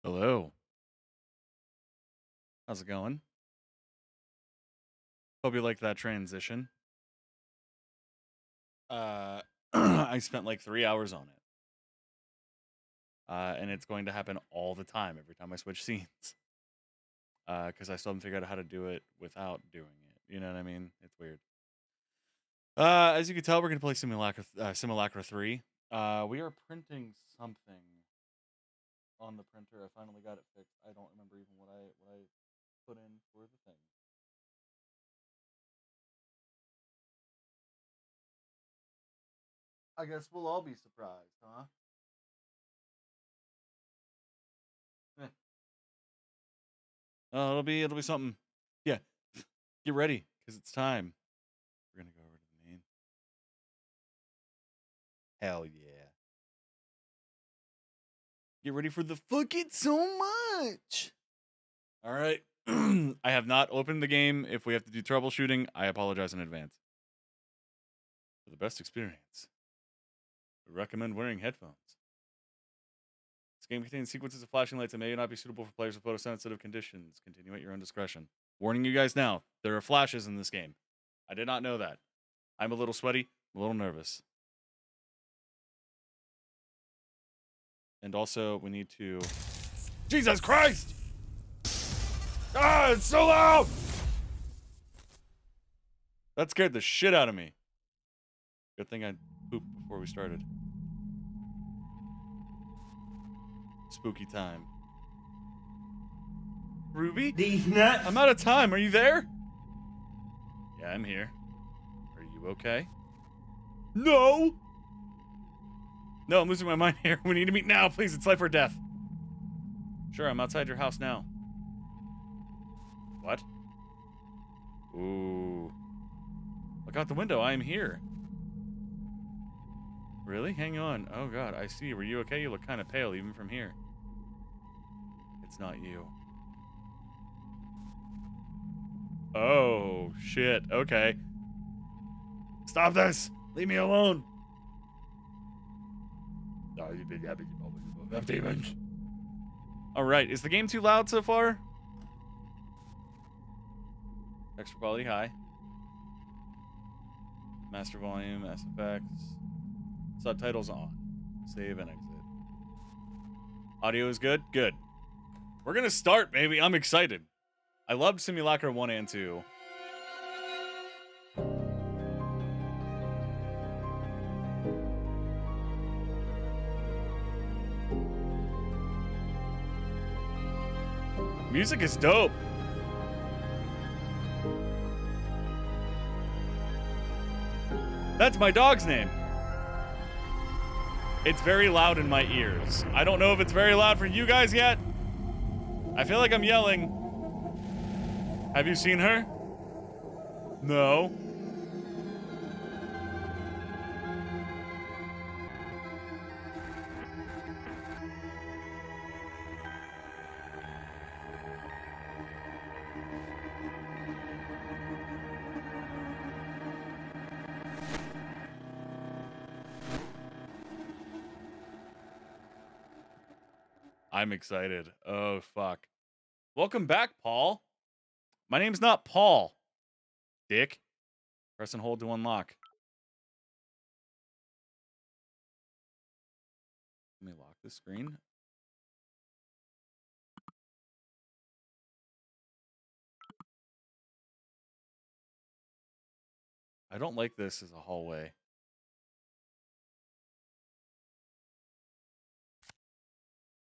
Hello. How's it going? Hope you liked that transition. I spent like 3 hours on it. And it's going to happen all the time every time I switch scenes. Because I still haven't figured out how to do it without doing it. You know what I mean? It's weird. As you can tell, we're gonna play Simulacra 3. We are printing something on the printer. I finally got it fixed. I don't remember even what I put in for the thing. I guess we'll all be surprised, huh? Eh. Oh, it'll be something. Yeah, get ready because it's time. We're gonna go over to the main. Hell yeah! Get ready for the fuck it so much. All right. I have not opened the game. If we have to do troubleshooting, I apologize in advance. For the best experience, we recommend wearing headphones. This game contains sequences of flashing lights that may not be suitable for players with photosensitive conditions. Continue at your own discretion. Warning you guys now, there are flashes in this game. I did not know that. I'm a little sweaty, a little nervous. And also, we need to... Jesus Christ! Ah, it's so loud! That scared the shit out of me. Good thing I pooped before we started. Spooky time. Ruby? These nuts. I'm out of time. Are you there? Yeah, I'm here. Are you okay? No! No, I'm losing my mind here. We need to meet now, please. It's life or death. Sure, I'm outside your house now. What? Ooh. Look out the window. I am here. Really? Hang on. Oh, God. I see. Were you okay? You look kind of pale, even from here. It's not you. Oh, shit. Okay. Stop this! Leave me alone! Demons. Alright, is the game too loud so far? Extra quality high. Master volume, Mass Effects. Subtitles on. Save and exit. Audio is good? Good. We're gonna start, baby. I'm excited. I loved Simulacra 1 and 2. Music is dope. That's my dog's name. It's very loud in my ears. I don't know if it's very loud for you guys yet. I feel like I'm yelling. Have you seen her? No. I'm excited. Oh, fuck. Welcome back, Paul. My name's not Paul. Dick. Press and hold to unlock. Let me lock the screen. I don't like this as a hallway.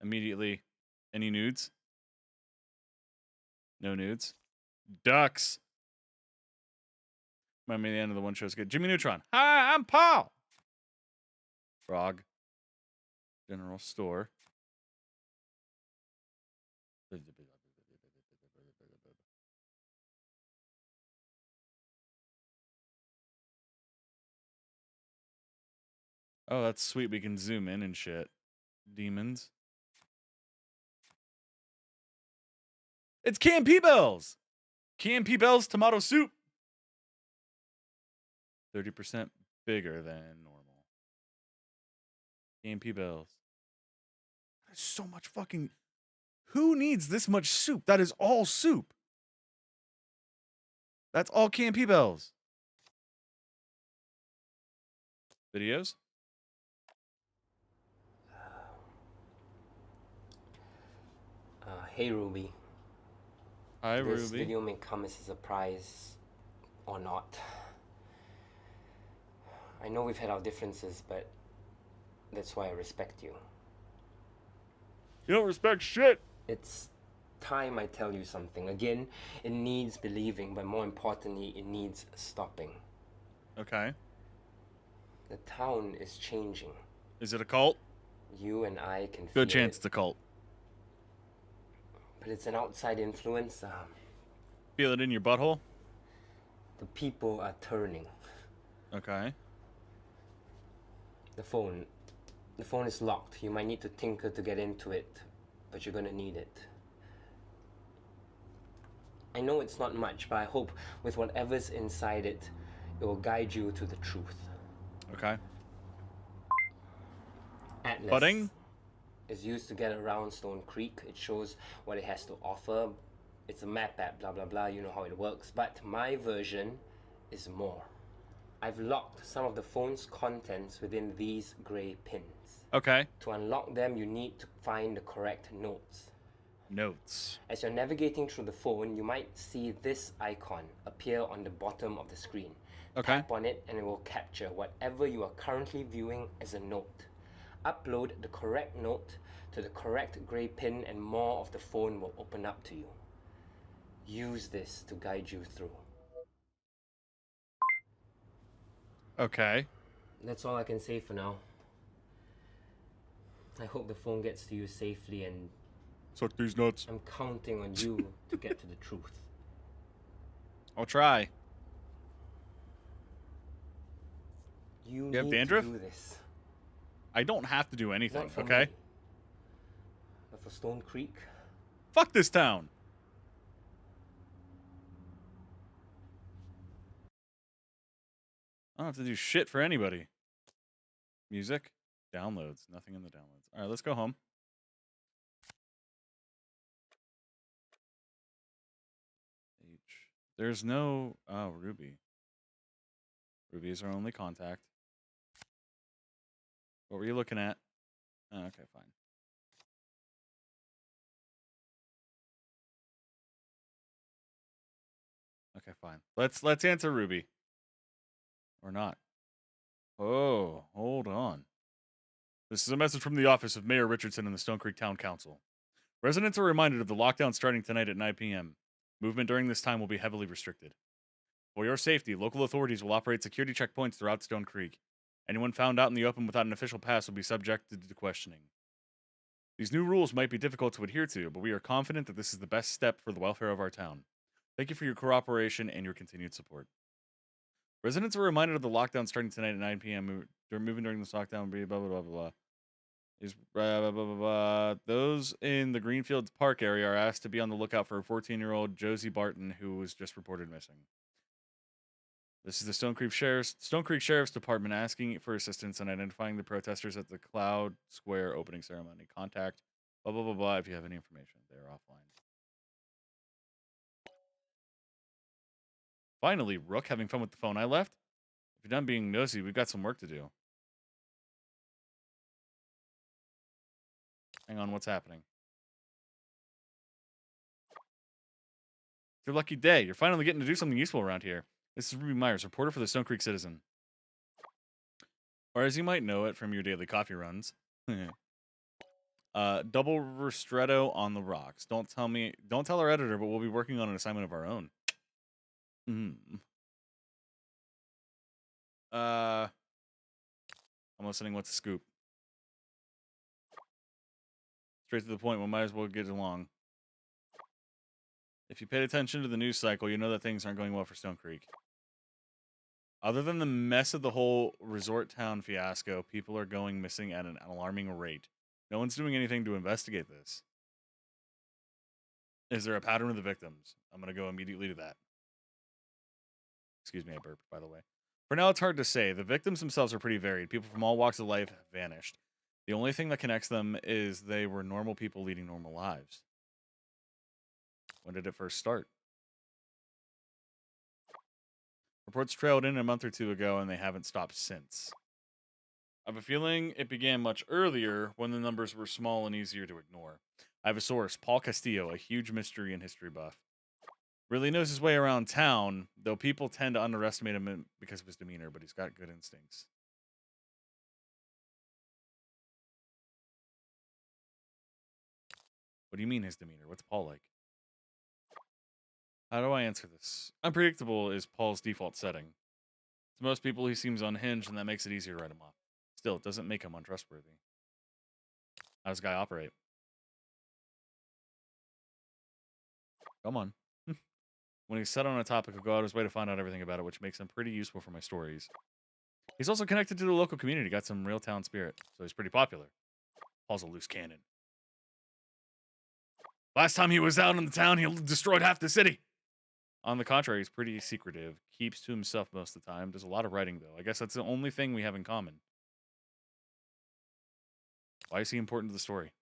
Immediately. Any nudes? No nudes. Ducks. Remember me, the end of the one show's good. Jimmy Neutron. Hi, I'm Paul. Frog. General store. Oh, that's sweet. We can zoom in and shit. Demons. It's Canned Peebles. Canned Peebles tomato soup. 30% bigger than normal. Canned Peebles. There's so much fucking... Who needs this much soup? That is all soup. That's all Campy Bells. Videos? Hey Ruby. Hi, This Ruby. video may come as a surprise or not. I know we've had our differences, but that's why I respect you. You don't respect shit. It's time I tell you something. Again, it needs believing, but more importantly, it needs stopping. Okay. The town is changing. Is it a cult? You and I can feel Good chance it, it's a cult. but it's an outside influence. Feel it in your butthole? The people are turning. Okay. The phone is locked. You might need to tinker to get into it, but you're gonna need it. I know it's not much, but I hope with whatever's inside it, it will guide you to the truth. Okay. Atlas Pudding? is used to get around Stone Creek. It shows what it has to offer. It's a map app, blah blah blah, you know how it works. But my version is more. I've locked some of the phone's contents within these grey pins. Okay. To unlock them, you need to find the correct notes. Notes. As you're navigating through the phone, you might see this icon appear on the bottom of the screen. Okay. Tap on it and it will capture whatever you are currently viewing as a note. Upload the correct note to the correct grey pin and more of the phone will open up to you. Use this to guide you through. Okay. That's all I can say for now. I hope the phone gets to you safely, and Suck these nuts. I'm counting on you to get to the truth. I'll try. You have need dandruff? to do this. I don't have to do anything, Not for okay? me, but for Stone Creek. Fuck this town. I don't have to do shit for anybody. Music? Downloads. Nothing in the downloads. All right, let's go home. There's no... Oh, Ruby. Ruby is our only contact. What were you looking at? Oh, okay, fine. Okay, fine. Let's answer Ruby. Or not. Oh, hold on. This is a message from the office of Mayor Richardson and the Stone Creek Town Council. Residents are reminded of the lockdown starting tonight at 9 p.m. Movement during this time will be heavily restricted. For your safety, local authorities will operate security checkpoints throughout Stone Creek. Anyone found out in the open without an official pass will be subjected to questioning. These new rules might be difficult to adhere to, but we are confident that this is the best step for the welfare of our town. Thank you for your cooperation and your continued support. Residents are reminded of the lockdown starting tonight at 9 p.m. They're moving during this lockdown, blah, blah, blah, blah, blah. Blah, blah, blah, blah. Those in the Greenfields Park area are asked to be on the lookout for a 14-year-old Josie Barton who was just reported missing. This is the Stone Creek Sheriff's Department asking for assistance in identifying the protesters at the Cloud Square opening ceremony. Contact blah, blah, blah, blah if you have any information. They're offline. Finally, Rook, having fun with the phone I left? If you're done being nosy, we've got some work to do. Hang on, what's happening? It's your lucky day. You're finally getting to do something useful around here. This is Ruby Myers, reporter for the Stone Creek Citizen. Or as you might know it from your daily coffee runs. Double ristretto on the rocks. Don't tell our editor, but we'll be working on an assignment of our own. I'm listening. What's the scoop? Straight to the point. We might as well get along. If you paid attention to the news cycle, you know that things aren't going well for Stone Creek. Other than the mess of the whole resort town fiasco, people are going missing at an alarming rate. No one's doing anything to investigate this. Is there a pattern of the victims? I'm going to go immediately to that. Excuse me, I burped, by the way. For now, it's hard to say. The victims themselves are pretty varied. People from all walks of life have vanished. The only thing that connects them is they were normal people leading normal lives. When did it first start? Reports trailed in a month or two ago, and they haven't stopped since. I have a feeling it began much earlier when the numbers were small and easier to ignore. I have a source, Paul Castillo, a huge mystery and history buff. Really knows his way around town, though people tend to underestimate him because of his demeanor, but he's got good instincts. What do you mean his demeanor? What's Paul like? How do I answer this? Unpredictable is Paul's default setting. To most people, he seems unhinged, and that makes it easier to write him off. Still, it doesn't make him untrustworthy. How does this guy operate? Come on. When he's set on a topic, he'll go out of his way to find out everything about it, which makes him pretty useful for my stories. He's also connected to the local community, got some real town spirit, so he's pretty popular. Paul's a loose cannon. Last time he was out in the town, he destroyed half the city. On the contrary, he's pretty secretive, keeps to himself most of the time, does a lot of writing, though. I guess that's the only thing we have in common. Why is he important to the story?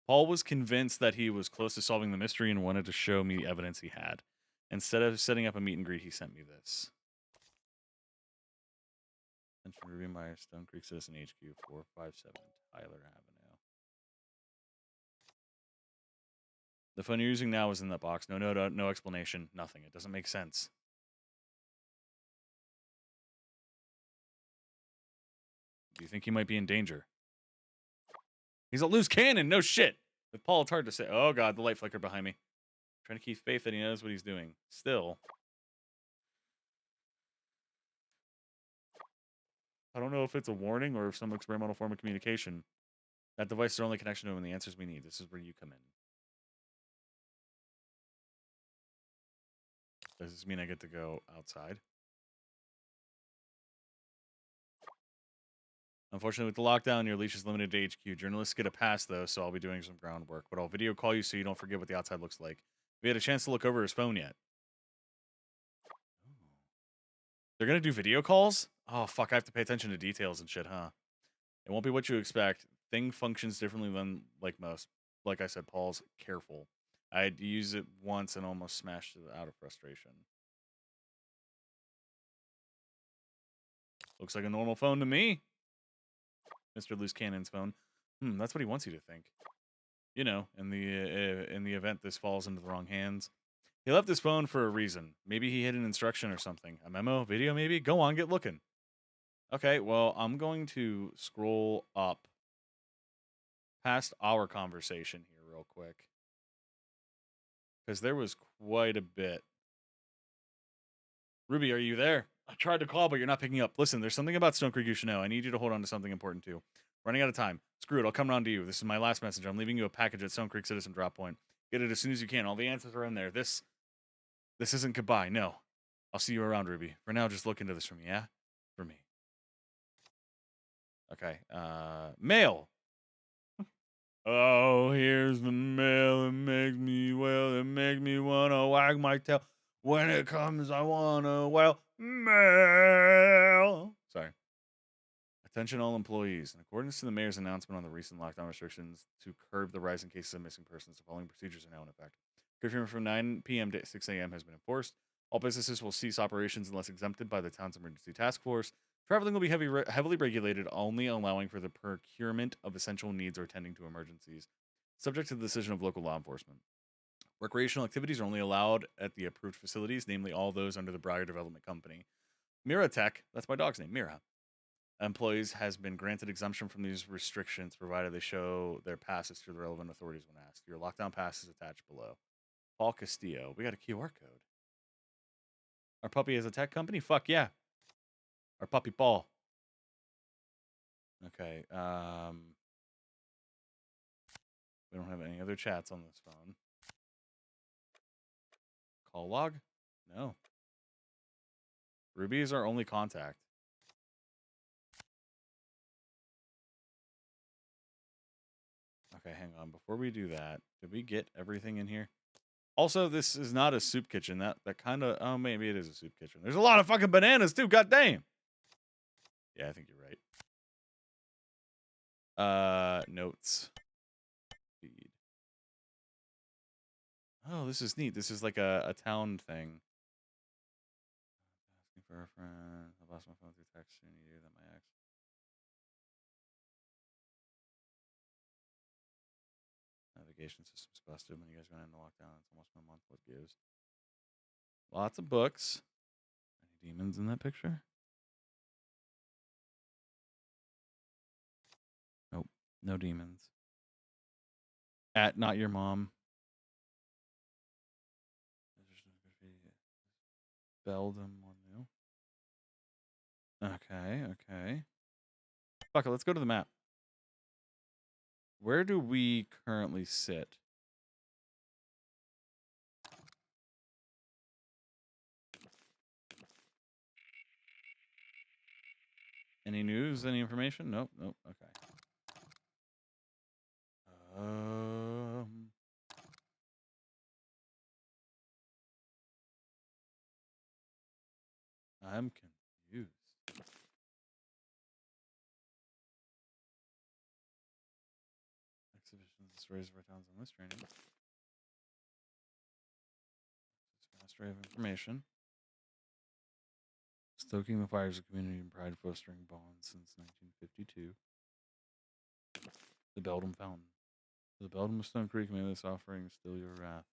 Paul was convinced that he was close to solving the mystery and wanted to show me the evidence he had. Instead of setting up a meet and greet, he sent me this. Attention Ruby Meyer, Stone Creek Citizen HQ, 457 Tyler Avenue. The phone you're using now is in that box. No explanation. Nothing. It doesn't make sense. Do you think he might be in danger? He's a loose cannon. No shit. With Paul, it's hard to say. Oh, God. The light flickered behind me. Trying to keep faith that he knows what he's doing. Still. I don't know if it's a warning or if some experimental form of communication. That device is our only connection to him and the answers we need. This is where you come in. Does this mean I get to go outside? Unfortunately, with the lockdown, your leash is limited to HQ. Journalists get a pass, though, so I'll be doing some groundwork. But I'll video call you so you don't forget what the outside looks like. Have you had a chance to look over his phone yet? They're going to do video calls? Oh, fuck, I have to pay attention to details and shit, huh? It won't be what you expect. Thing functions differently than like most. Like I said, Paul's careful. I'd use it once and almost smashed it out of frustration. Looks like a normal phone to me. Mr. Loose Cannon's phone. That's what he wants you to think. You know, in the event this falls into the wrong hands. He left his phone for a reason. Maybe he hid an instruction or something. A memo, video maybe? Go on, get looking. Okay, well, I'm going to scroll up past our conversation here real quick. Because there was quite a bit. Ruby, are you there? I tried to call, but you're not picking up. Listen, there's something about Stone Creek you should know. I need you to hold on to something important, too. Running out of time. Screw it, I'll come around to you. This is my last message. I'm leaving you a package at Stone Creek Citizen Drop Point. Get it as soon as you can. All the answers are in there. This isn't goodbye. No. I'll see you around, Ruby. For now, just look into this for me, yeah? For me. Okay. Mail. Oh, here's the mail. It makes me wanna wag my tail. When it comes, I wanna mail. Sorry. Attention all employees. In accordance to the mayor's announcement on the recent lockdown restrictions to curb the rise in cases of missing persons, the following procedures are now in effect. Curfew from 9 p.m. to 6 a.m. has been enforced. All businesses will cease operations unless exempted by the town's emergency task force. Traveling will be heavily regulated, only allowing for the procurement of essential needs or attending to emergencies, subject to the decision of local law enforcement. Recreational activities are only allowed at the approved facilities, namely all those under the Briar Development Company. Mira Tech, that's my dog's name, Mira. Employees has been granted exemption from these restrictions, provided they show their passes to the relevant authorities when asked. Your lockdown pass is attached below. Paul Castillo. We got a QR code. Our puppy is a tech company? Fuck yeah. Our puppy Paul. Okay. We don't have any other chats on this phone. Call log? No. Ruby is our only contact. Okay, hang on. Before we do that, did we get everything in here? Also, this is not a soup kitchen. That kind of... Oh, maybe it is a soup kitchen. There's a lot of fucking bananas, too. God damn. Yeah, I think you're right. Notes. Feed. Oh, this is neat. This is like a town thing. Asking for a friend. I lost my phone through text. Soon you that my ex. Navigation system's busted when you guys went into lockdown. It's almost been a month. What gives? Lots of books. Any demons in that picture? Nope. No demons. At not your mom. Beldam one new. Okay, okay. Fuck it, let's go to the map. Where do we currently sit? Any news? Any information? Nope, nope. Okay. I'm confused. Exhibitions, raise of our towns on this training. Vast array of information. Stoking the fires of community and pride, fostering bonds since 1952. The Beldam Fountain. The Beldam of Stone Creek, may this offering still your wrath.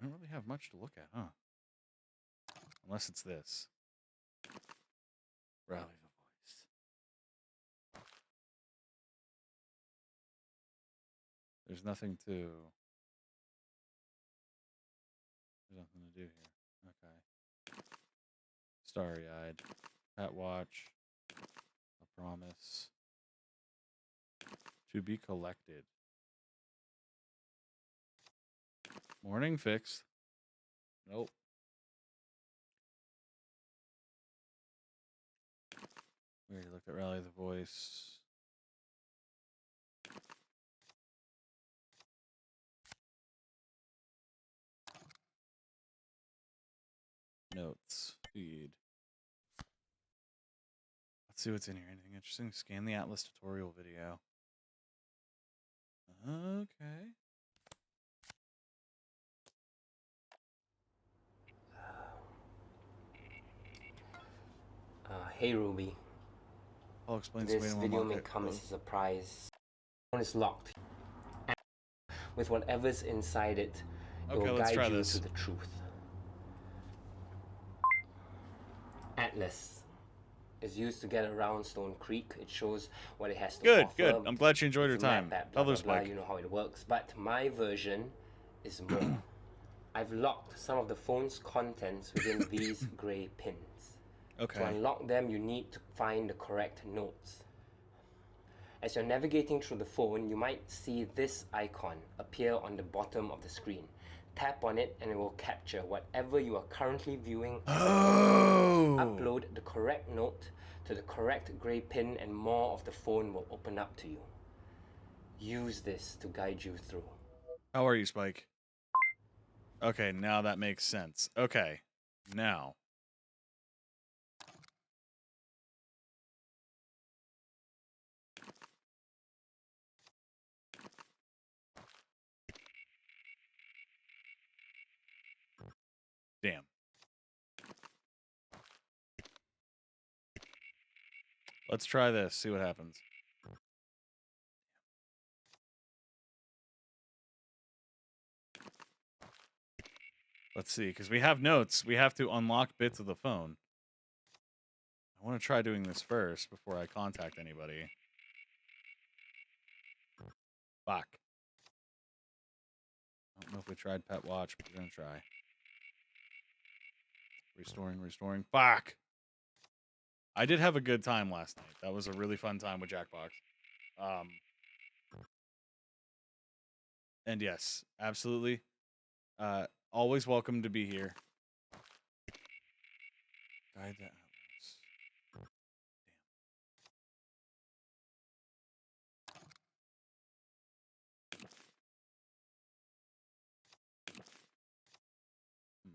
I don't really have much to look at, huh? Unless it's this. Rally the voice. There's nothing to... There's nothing to do here. Okay. Starry-eyed. Pat watch. A promise. To be collected. Morning fixed. Nope. We already looked at Rally the Voice. Notes. Feed. Let's see what's in here. Anything interesting? Scan the Atlas tutorial video. Okay. Hey Ruby. I'll explain This video may come as a surprise. Phone is locked. With whatever's inside it, it will guide you to the truth. Atlas is used to get around Stone Creek. It shows what it has to offer. Good. I'm glad she enjoyed her time. Blah, blah, blah, you know how it works. But my version is more. I've locked some of the phone's contents within these grey pins. Okay. To unlock them, you need to find the correct notes. As you're navigating through the phone, you might see this icon appear on the bottom of the screen. Tap on it and it will capture whatever you are currently viewing. Upload the correct note to the correct grey pin and more of the phone will open up to you. Use this to guide you through. How are you, Spike? Okay, now that makes sense. Okay, now. Damn. Let's try this, see what happens. Let's see, because we have notes. We have to unlock bits of the phone. I want to try doing this first before I contact anybody. Fuck. I don't know if we tried Pet Watch, but we're going to try. Restoring. Fuck! I did have a good time last night. That was a really fun time with Jackbox. And yes, absolutely. Always welcome to be here. Guide the Atlas. Damn.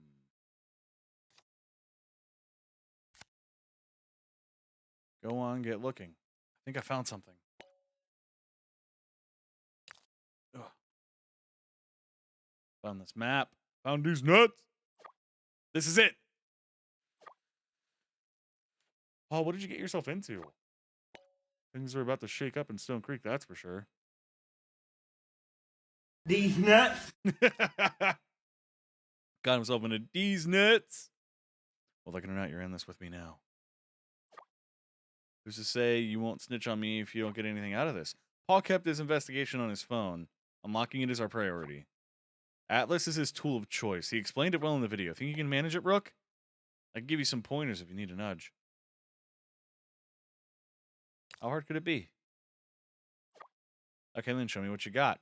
Go on, get looking. think I found something. Ugh. Found this map. Found these nuts. This is it. Oh, what did you get yourself into? Things are about to shake up in Stone Creek, that's for sure. These nuts. Got himself into these nuts. Well, like it or not, you're in this with me now. Who's to say you won't snitch on me if you don't get anything out of this? Paul kept his investigation on his phone. Unlocking it is our priority. Atlas is his tool of choice. He explained it well in the video. Think you can manage it, Rook? I can give you some pointers if you need a nudge. How hard could it be? Okay, then show me what you got.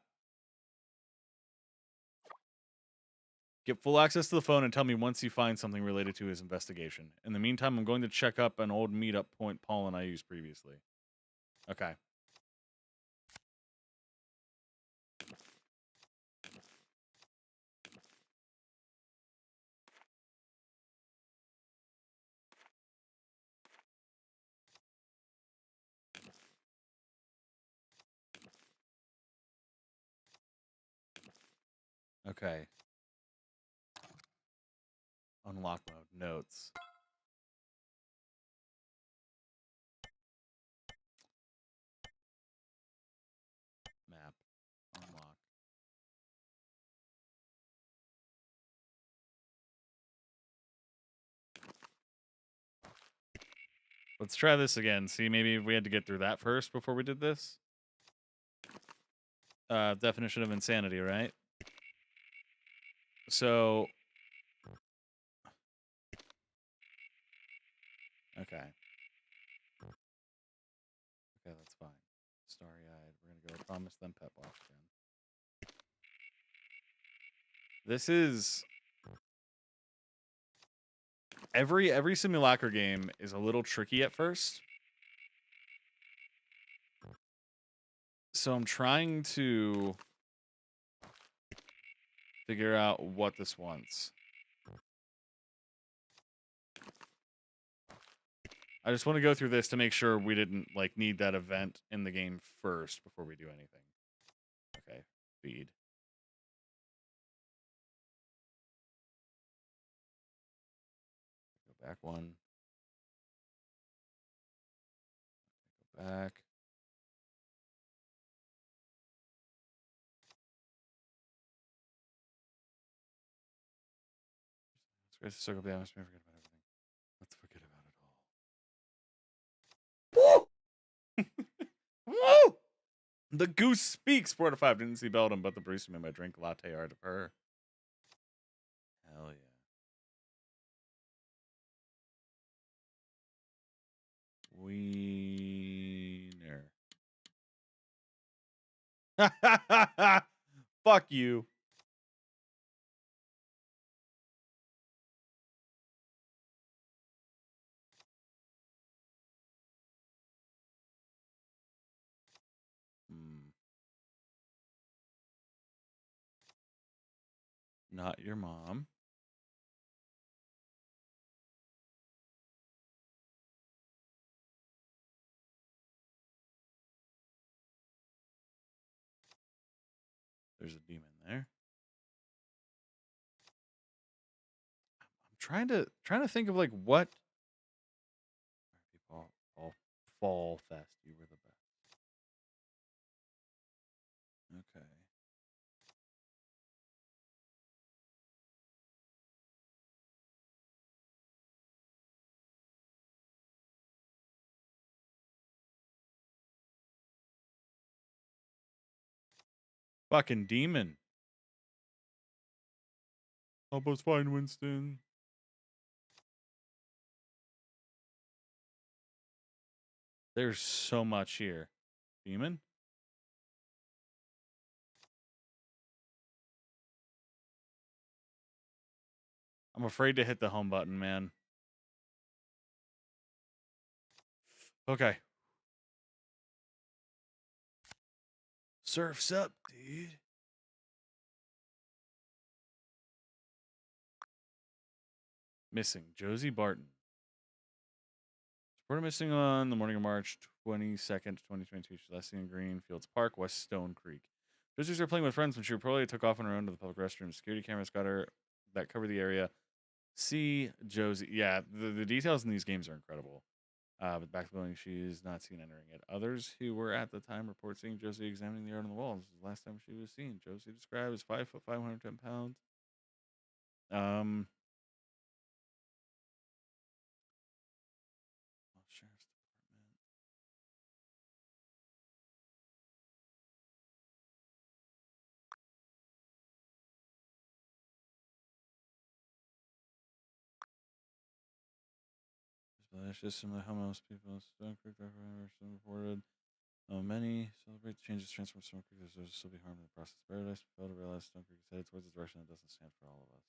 Get full access to the phone and tell me once you find something related to his investigation. In the meantime, I'm going to check up an old meetup point Paul and I used previously. Okay. Okay. Unlock mode. Notes. Map. Unlock. Let's try this again. See, maybe we had to get through that first before we did this. Definition of insanity, right? So... Okay. Okay, that's fine. Starry-eyed. We're gonna go promise them pet box again. This is... Every simulacra game is a little tricky at first. So I'm trying to figure out what this wants. I just want to go through this to make sure we didn't like need that event in the game first before we do anything. Okay, feed. Go back one. Go back. Let's circle the atmosphere. Forget about everything. Let's forget about it all. Woo! The goose speaks. 4 out of 5. Didn't see Beldum, but the barista made my drink latte art of her. Hell yeah. Wiener. Fuck you. Not your mom. There's a demon there. I'm trying to think of like what all fall fest. You were the best. Okay. Fucking demon. Help us find Winston. There's so much here. Demon? I'm afraid to hit the home button, man. Okay. Surf's up, dude. Missing Josie Barton. Reported missing on the morning of March 22nd, 2022. She's last seen in Greenfields Park, West Stone Creek. Visitors are playing with friends when she reportedly took off on her own to the public restroom. Security cameras got her that cover the area. See Josie. Yeah, the details in these games are incredible. But back to the building, she's not seen entering it. Others who were at the time report seeing Josie examining the art on the walls. This is the last time she was seen. Josie described as 5 foot 510 pounds. Oh, Sheriff's Department. It's some of the how most people Stone Creek reported. Many celebrate the changes transform Stone Creek. There's still be harm in the process. Paradise failed to realize Stone Creek is headed towards a direction that doesn't stand for all of us.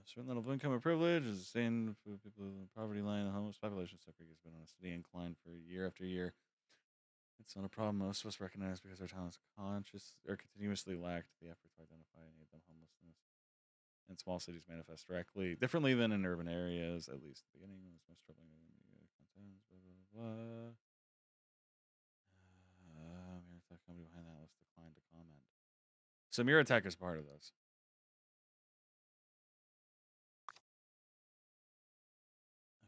Certain level of income or privilege is the same for people in the poverty line. The homeless population of Stone Creek has been on a steady incline for year after year. It's not a problem most of us recognize because our town is conscious or continuously lacked the effort to identify and aid them. Homelessness in small cities manifest differently than in urban areas, at least at the beginning. It was most troubling. Blah, blah, blah. Mirror Attack company behind that list declined to comment. So Mirror Attack is part of this.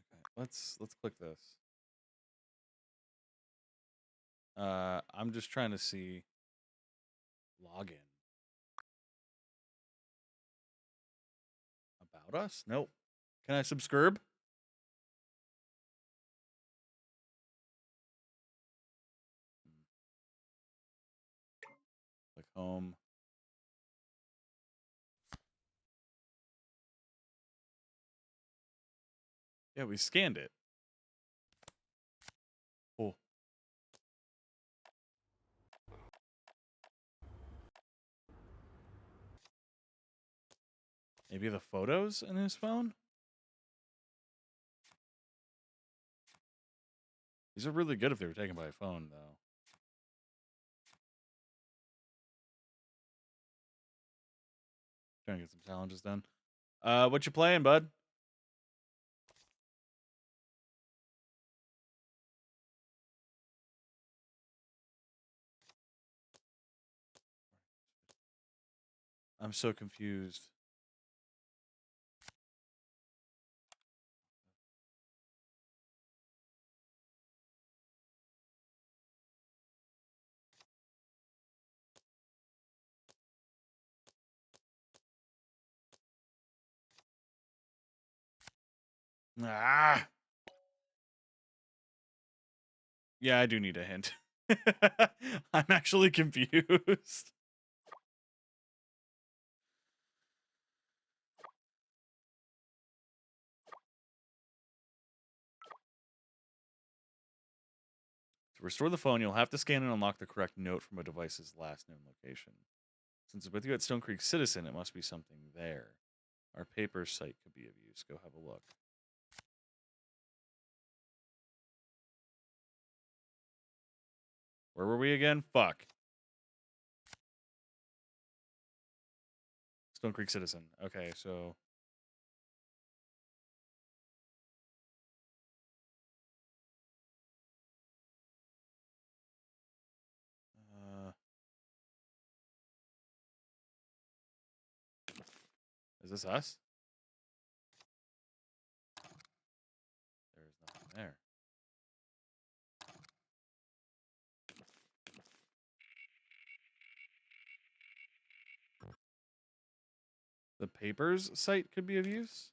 Okay, let's click this. I'm just trying to see login. About us? Nope. Can I subscribe? Click home. Yeah, we scanned it. Cool. Maybe the photos in his phone? These are really good if they were taken by a phone, though. Trying to get some challenges done. What you playing, bud? I'm so confused. Ah. Yeah, I do need a hint. I'm actually confused. To restore the phone, you'll have to scan and unlock the correct note from a device's last known location. Since it's with you at Stone Creek Citizen, it must be something there. Our paper site could be of use. Go have a look. Where were we again? Fuck. Stone Creek Citizen. Okay, so... is this us? There's nothing there. The papers site could be of use?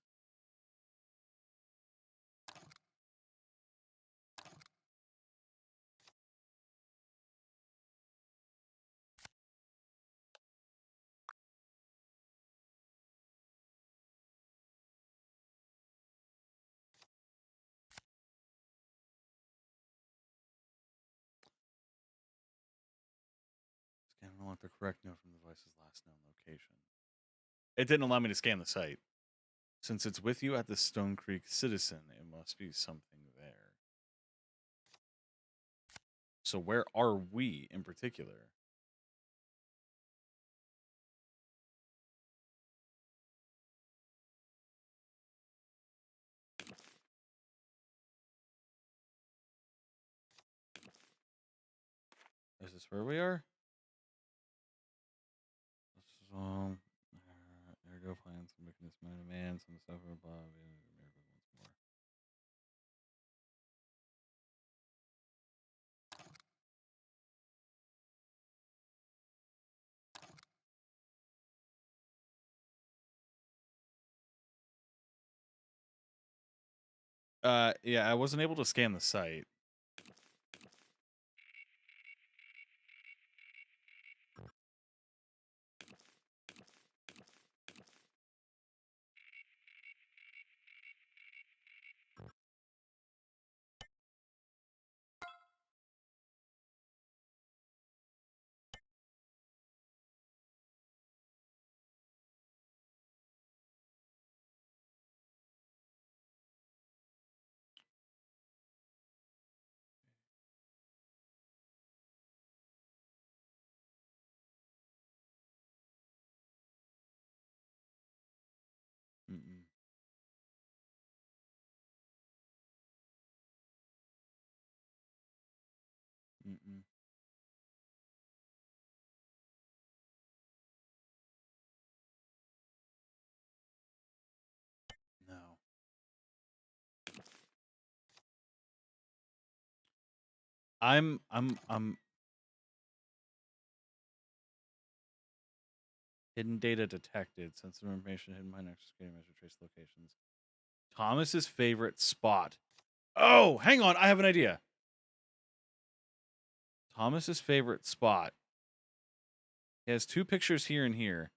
Scan and unlock the correct note from the device's last known location. It didn't allow me to scan the site. Since it's with you at the Stone Creek Citizen, it must be something there. So where are we in particular? this where we are? Ergo plans to making this my demands and stuff above miracles once more. Yeah, I wasn't able to scan the site. Mm-mm. Mm-mm. No. I'm hidden data detected. Sensitive information hidden behind extra scanning measure trace locations. Thomas's favorite spot. Oh, hang on, I have an idea. Thomas's favorite spot. He has 2 pictures here and here.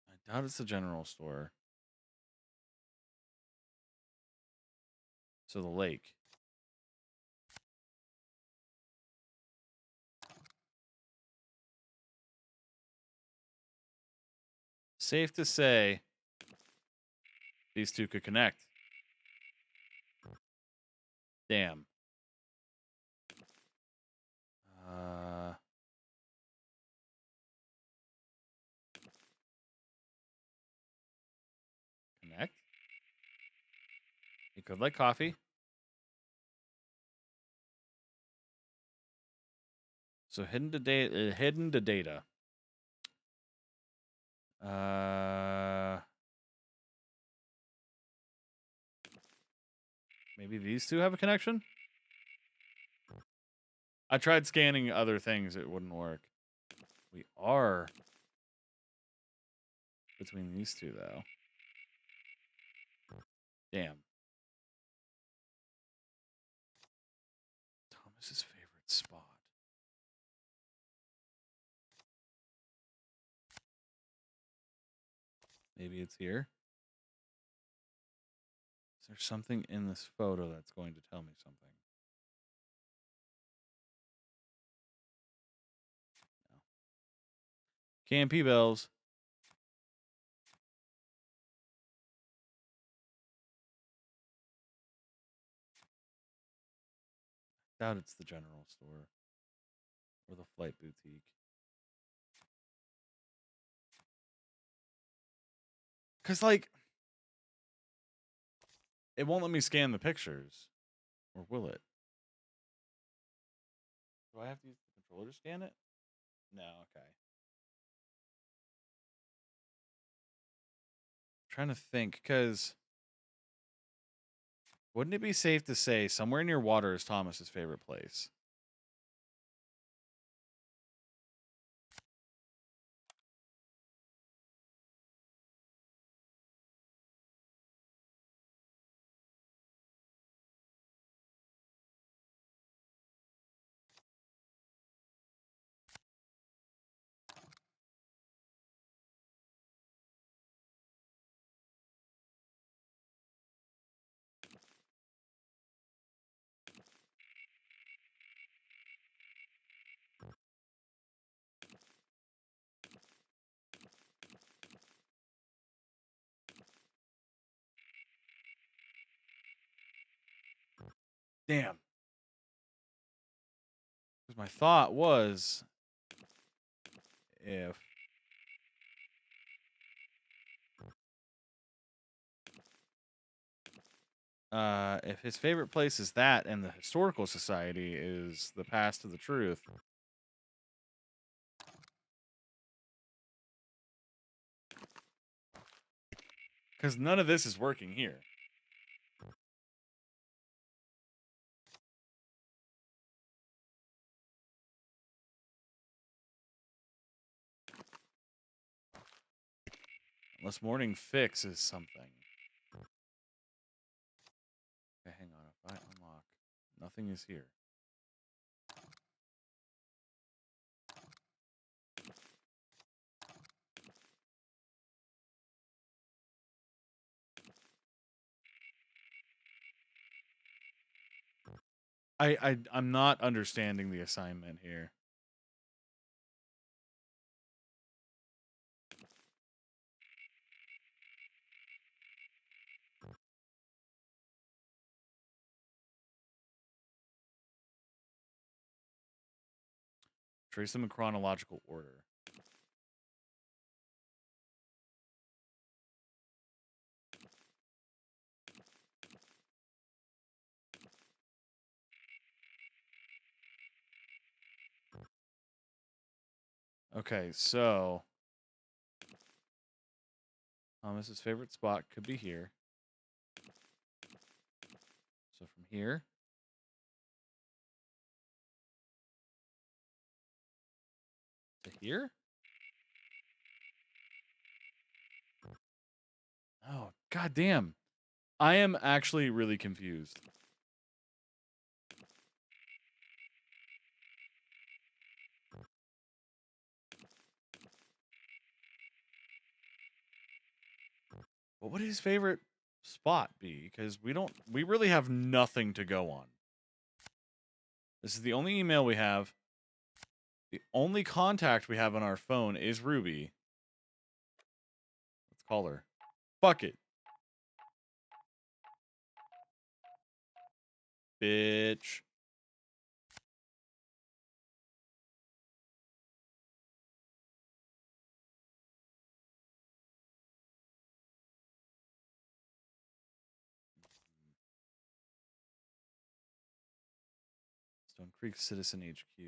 I doubt it's the general store. So the lake. Safe to say these 2 could connect. Damn. Connect. You could like coffee. So hidden to data. Hidden to data. Maybe these 2 have a connection. I tried scanning other things; it wouldn't work. We are between these 2, though. Damn. Thomas's favorite spot. Maybe it's here. Is there something in this photo that's going to tell me something? No. Campy bells. Doubt it's the general store or the flight boutique. Cause like, it won't let me scan the pictures, or will it? Do I have to use the controller to scan it? No. Okay. Trying to think, cause wouldn't it be safe to say somewhere near water is Thomas's favorite place? Damn. Because my thought was, if If his favorite place is that and the historical society is the path to the truth. Because none of this is working here. Unless morning fix is something. Okay, hang on. If I unlock, nothing is here. I'm not understanding the assignment here. Trace them in chronological order. Okay, so Thomas's favorite spot could be here. So from here to here? Oh, goddamn. I am actually really confused. What would his favorite spot be? Because we really have nothing to go on. This is the only email we have. The only contact we have on our phone is Ruby. Let's call her. Fuck it. Bitch. Stone Creek Citizen HQ.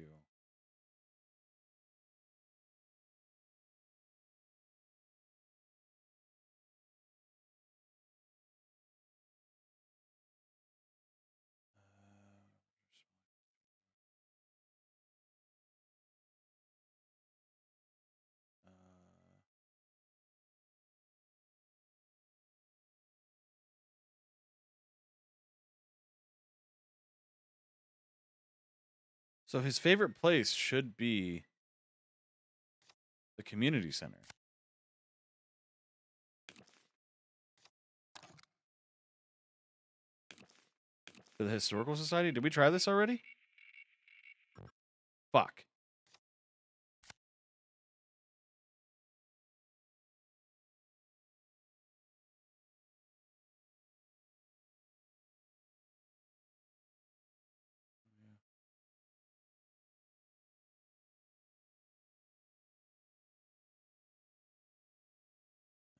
Uh, so his favorite place should be the community center. For the Historical Society? Did we try this already? Fuck.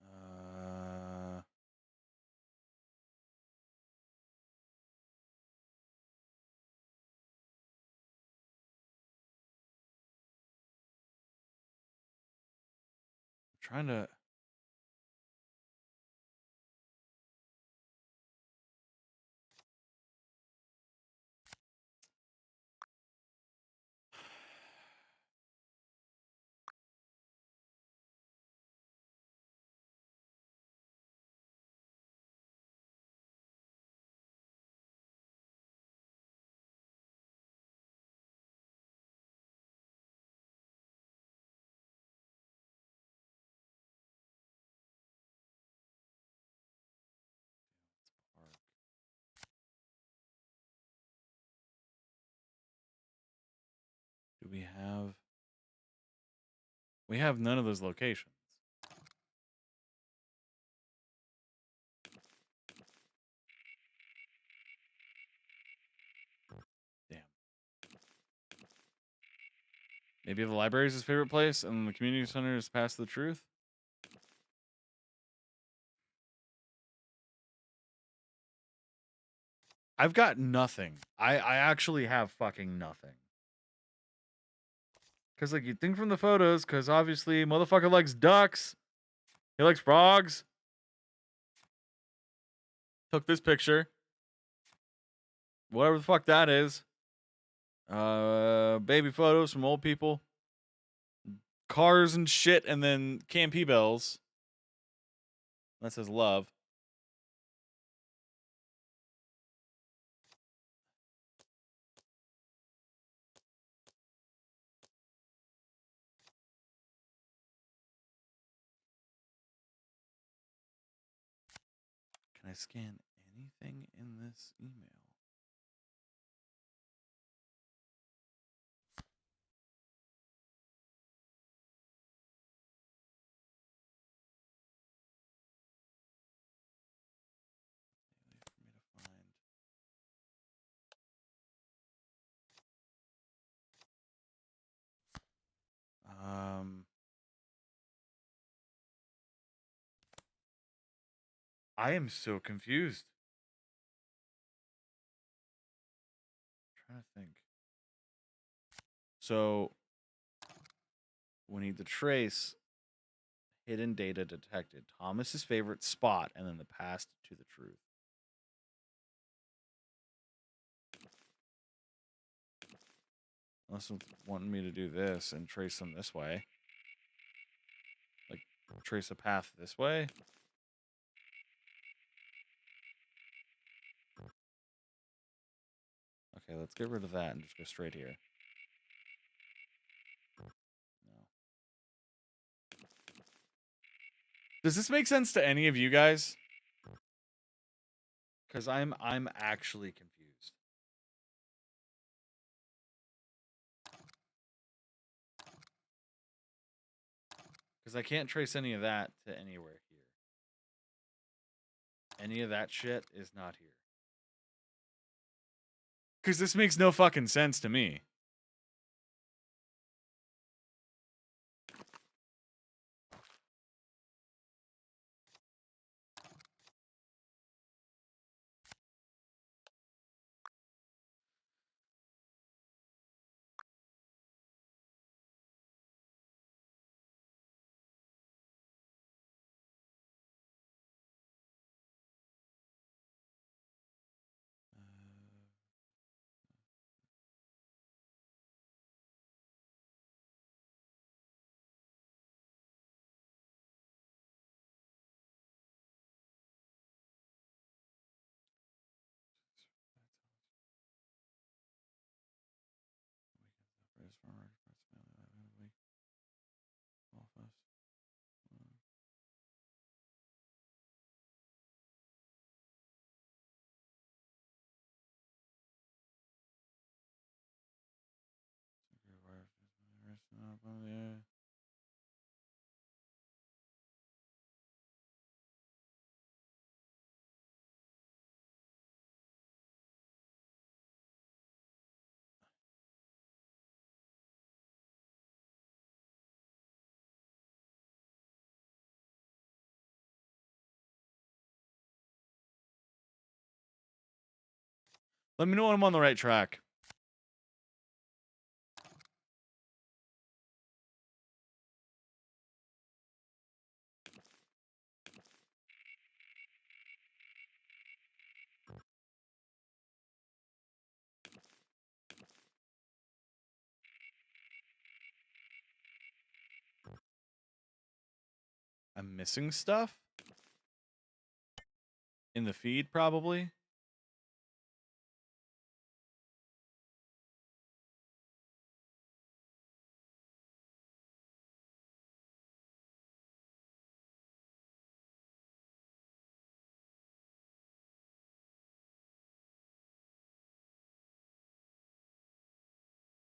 Uh, trying to. Do we have? We have none of those locations. Damn. Maybe the library is his favorite place and the community center is past the truth? I've got nothing. I actually have fucking nothing. Because, like, you'd think from the photos, because obviously motherfucker likes ducks. He likes frogs. Took this picture. Whatever the fuck that is. Baby photos from old people. Cars and shit, and then Campy Bells. That says love. Can I scan anything in this email? For me to find. I am so confused. I'm trying to think. So we need to trace hidden data detected. Thomas's favorite spot, and then the past to the truth. Unless it's wanting me to do this and trace them this way. Like, trace a path this way. Okay, let's get rid of that and just go straight here. No. Does this make sense to any of you guys? Because I'm actually confused. Because I can't trace any of that to anywhere here. Any of that shit is not here. Because this makes no fucking sense to me. Let me know when I'm on the right track. I'm missing stuff? In the feed, probably?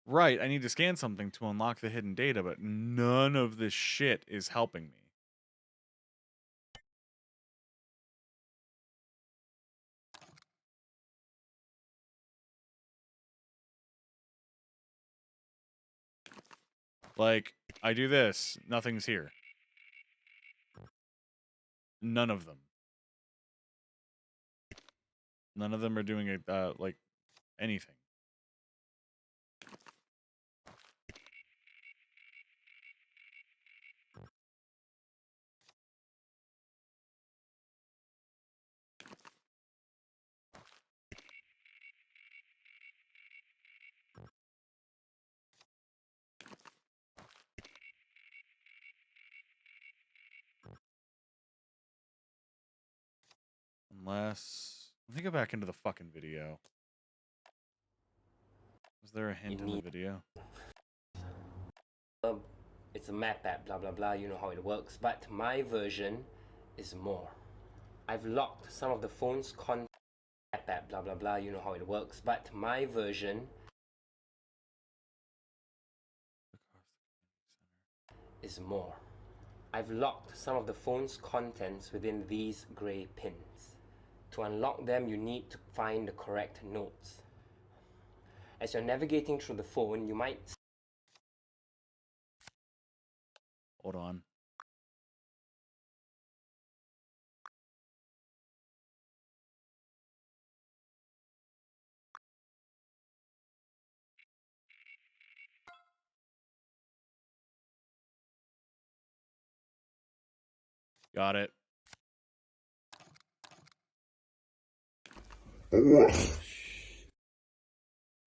Right, I need to scan something to unlock the hidden data, but none of this shit is helping me. Like, I do this, nothing's here. None of them. None of them are doing it like anything. Unless, let me go back into the fucking video. Was there a hint in the video? It's a map app, blah blah blah, you know how it works, but my version is more. I've locked some of the phone's content app, blah blah blah, you know how it works, but my version is more. I've locked some of the phone's contents within these grey pins. To unlock them, you need to find the correct notes. As you're navigating through the phone, you might... Hold on. Got it. I'm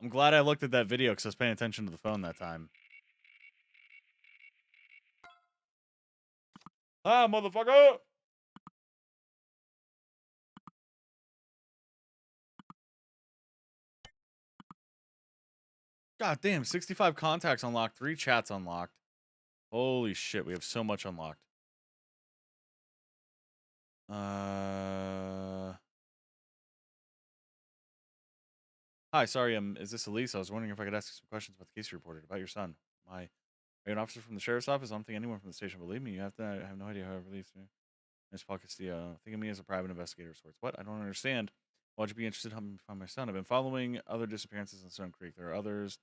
glad I looked at that video because I was paying attention to the phone that time. Ah, motherfucker! God damn, 65 contacts unlocked, 3 chats unlocked. Holy shit, we have so much unlocked. Hi, sorry, is this Elise? I was wondering if I could ask you some questions about the case you reported about your son. Are you an officer from the sheriff's office? I don't think anyone from the station will believe me. I have no idea how I released you. Miss Paul Castillo. Think of me as a private investigator of sorts. What? I don't understand. Why'd you be interested in helping me find my son? I've been following other disappearances in Stone Creek. There are others.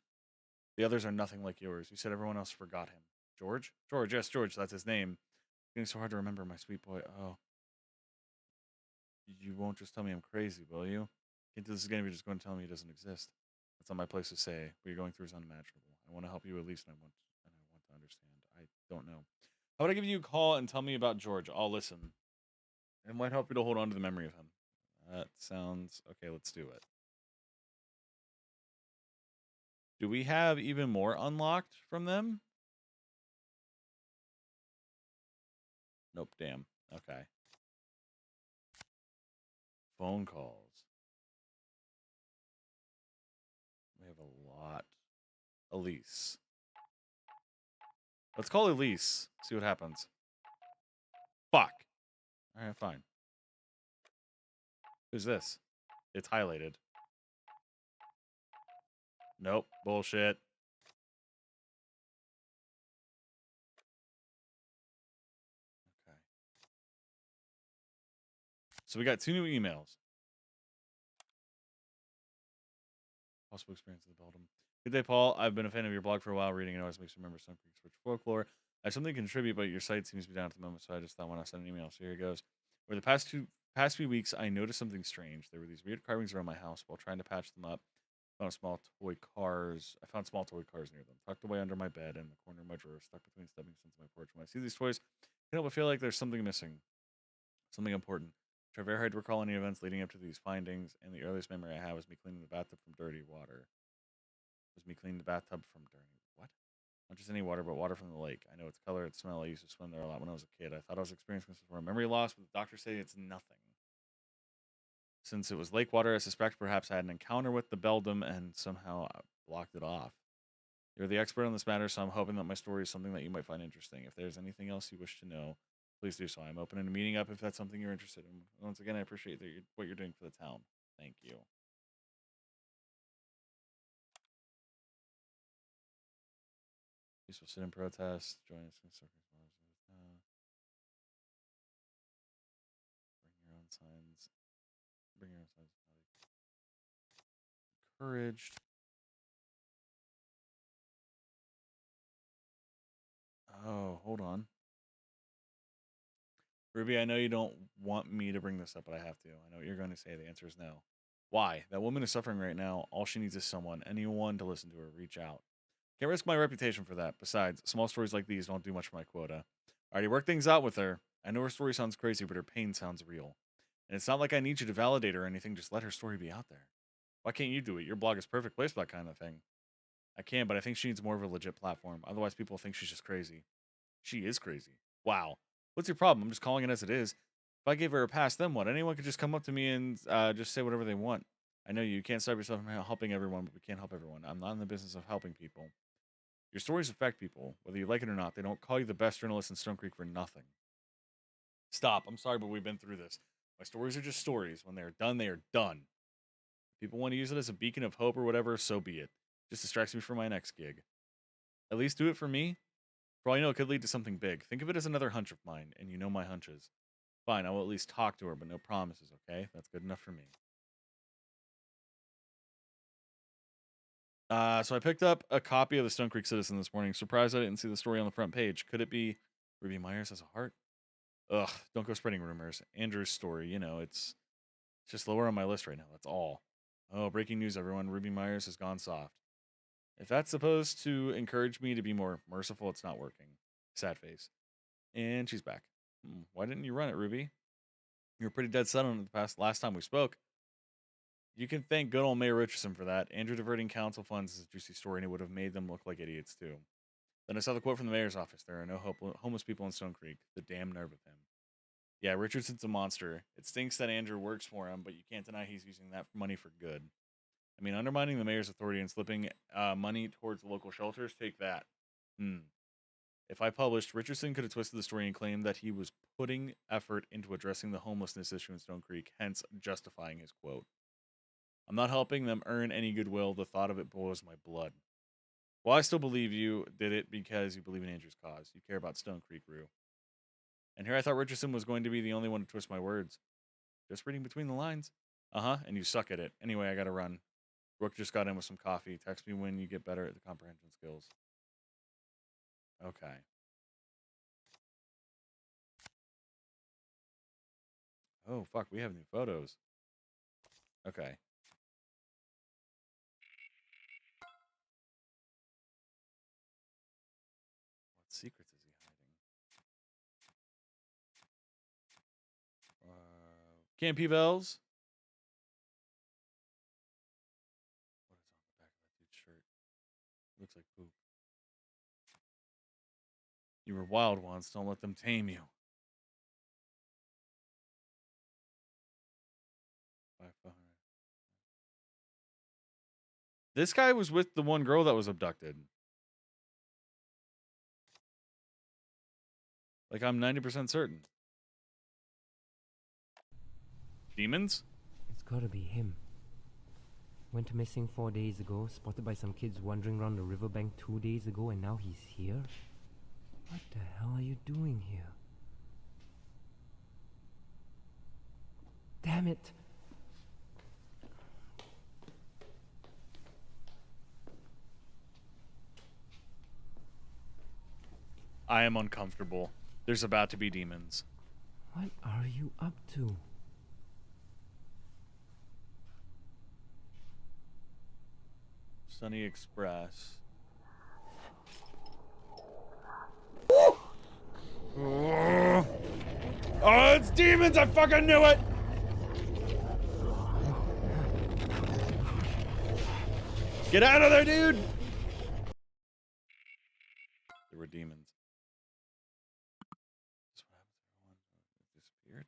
The others are nothing like yours. You said everyone else forgot him. George? George, yes, George. That's his name. It's getting so hard to remember, my sweet boy. Oh. You won't just tell me I'm crazy, will you? Can't do this again if you're just going to tell me he doesn't exist. That's not my place to say. What you're going through is unimaginable. I want to help you at least, and I want to understand. I don't know. How would I give you a call and tell me about George? I'll listen. It might help you to hold on to the memory of him. That sounds okay. Let's do it. Do we have even more unlocked from them? Nope. Damn. Okay. Phone calls. We have a lot. Elise. Let's call Elise. See what happens. Fuck. All right, fine. Who's this? It's highlighted. Nope. Bullshit. Okay. So we got 2 new emails. Possible experience of the Beldam. Good day, Paul. I've been a fan of your blog for a while. Reading it always makes me remember Stone Creek's rich folklore. I have something to contribute, but your site seems to be down at the moment, so I just thought why not send an email. So here it goes. Over the past few weeks, I noticed something strange. There were these weird carvings around my house. While trying to patch them up, I found small toy cars near them, tucked away under my bed in the corner of my drawer, stuck between stepping stones of my porch. When I see these toys, I can't help but feel like there's something missing, something important. Try very hard to recall any events leading up to these findings, and the earliest memory I have was me cleaning the bathtub from dirty water. What? Not just any water, but water from the lake. I know its color, its smell. I used to swim there a lot when I was a kid. I thought I was experiencing some sort of memory loss, but the doctors say it's nothing. Since it was lake water, I suspect perhaps I had an encounter with the Beldam and somehow I blocked it off. You're the expert on this matter, so I'm hoping that my story is something that you might find interesting. If there's anything else you wish to know, please do so. I'm open to meeting up if that's something you're interested in. Once again, I appreciate what you're doing for the town. Thank you. Peaceful sit in protest. Join us in circles. Bring your own signs. Bring your own signs. Encouraged. Oh, hold on. Ruby, I know you don't want me to bring this up, but I have to. I know what you're going to say. The answer is no. Why? That woman is suffering right now. All she needs is someone, anyone to listen to her. Reach out. Can't risk my reputation for that. Besides, small stories like these don't do much for my quota. I already worked things out with her. I know her story sounds crazy, but her pain sounds real. And it's not like I need you to validate her or anything. Just let her story be out there. Why can't you do it? Your blog is perfect place for that kind of thing. I can, but I think she needs more of a legit platform. Otherwise, people think she's just crazy. She is crazy. Wow. What's your problem? I'm just calling it as it is. If I gave her a pass, then what? Anyone could just come up to me and just say whatever they want. I know you can't stop yourself from helping everyone, but we can't help everyone. I'm not in the business of helping people. Your stories affect people, whether you like it or not. They don't call you the best journalist in Stone Creek for nothing. Stop. I'm sorry, but we've been through this. My stories are just stories. When they are done, they are done. If people want to use it as a beacon of hope or whatever, so be it. Just distracts me from my next gig. At least do it for me. For all you know, it could lead to something big. Think of it as another hunch of mine, and you know my hunches. Fine, I will at least talk to her, but no promises, okay? That's good enough for me. So I picked up a copy of the Stone Creek Citizen this morning. Surprised I didn't see the story on the front page. Could it be Ruby Myers has a heart? Ugh, don't go spreading rumors. Andrew's story, it's just lower on my list right now. That's all. Oh, breaking news, everyone. Ruby Myers has gone soft. If that's supposed to encourage me to be more merciful, it's not working. Sad face. And she's back. Why didn't you run it, Ruby? You were pretty dead set on it last time we spoke. You can thank good old Mayor Richardson for that. Andrew diverting council funds is a juicy story, and it would have made them look like idiots, too. Then I saw the quote from the mayor's office. There are no homeless people in Stone Creek. The damn nerve of him. Yeah, Richardson's a monster. It stinks that Andrew works for him, but you can't deny he's using that money for good. I mean, undermining the mayor's authority and slipping money towards local shelters, take that. If I published, Richardson could have twisted the story and claimed that he was putting effort into addressing the homelessness issue in Stone Creek, hence justifying his quote. I'm not helping them earn any goodwill. The thought of it boils my blood. Well, I still believe you did it because you believe in Andrew's cause. You care about Stone Creek, Rue. And here I thought Richardson was going to be the only one to twist my words. Just reading between the lines. And you suck at it. Anyway, I gotta run. Brooke just got in with some coffee. Text me when you get better at the comprehension skills. Okay. Oh, fuck, we have new photos. Okay. What secrets is he hiding? Campy Bells. What is on the back of that dude's shirt? Looks like poop. You were wild once. Don't let them tame you. 500. This guy was with the one girl that was abducted. Like, I'm 90% certain. Demons? It's gotta be him. Went missing 4 days ago, spotted by some kids wandering around the riverbank 2 days ago, and now he's here? What the hell are you doing here? Damn it! I am uncomfortable. There's about to be demons. What are you up to? Sunny Express. Oh, it's demons! I fucking knew it! Get out of there, dude! There were demons. That's what happened to everyone who disappeared.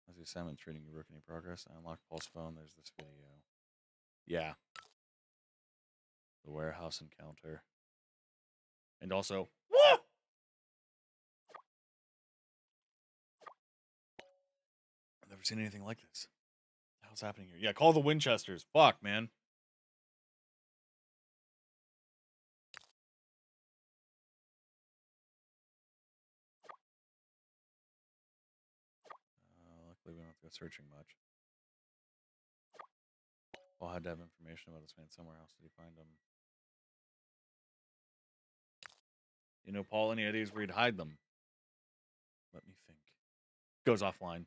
As the assignment trading your rook any progress, I unlocked Paul's phone. There's this video. Yeah. The warehouse encounter. And also, I've never seen anything like this. What the hell's happening here? Yeah, call the Winchesters. Fuck, man. Luckily, we don't have to go searching much. Paul had to have information about this man somewhere else. Did he find him? You know, Paul, any ideas where he'd hide them? Let me think. Goes offline.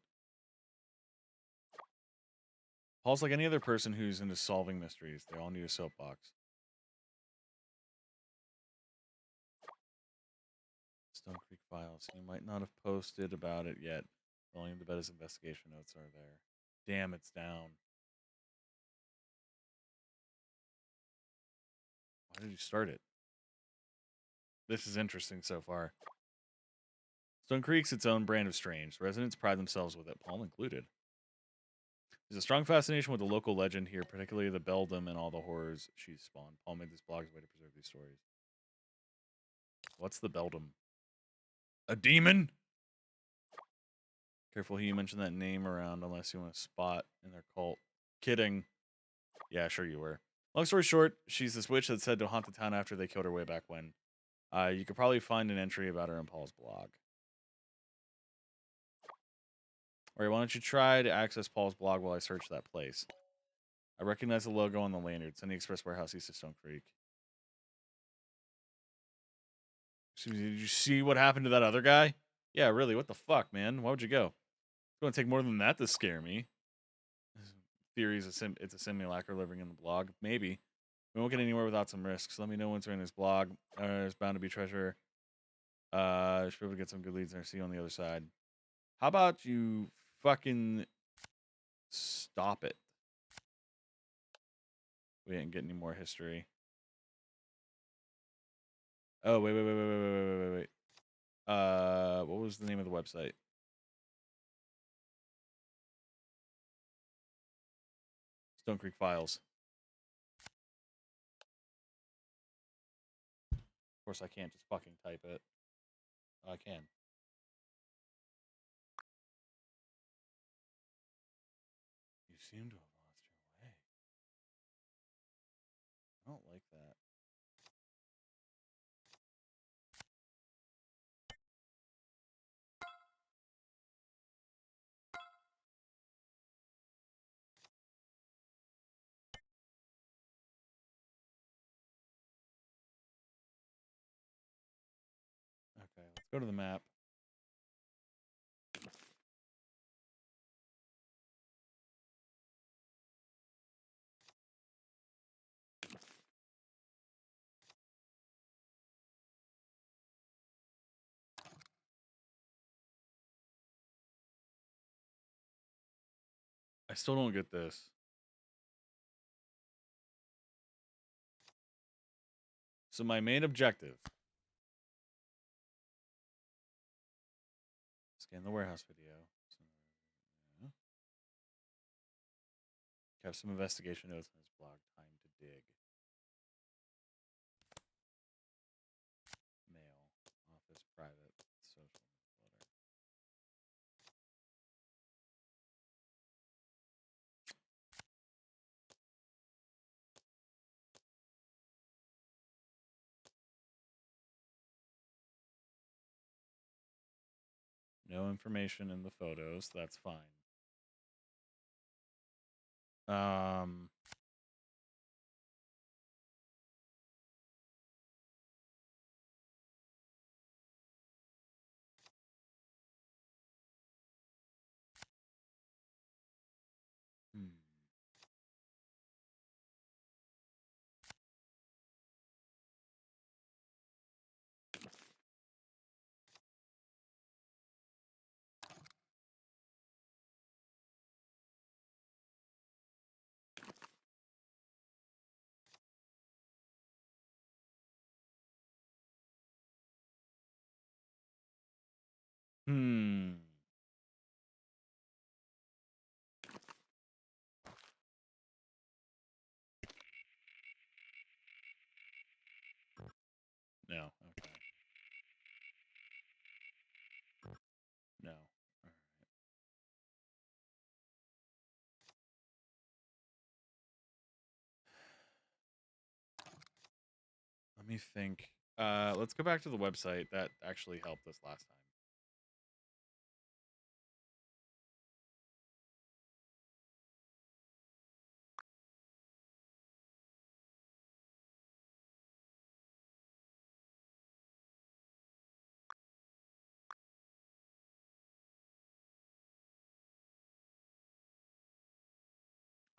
Paul's like any other person who's into solving mysteries. They all need a soapbox. Stone Creek Files. You might not have posted about it yet. Only the Bettis investigation notes are there. Damn, it's down. Why did you start it? This is interesting so far. Stone Creek's its own brand of strange. Residents pride themselves with it, Paul included. There's a strong fascination with the local legend here, particularly the Beldam and all the horrors she's spawned. Paul made this blog as a way to preserve these stories. What's the Beldam? A demon? Careful who you mention that name around unless you want to spot in their cult. Kidding. Yeah, sure you were. Long story short, she's this witch that's said to haunt the town after they killed her way back when. You could probably find an entry about her in Paul's blog. Alright, why don't you try to access Paul's blog while I search that place? I recognize the logo on the lanyard. It's in the Express Warehouse east of Stone Creek. So, did you see what happened to that other guy? Yeah, really, what the fuck, man? Why would you go? It's going to take more than that to scare me. Theory is it's a simulacra living in the blog. Maybe. We won't get anywhere without some risks. Let me know once we're in his blog. There's bound to be treasure. Should be able to get some good leads there. See you on the other side. How about you fucking stop it? We didn't get any more history. Oh, wait. What was the name of the website? Stone Creek Files. Of course, I can't just fucking type it. I can. You seem to have lost your way. I don't like that. Okay, let's go to the map. I still don't get this. So my main objective. Scan the warehouse video. So, yeah. Have some investigation notes on his blog. Time to dig. Mail. Office. Private. Social. Newsletter. No information in the photos. That's fine. Um. Hmm. Hmm. No. Okay. No. All right. Let me think. Let's go back to the website that actually helped us last time.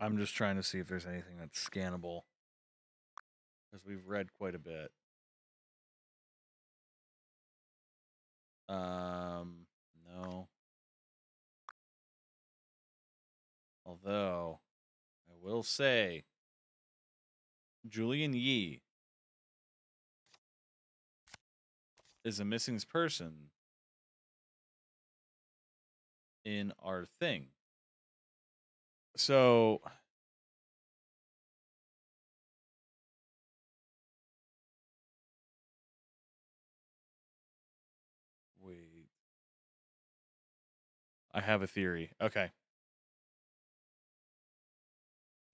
I'm just trying to see if there's anything that's scannable. Because we've read quite a bit. No. Although, I will say, Julian Yee is a missing person in our thing. So, wait. I have a theory. Okay.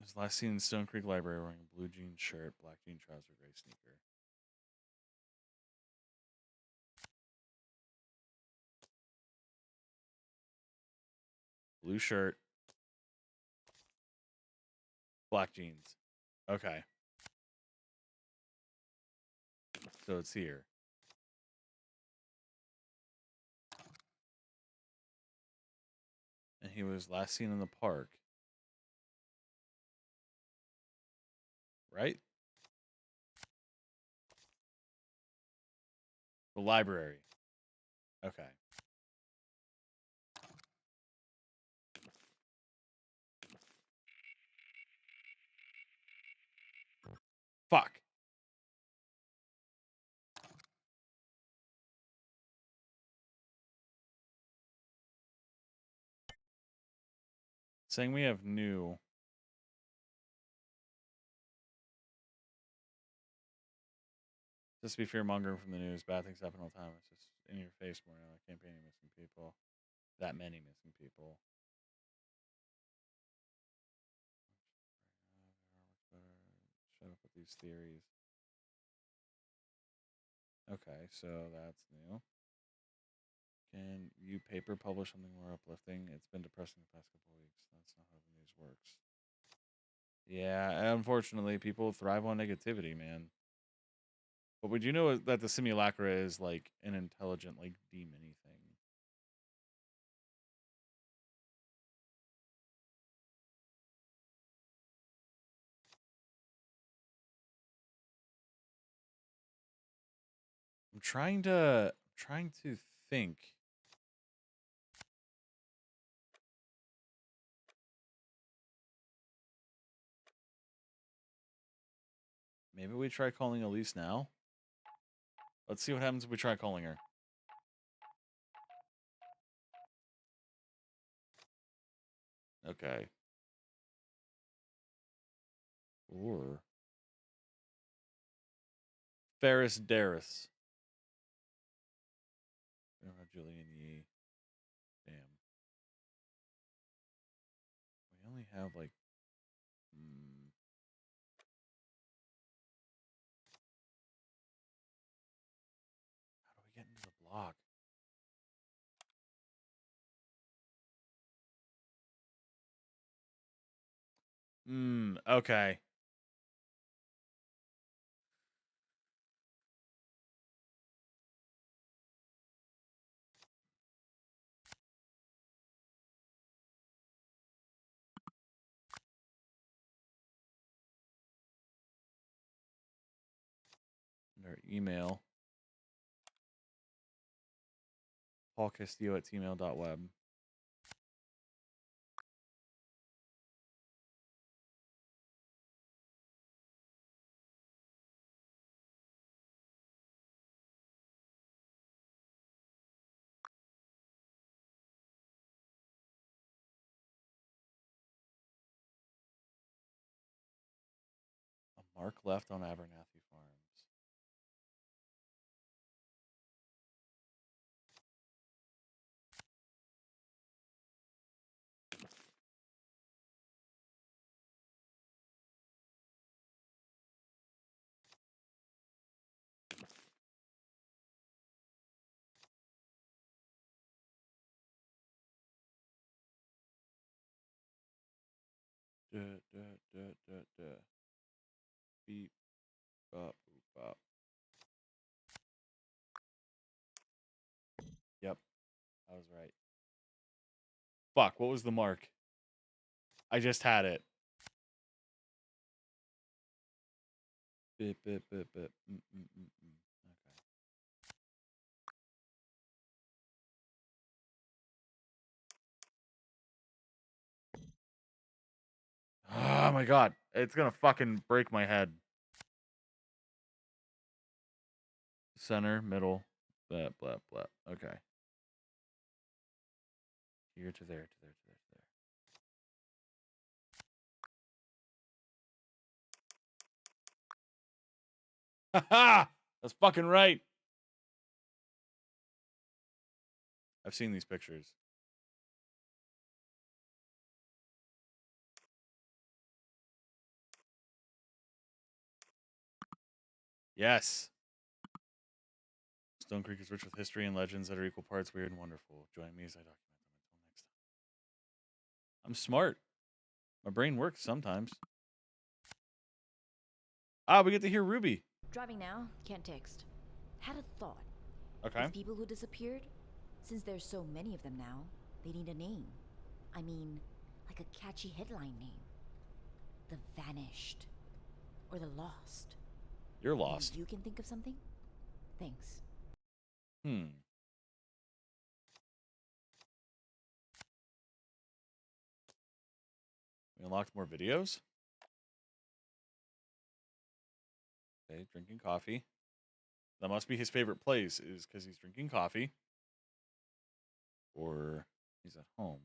His last seen in Stone Creek Library wearing a blue jean shirt, black jean trouser, gray sneaker. Blue shirt, black jeans. Okay. So it's here. And he was last seen in the park. Right? The library. Okay. Fuck. Saying we have new. Just to be fear mongering from the news. Bad things happen all the time. It's just in your face more now. Campaigning missing people. That many missing people. Shut up with these theories. Okay, so that's new. Can you paper publish something more uplifting? It's been depressing the past couple of weeks. That's not how the news works. Yeah, unfortunately, people thrive on negativity, man. But would you know that the simulacra is like an intelligent, like demon-y thing? I'm trying to think. Maybe we try calling Elise now. Let's see what happens if we try calling her. Okay. Or Ferris Darris. We don't have Julian Yee. Damn. We only have like. How do we get into the block? Okay. Our email. paulcastillo@tmail.web. A mark left on Abernathy Farms. Beep, bop, boop, bop. Yep, I was right. Fuck, what was the mark? I just had it. Bit, bit, bit, bit. Okay. Oh my god. It's gonna fucking break my head. Center, middle, blah, blah, blah. Okay. Here to there, to there, to there, to there. Ha! That's fucking right. I've seen these pictures. Yes. Stone Creek is rich with history and legends that are equal parts weird and wonderful. Join me as I document them. Until next time. I'm smart. My brain works sometimes. Ah, we get to hear Ruby. Driving now, can't text. Had a thought. Okay. These people who disappeared, since there's so many of them now, they need a name. I mean, like a catchy headline name. The Vanished. Or The Lost. You're Maybe lost. you can think of something? Thanks. Hmm. We unlocked more videos. Okay, drinking coffee. That must be his favorite place, is because he's drinking coffee. Or he's at home.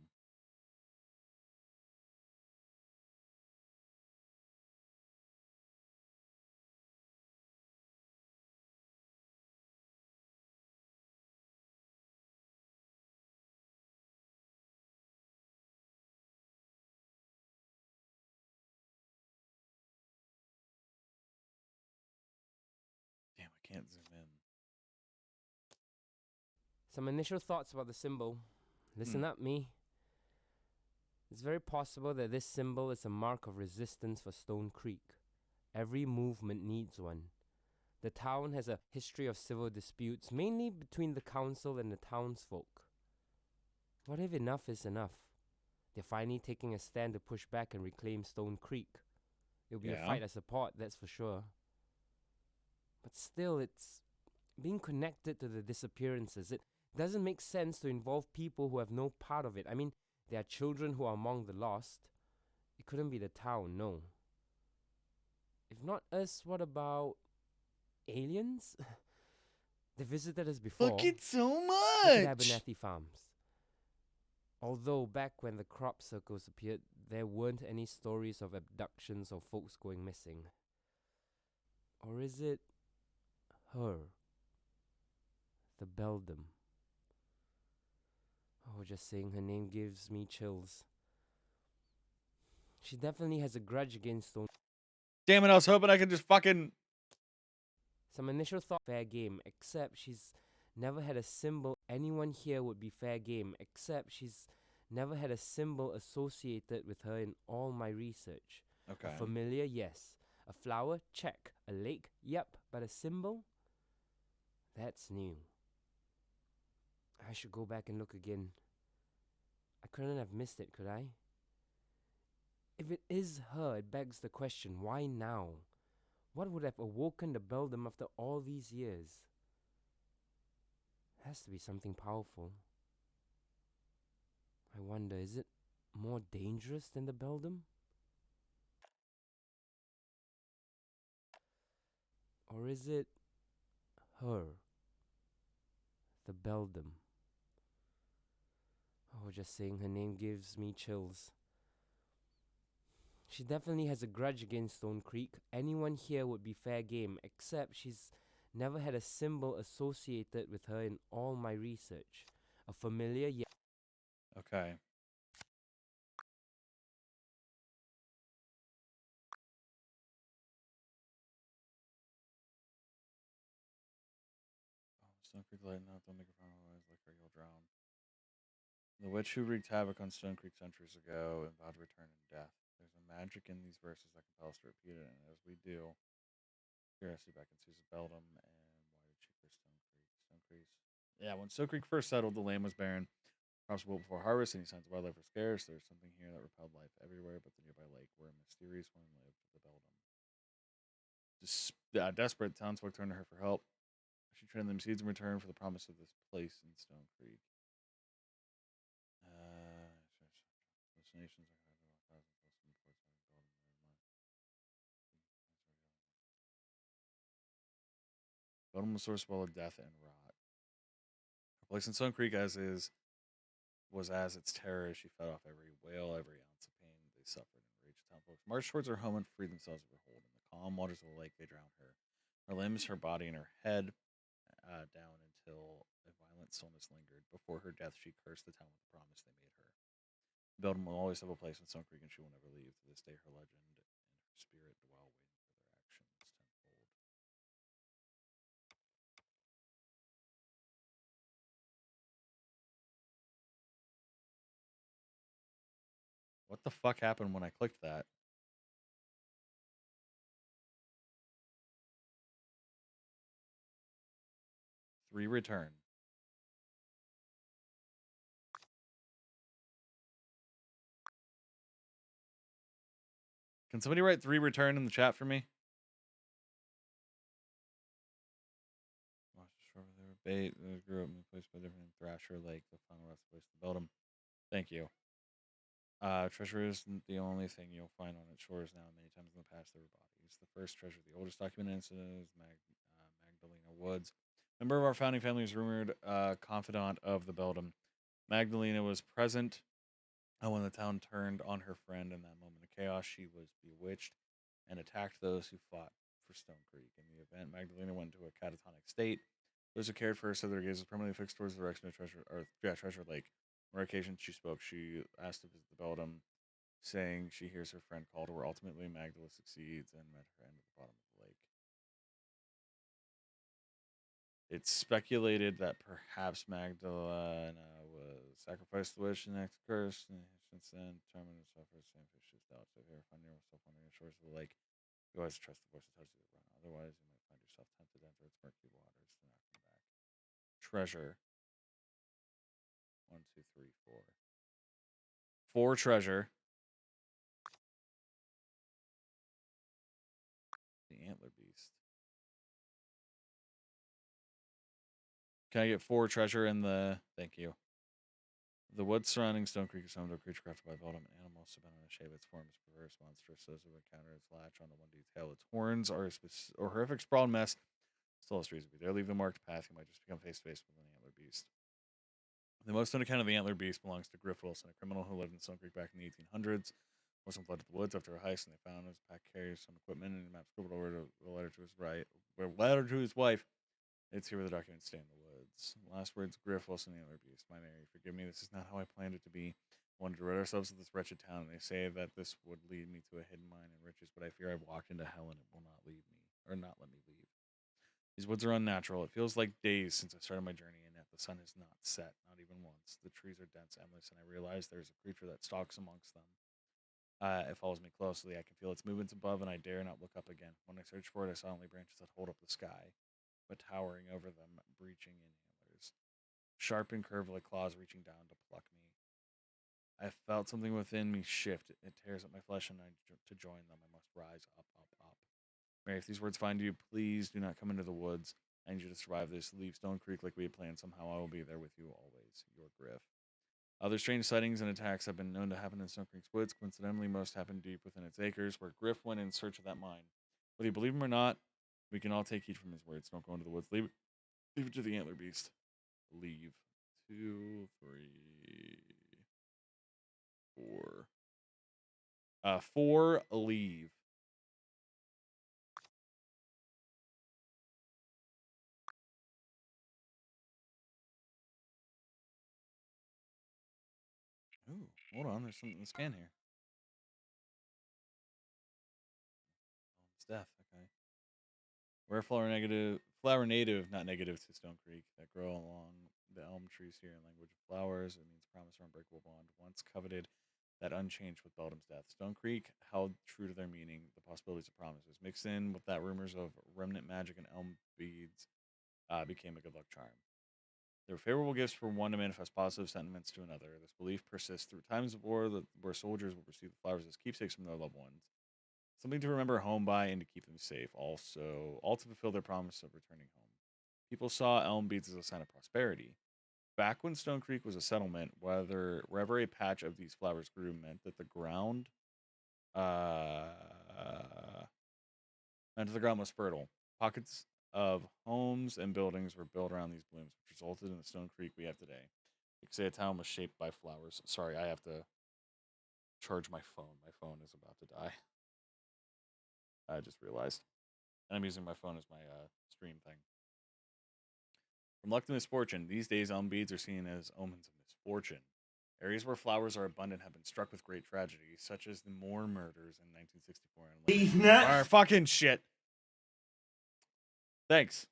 Damn, I can't zoom in. Some initial thoughts about the symbol. Listen up, me. It's very possible that this symbol is a mark of resistance for Stone Creek. Every movement needs one. The town has a history of civil disputes, mainly between the council and the townsfolk. What if enough is enough? They're finally taking a stand to push back and reclaim Stone Creek. It'll be a fight I support, that's for sure. But still, it's being connected to the disappearances. It doesn't make sense to involve people who have no part of it. I mean, there are children who are among the lost. It couldn't be the town, no. If not us, what about aliens? They visited us before. Fuck it so Look at much. Abernathy Farms. Although back when the crop circles appeared, there weren't any stories of abductions or folks going missing. Or is it her? The Beldam. Oh, just saying her name gives me chills. She definitely has a grudge against Stone. Damn it, I was hoping I could just fucking... Some initial thought, fair game, except she's never had a symbol. Anyone here would be fair game, except she's never had a symbol associated with her in all my research. Okay. A familiar, yes. A flower, check. A lake, yep. But a symbol? That's new. I should go back and look again. I couldn't have missed it, could I? If it is her, it begs the question, why now? What would have awoken the Beldam after all these years? Has to be something powerful. I wonder, is it more dangerous than the Beldam? Or is it her? The Beldam. Oh, just saying her name gives me chills. She definitely has a grudge against Stone Creek. Anyone here would be fair game, except she's never had a symbol associated with her in all my research. A familiar, yet. Okay. Stone Creek lighten up, don't make a final noise like or you'll drown. The witch who wreaked havoc on Stone Creek centuries ago and vowed to return in death. There's a magic in these verses that compels us to repeat it, and as we do, curiosity back ensues a Beldam, and why did she curse Stone Creek? Stone Creek. Yeah, when Stone Creek first settled, the land was barren. Crops were before harvest, and signs of wildlife were scarce. There was something here that repelled life everywhere, but the nearby lake, where a mysterious woman lived, the Beldam. Desperate, townsfolk turn to her for help. She traded them seeds in return for the promise of this place in Stone Creek. Destinations Beldam was source well of death and rot. Her place in Stone Creek was as its terror as she fed off every wail, every ounce of pain they suffered and raged. Townsfolk marched towards her home and freed themselves of her hold. In the calm waters of the lake, they drowned her. Her limbs, her body, and her head down until a violent stillness lingered. Before her death, she cursed the town with the promise they made her. Beldam will always have a place in Stone Creek, and she will never leave. To this day, her legend and her spirit dwell, waiting for their actions tenfold. What the fuck happened when I clicked that? Three return. Can somebody write 3 return in the chat for me? Bait grew up in a place by different Thrasher Lake, the final rest place to build them. Thank you. Treasure isn't the only thing you'll find on its shores now. Many times in the past, there were bodies. The first treasure, the oldest documented incident, is Magdalena Woods. Member of our founding family is rumored confidant of the Beldam. Magdalena was present when the town turned on her friend. In that moment of chaos, she was bewitched and attacked those who fought for Stone Creek. In the event, Magdalena went into a catatonic state. Those who cared for her said their gaze was permanently fixed towards the direction of Treasure Lake. On occasion she spoke, she asked to visit the Beldam, saying she hears her friend call to her. Ultimately, Magdala succeeds and met her end at the bottom of the lake. It's speculated that perhaps Magdalena was sacrificed to the witch and next curse, and since then determined to suffer the same fish's doubts. If you ever find yourself wandering the shores of the lake, you always trust the voice that tells you to run. Otherwise, you might find yourself tempted to enter its murky waters to not come back. Treasure. 1, 2, 3, 4. 4 treasure. The Antler Beast. Can I get 4 treasure in the... Thank you. The woods surrounding Stone Creek is home to a creature crafted by Beldam. Animals have been in a shape. Its form is perverse, monstrous. Those who encounter its latch on the one detail. Its horns are a horrific sprawled mess. Still has reason to be there. Leave the marked path. You might just become face to face with an Antler Beast. The most known account of the Antler Beast belongs to Griff Wilson, a criminal who lived in Stone Creek back in the 1800s. Wilson fled to the woods after a heist, and they found his pack carried some equipment and a map scribbled over to a letter to his wife. It's here where the documents stay in the woods. Last words, Griff Wilson, the Antler Beast. My Mary, forgive me. This is not how I planned it to be. I wanted to rid ourselves of this wretched town. They say that this would lead me to a hidden mine and riches, but I fear I've walked into hell and it will not leave me, or not let me leave. These woods are unnatural. It feels like days since I started my journey, and yet the sun has not set, not even once. The trees are dense, endless, and I realize there's a creature that stalks amongst them. It follows me closely. I can feel its movements above, and I dare not look up again. When I search for it, I saw only branches that hold up the sky, but towering over them, breaching in antlers. Sharp and curved like claws reaching down to pluck me. I felt something within me shift. It tears at my flesh, and to join them, I must rise up, up, up. Mary, if these words find you, please do not come into the woods. I need you to survive this. Leave Stone Creek like we had planned. Somehow I will be there with you always. Your Griff. Other strange sightings and attacks have been known to happen in Stone Creek's woods. Coincidentally, most happen deep within its acres, where Griff went in search of that mine. Whether you believe him or not, we can all take heed from his words. Don't go into the woods. Leave it to the Antler Beast. Leave. 2, 3, 4. 4, leave. Ooh, hold on. There's something to scan here. Oh, it's death. Okay. Rare flower native, not negative to Stone Creek, that grow along the elm trees here in language of flowers. It means promise or unbreakable bond. Once coveted, that unchanged with Beldam's death. Stone Creek held true to their meaning, the possibilities of promises. Mixed in with that rumors of remnant magic and elm beads became a good luck charm. They were favorable gifts for one to manifest positive sentiments to another. This belief persists through times of war where soldiers will receive the flowers as keepsakes from their loved ones. Something to remember home by and to keep them safe. Also, all to fulfill their promise of returning home. People saw elm beads as a sign of prosperity. Back when Stone Creek was a settlement, wherever a patch of these flowers grew meant that the ground uh meant the ground was fertile. Pockets of homes and buildings were built around these blooms, which resulted in the Stone Creek we have today. You could say a town was shaped by flowers. Sorry, I have to charge my phone. My phone is about to die. I just realized. And I'm using my phone as my stream thing. From luck to misfortune, these days elm beads are seen as omens of misfortune. Areas where flowers are abundant have been struck with great tragedy, such as the Moore murders in 1964. These nuts. Alright, fucking shit. Thanks.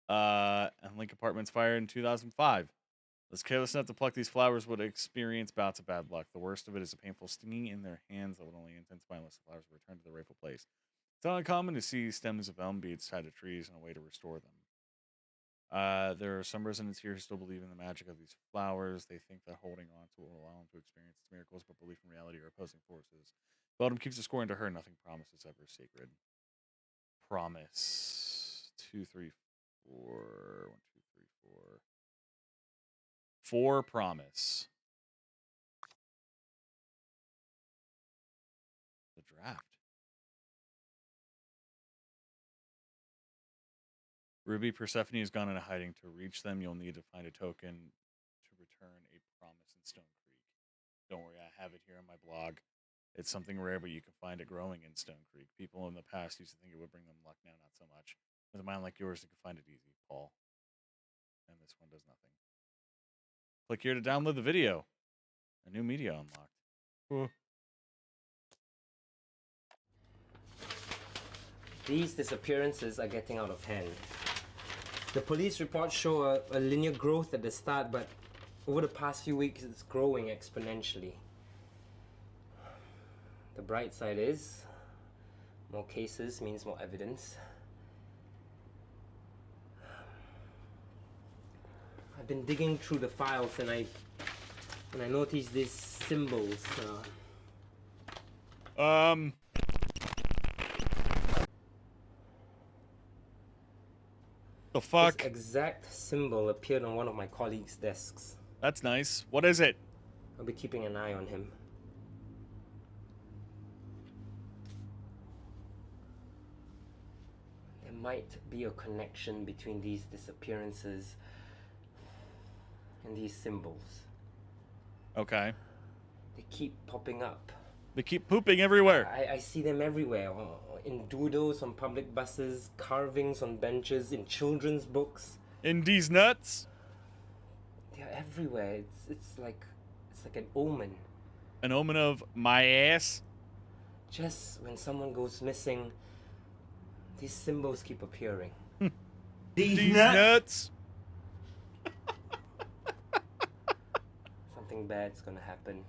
And Link Apartments fire in 2005. Those careless enough to pluck these flowers would experience bouts of bad luck. The worst of it is a painful stinging in their hands that would only intensify unless the flowers were returned to their rightful place. It's not uncommon to see stems of elm beads tied to trees in a way to restore them. There are some residents here who still believe in the magic of these flowers. They think that holding on to it will allow them to experience its miracles, but belief and reality are opposing forces. Beldam keeps the score into her. Nothing promises ever sacred. Promise. 2, 3, 4. 1, 2, 3, 4. 4 promise. The draft. Ruby, Persephone has gone into hiding. To reach them, you'll need to find a token to return a promise in Stone Creek. Don't worry, I have it here on my blog. It's something rare, but you can find it growing in Stone Creek. People in the past used to think it would bring them luck, now not so much. With a mind like yours, you can find it easy, Paul. And this one does nothing. Click here to download the video. A new media unlocked. Ooh. These disappearances are getting out of hand. The police reports show a linear growth at the start, but over the past few weeks, it's growing exponentially. The bright side is, more cases means more evidence. I've been digging through the files and I noticed these symbols. The fuck? This exact symbol appeared on one of my colleagues' desks. That's nice. What is it? I'll be keeping an eye on him. There might be a connection between these disappearances and these symbols. Okay. They keep popping up. They keep pooping everywhere. I see them everywhere. In doodles on public buses, carvings on benches, in children's books. In these nuts? They're everywhere. It's like an omen. An omen of my ass? Just when someone goes missing, these symbols keep appearing. These nuts? Something bad's gonna happen.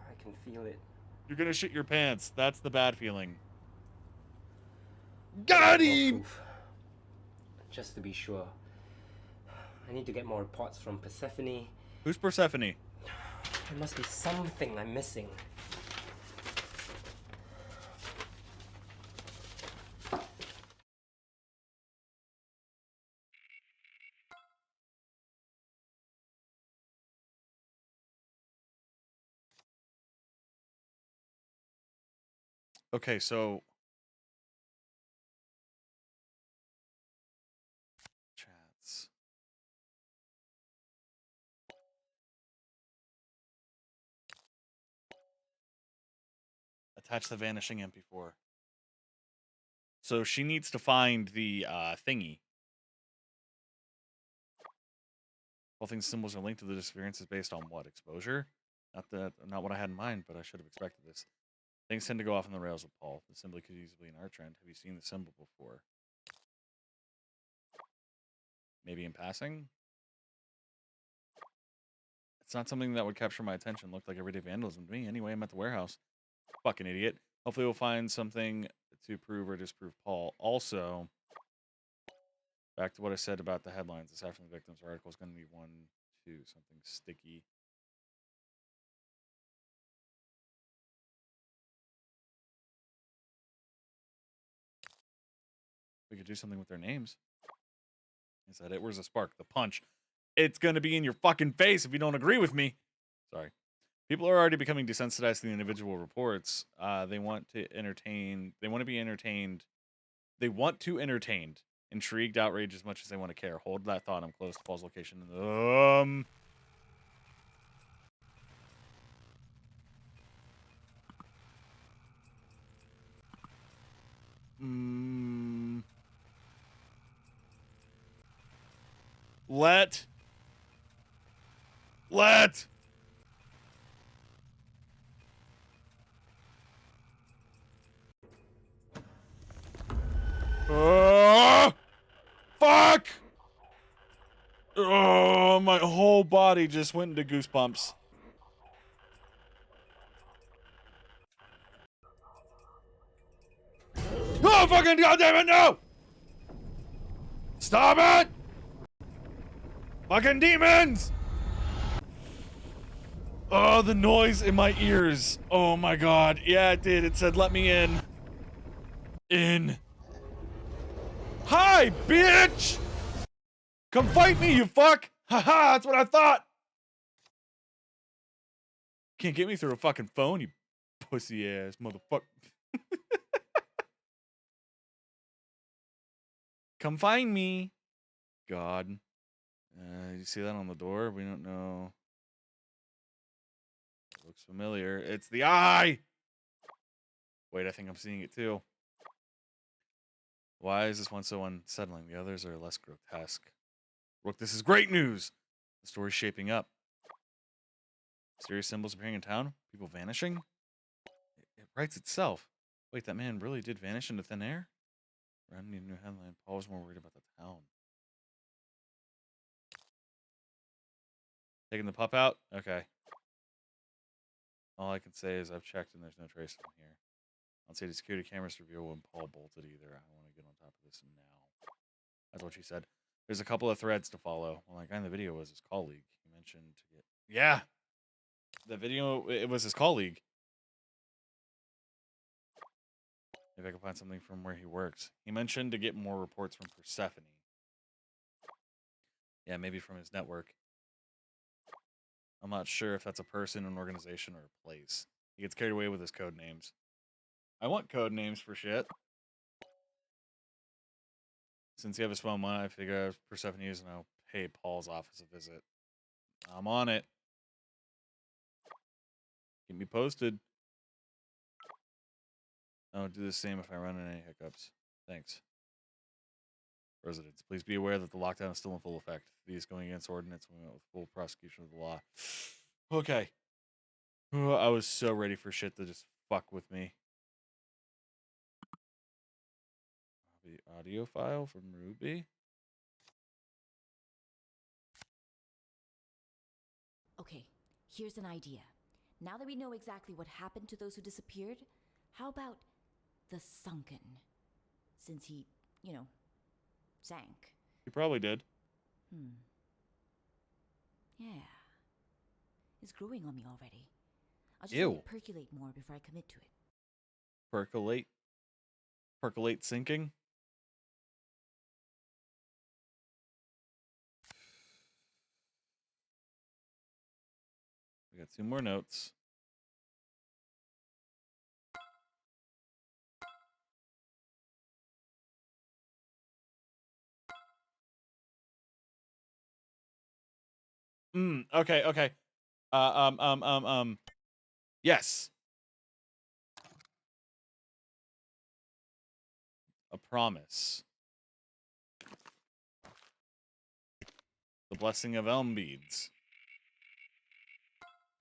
I can feel it. You're gonna shit your pants. That's the bad feeling. Got More him! proof. Just to be sure. I need to get more reports from Persephone. Who's Persephone? There must be something I'm missing. Okay, so chats. Attach the vanishing MP4. So she needs to find the thingy. All things symbols are linked to the disappearances based on what? Exposure? Not what I had in mind, but I should have expected this. Things tend to go off on the rails with Paul. The symbol could easily be an art trend. Have you seen the symbol before? Maybe in passing? It's not something that would capture my attention. Looked like everyday vandalism to me. Anyway, I'm at the warehouse. Fucking idiot. Hopefully we'll find something to prove or disprove Paul. Also, back to what I said about the headlines. Aside from the victims article is going to be 1, 2, something sticky. We could do something with their names. Is that it? Where's the spark? The punch. It's gonna be in your fucking face if you don't agree with me. Sorry. People are already becoming desensitized to the individual reports. They want to entertain. They want to be entertained. They want to entertained, intrigued, outraged as much as they want to care. Hold that thought. I'm close to Paul's location. Let. Fuck! Oh, my whole body just went into goosebumps. Oh, fucking goddamn it, no! Stop it! Fucking demons! Oh, the noise in my ears. Oh my god. Yeah, it did. It said, let me in. In. Hi, bitch! Come fight me, you fuck! Haha, that's what I thought! Can't get me through a fucking phone, you pussy ass motherfucker. Come find me. God. You see that on the door? We don't know. It looks familiar. It's the eye! Wait, I think I'm seeing it too. Why is this one so unsettling? The others are less grotesque. Rook, this is great news! The story's shaping up. Mysterious symbols appearing in town? People vanishing? It writes itself. Wait, that man really did vanish into thin air? Ron needed a new headline. Paul was more worried about the town. Taking the pup out? Okay. All I can say is I've checked and there's no trace of him here. I don't see the security cameras reveal when Paul bolted either. I want to get on top of this now. That's what she said. There's a couple of threads to follow. Well, that guy in the video was his colleague. He mentioned to get... Yeah! The video, it was his colleague. Maybe I can find something from where he works. He mentioned to get more reports from Persephone. Yeah, maybe from his network. I'm not sure if that's a person, an organization, or a place. He gets carried away with his code names. I want code names for shit. Since you have his phone, I figure Persephone is, and I'll pay Paul's office a visit. I'm on it. Keep me posted. I'll do the same if I run into any hiccups. Thanks. Residents, please be aware that the lockdown is still in full effect. These going against ordinance we went with full prosecution of the law. Okay. I was so ready for shit to just fuck with me. The audio file from Ruby. Okay, here's an idea. Now that we know exactly what happened to those who disappeared, how about the Sunken? Since he, sank. He probably did. Yeah. It's growing on me already. I'll just Ew. let it percolate more before I commit to it. Percolate. Percolate sinking. We got 2 more notes. Okay. Yes. A promise. The blessing of elm beads.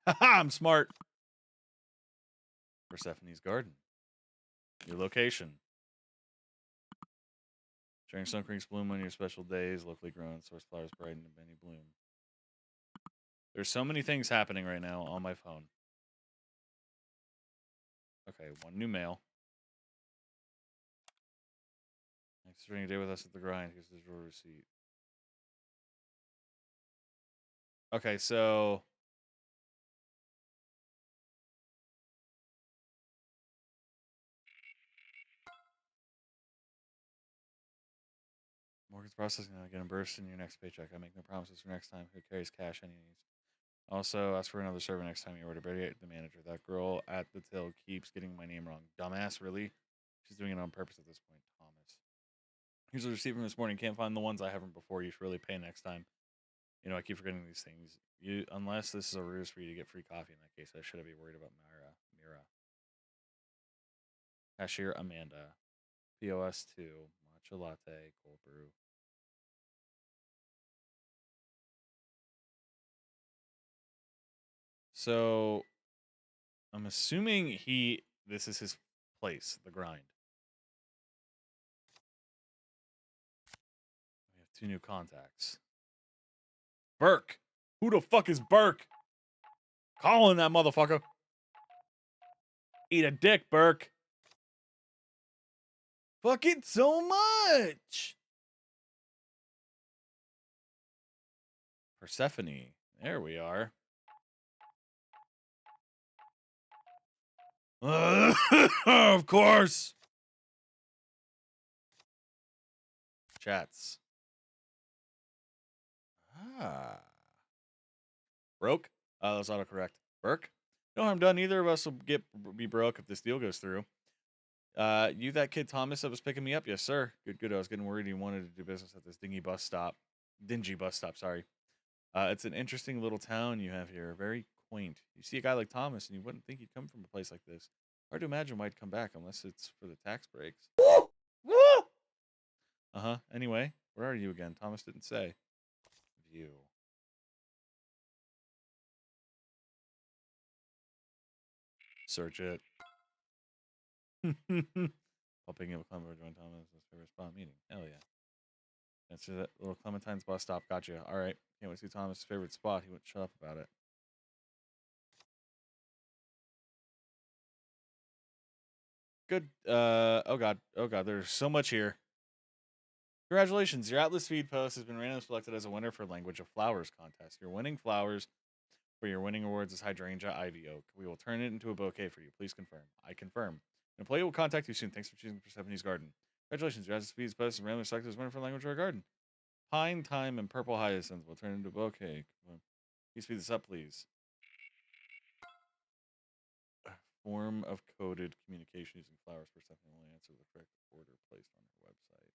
Haha, I'm smart. Persephone's garden. Your location. Sharing sun creeks bloom on your special days. Locally grown source flowers brighten and many bloom. There's so many things happening right now on my phone. Okay, 1 new mail. Thanks for spending a day with us at the grind. Here's the drawer receipt. Okay, so Work its processing and get burst in your next paycheck. I make no promises for next time. Who carries cash any needs? Also, ask for another server next time you order. Better the manager. That girl at the till keeps getting my name wrong. Dumbass, really? She's doing it on purpose at this point. Thomas. Here's a receipt from this morning. Can't find the ones I have from before. You should really pay next time. You know, I keep forgetting these things. Unless this is a ruse for you to get free coffee in that case, I should be worried about Mira. Cashier Amanda. POS 2. Matcha latte. Cold brew. So, I'm assuming this is his place, the grind. We have 2 new contacts. Burke! Who the fuck is Burke? Calling that motherfucker. Eat a dick, Burke. Fuck it so much. Persephone. There we are. Of course. Chats. Broke? That's autocorrect. Burke? No harm done. Neither of us will be broke if this deal goes through. You that kid Thomas that was picking me up? Yes, sir. Good. I was getting worried you wanted to do business at this dingy bus stop, sorry. It's an interesting little town you have here. Very quaint. You see a guy like Thomas and you wouldn't think he'd come from a place like this. Hard to imagine why he'd come back unless it's for the tax breaks. Uh-huh. Anyway, where are you again? Thomas didn't say. View. Search it. Helping him Clemmer join Thomas' favorite spot meeting. Hell yeah. That's that little Clementine's bus stop. Gotcha. All right. Can't wait to see Thomas' favorite spot. He wouldn't shut up about it. Good. Oh god. There's so much here. Congratulations. Your Atlas feed post has been randomly selected as a winner for Language of Flowers contest. Your winning flowers for your winning awards is Hydrangea Ivy Oak. We will turn it into a bouquet for you. Please confirm. I confirm. An employee will contact you soon. Thanks for choosing Persephone's Garden. Congratulations. Your Atlas feed post is randomly selected as winner for Language of our Garden. Pine, thyme, and purple hyacinth will turn into a bouquet. Can you speed this up, please? Form of coded communication using flowers. Persephone will answer the correct order placed on her website.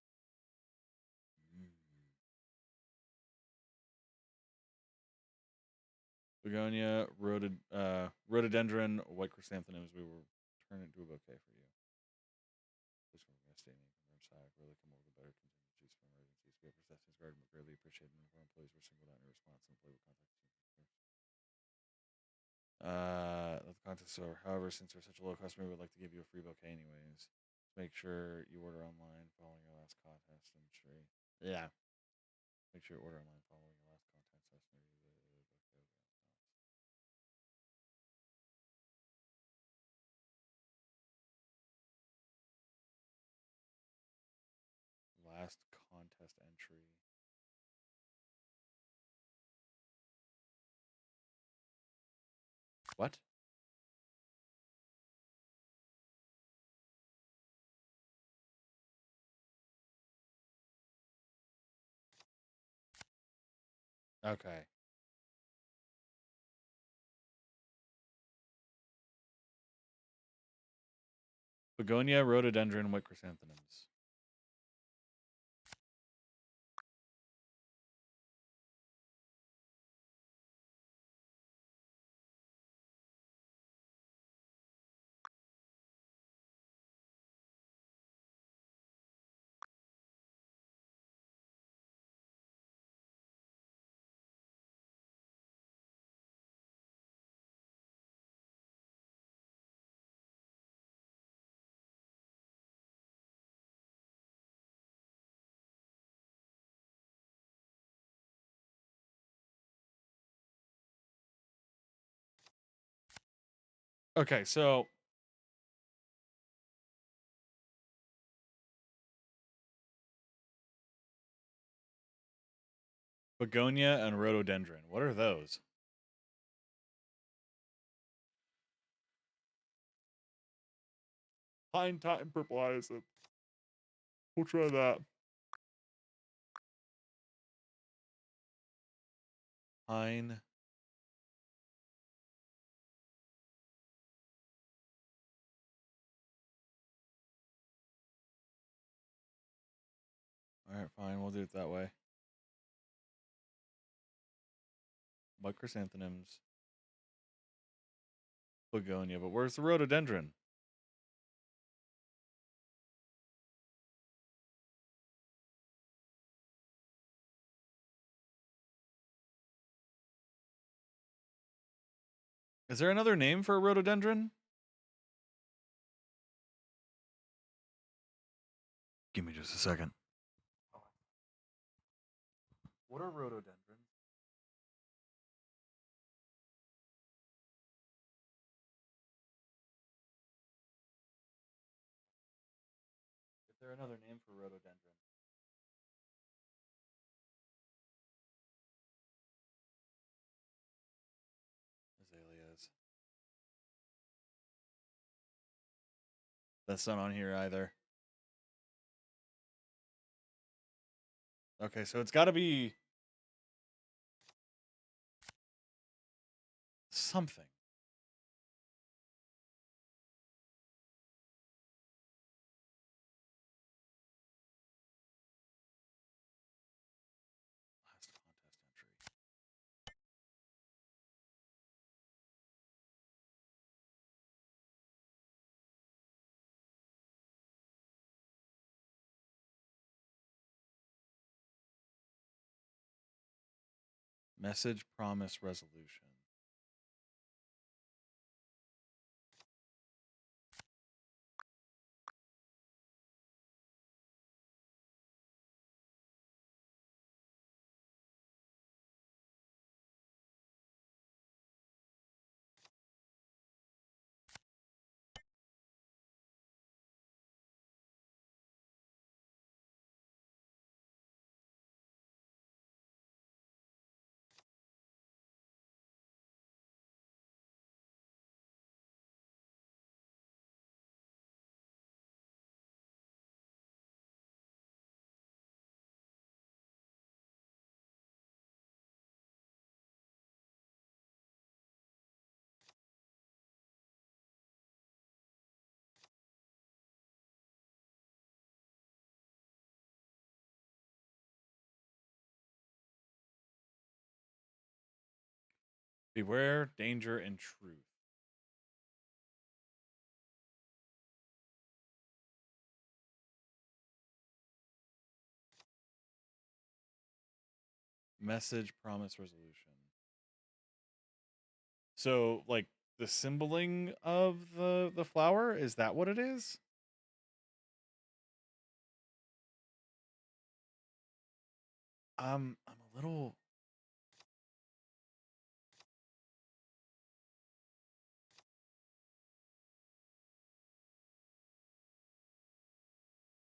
Begonia, rhododendron, white chrysanthemums. We will turn it into a bouquet for you. Please come to stay named from side. Really come over the better contingencies for emergencies. We have Persephone's Garden, but greatly appreciate it when employees were singled out in response and employee will contact you. The contest is over. However, since we're such a low customer, we would like to give you a free bouquet anyways. Make sure you order online following your last contest entry. Yeah. Make sure you order online following your last contest entry. Last contest entry. What? Okay. Begonia, rhododendron, white chrysanthemums. Okay, so begonia and rhododendron. What are those? Pine, thyme, purple hyacinth. We'll try that. Pine. All right, fine. We'll do it that way. Bud chrysanthemums. Begonia, but where's the rhododendron? Is there another name for a rhododendron? Give me just a second. What are rhododendrons? Is there another name for rhododendron? Azaleas. That's not on here either. Okay, so it's got to be something. Last contest entry. Message, promise, resolution. Beware, danger, and truth. Message, promise, resolution. So, like the symboling of the flower, is that what it is? I'm a little.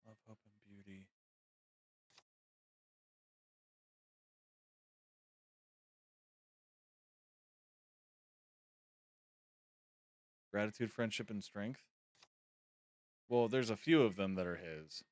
Love, hope, and beauty. Gratitude, friendship, and strength. Well, there's a few of them that are his.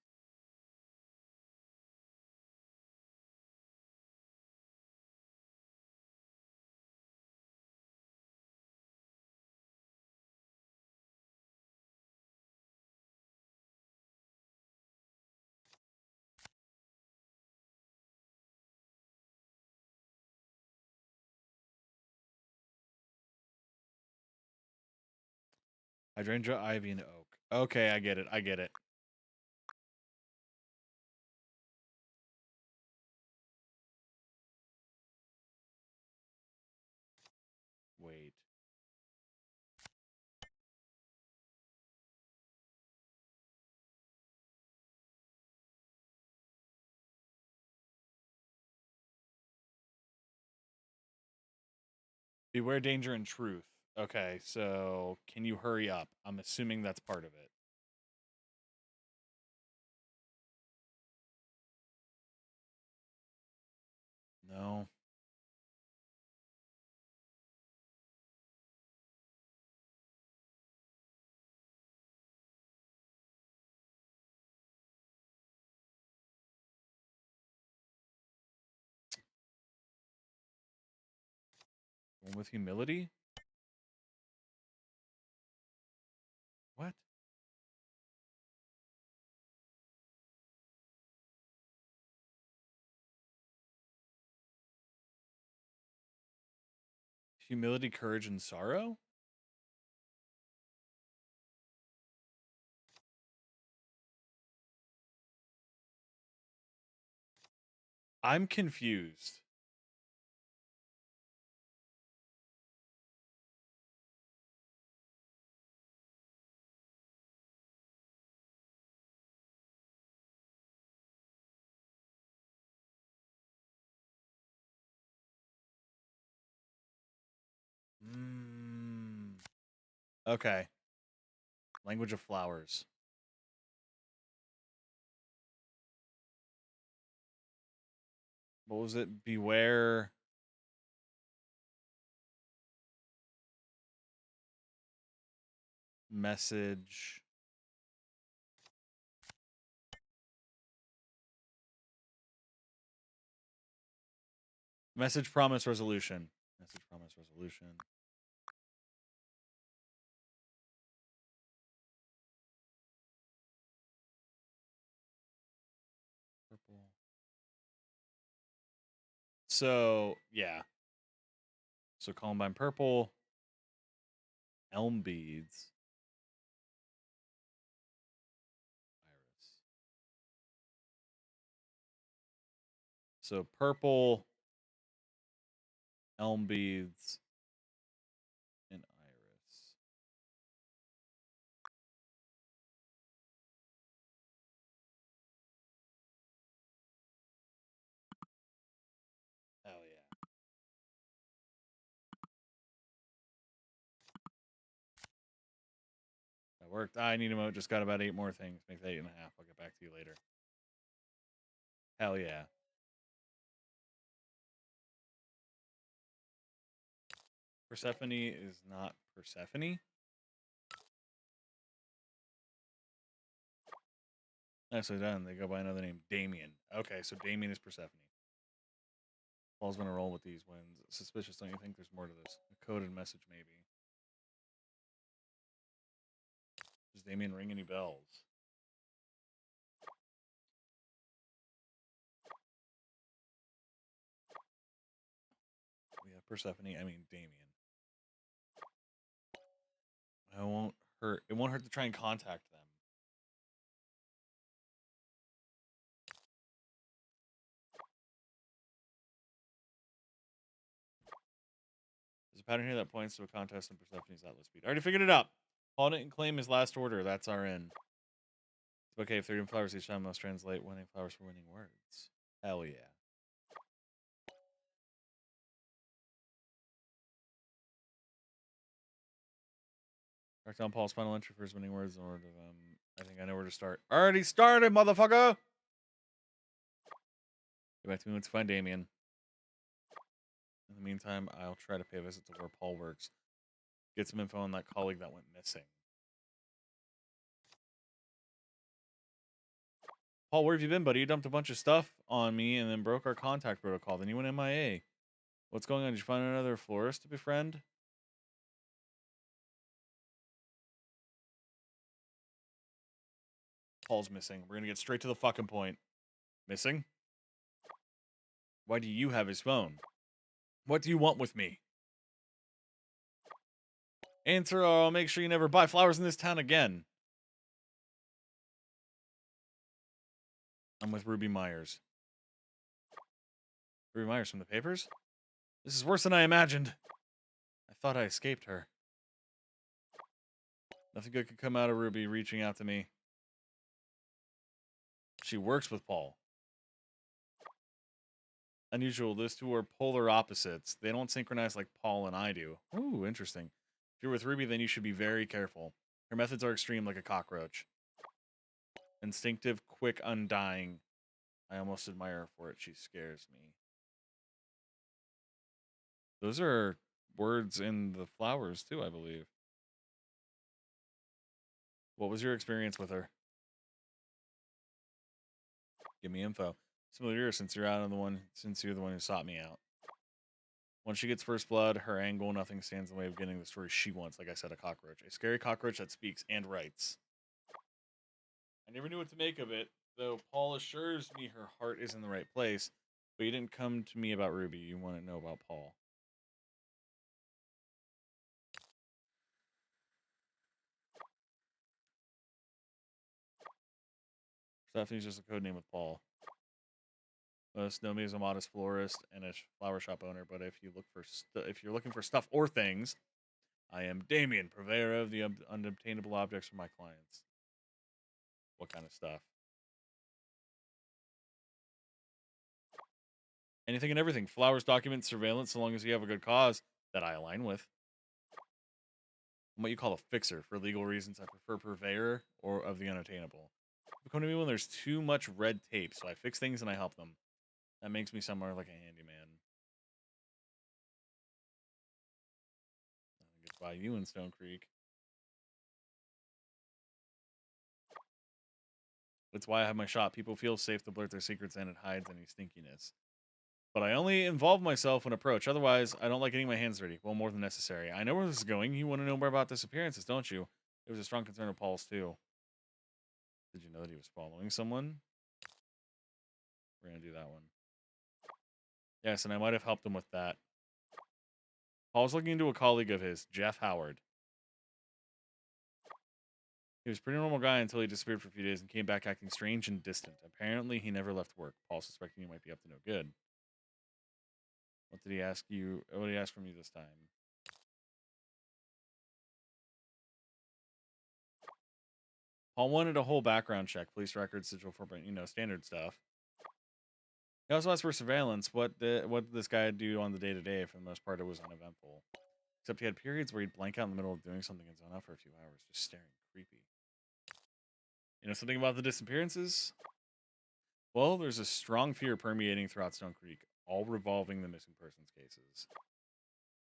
Hydrangea, ivy, and oak. Okay, I get it. I get it. Wait. Beware, danger, and truth. Okay, so can you hurry up? I'm assuming that's part of it. No. One with humility? What? Humility, courage, and sorrow? I'm confused. Okay. Language of flowers. What was it? Beware. Message. Message, promise, resolution. Message, promise, resolution. Purple. So, yeah. So Columbine purple. Elm beads. Iris. So purple. Elm beads. And iris. Hell yeah. That worked. I need a emote. Just got about 8 more things. Make that 8.5. I'll get back to you later. Hell yeah. Persephone is not Persephone. Nicely done. They go by another name, Damien. Okay, so Damien is Persephone. Paul's gonna roll with these wins. Suspicious, don't you think? There's more to this. A coded message, maybe. Does Damien ring any bells? We have Persephone. I mean Damien. It won't hurt. It won't hurt to try and contact them. There's a pattern here that points to a contest in Persephone's Atlas speed. I already figured it out. Paul didn't claim his last order. That's our end. It's okay if 30 flowers each time must translate winning flowers for winning words. Hell yeah. Mark down Paul's final entry for his winning words in order to I think I know where to start. Already started, motherfucker! Get back to me once you find Damien. In the meantime, I'll try to pay a visit to where Paul works. Get some info on that colleague that went missing. Paul, where have you been, buddy? You dumped a bunch of stuff on me and then broke our contact protocol. Then you went MIA. What's going on? Did you find another florist to befriend? Paul's missing. We're going to get straight to the fucking point. Missing? Why do you have his phone? What do you want with me? Answer or I'll make sure you never buy flowers in this town again. I'm with Ruby Myers. Ruby Myers from the papers? This is worse than I imagined. I thought I escaped her. Nothing good could come out of Ruby reaching out to me. She works with Paul. Unusual, those two are polar opposites. They don't synchronize like Paul and I do. Ooh, interesting. If you're with Ruby, then you should be very careful. Her methods are extreme like a cockroach. Instinctive, quick, undying. I almost admire her for it. She scares me. Those are words in the flowers, too, I believe. What was your experience with her? Give me info. Similar to yours, since you're the one who sought me out. Once she gets first blood, her angle, nothing stands in the way of getting the story she wants. Like I said, a cockroach. A scary cockroach that speaks and writes. I never knew what to make of it, though Paul assures me her heart is in the right place. But you didn't come to me about Ruby. You want to know about Paul. Stephanie's just a code name with Paul. Most know me as a modest florist and a flower shop owner, but if you look for if you're looking for stuff or things, I am Damien, purveyor of the unobtainable objects for my clients. What kind of stuff? Anything and everything. Flowers, documents, surveillance, so long as you have a good cause that I align with. I'm what you call a fixer. For legal reasons, I prefer purveyor or of the unattainable. People come to me when there's too much red tape, so I fix things and I help them. That makes me sound more like a handyman. Nothing gets by you in Stone Creek. That's why I have my shop. People feel safe to blurt their secrets and it hides any stinkiness. But I only involve myself when approached. Otherwise, I don't like getting my hands dirty. Well, more than necessary. I know where this is going. You want to know more about disappearances, don't you? It was a strong concern of Paul's, too. Did you know that he was following someone? We're going to do that one. Yes, and I might have helped him with that. Paul's looking into a colleague of his, Jeff Howard. He was a pretty normal guy until he disappeared for a few days and came back acting strange and distant. Apparently, he never left work. Paul suspecting he might be up to no good. What did he ask you? What did he ask from you this time? Paul wanted a whole background check, police records, digital footprint, standard stuff. He also asked for surveillance. What did this guy do on the day-to-day? For the most part, it was uneventful. Except he had periods where he'd blank out in the middle of doing something and zone out for a few hours, just staring creepy. You know something about the disappearances? Well, there's a strong fear permeating throughout Stone Creek, all revolving the missing persons cases.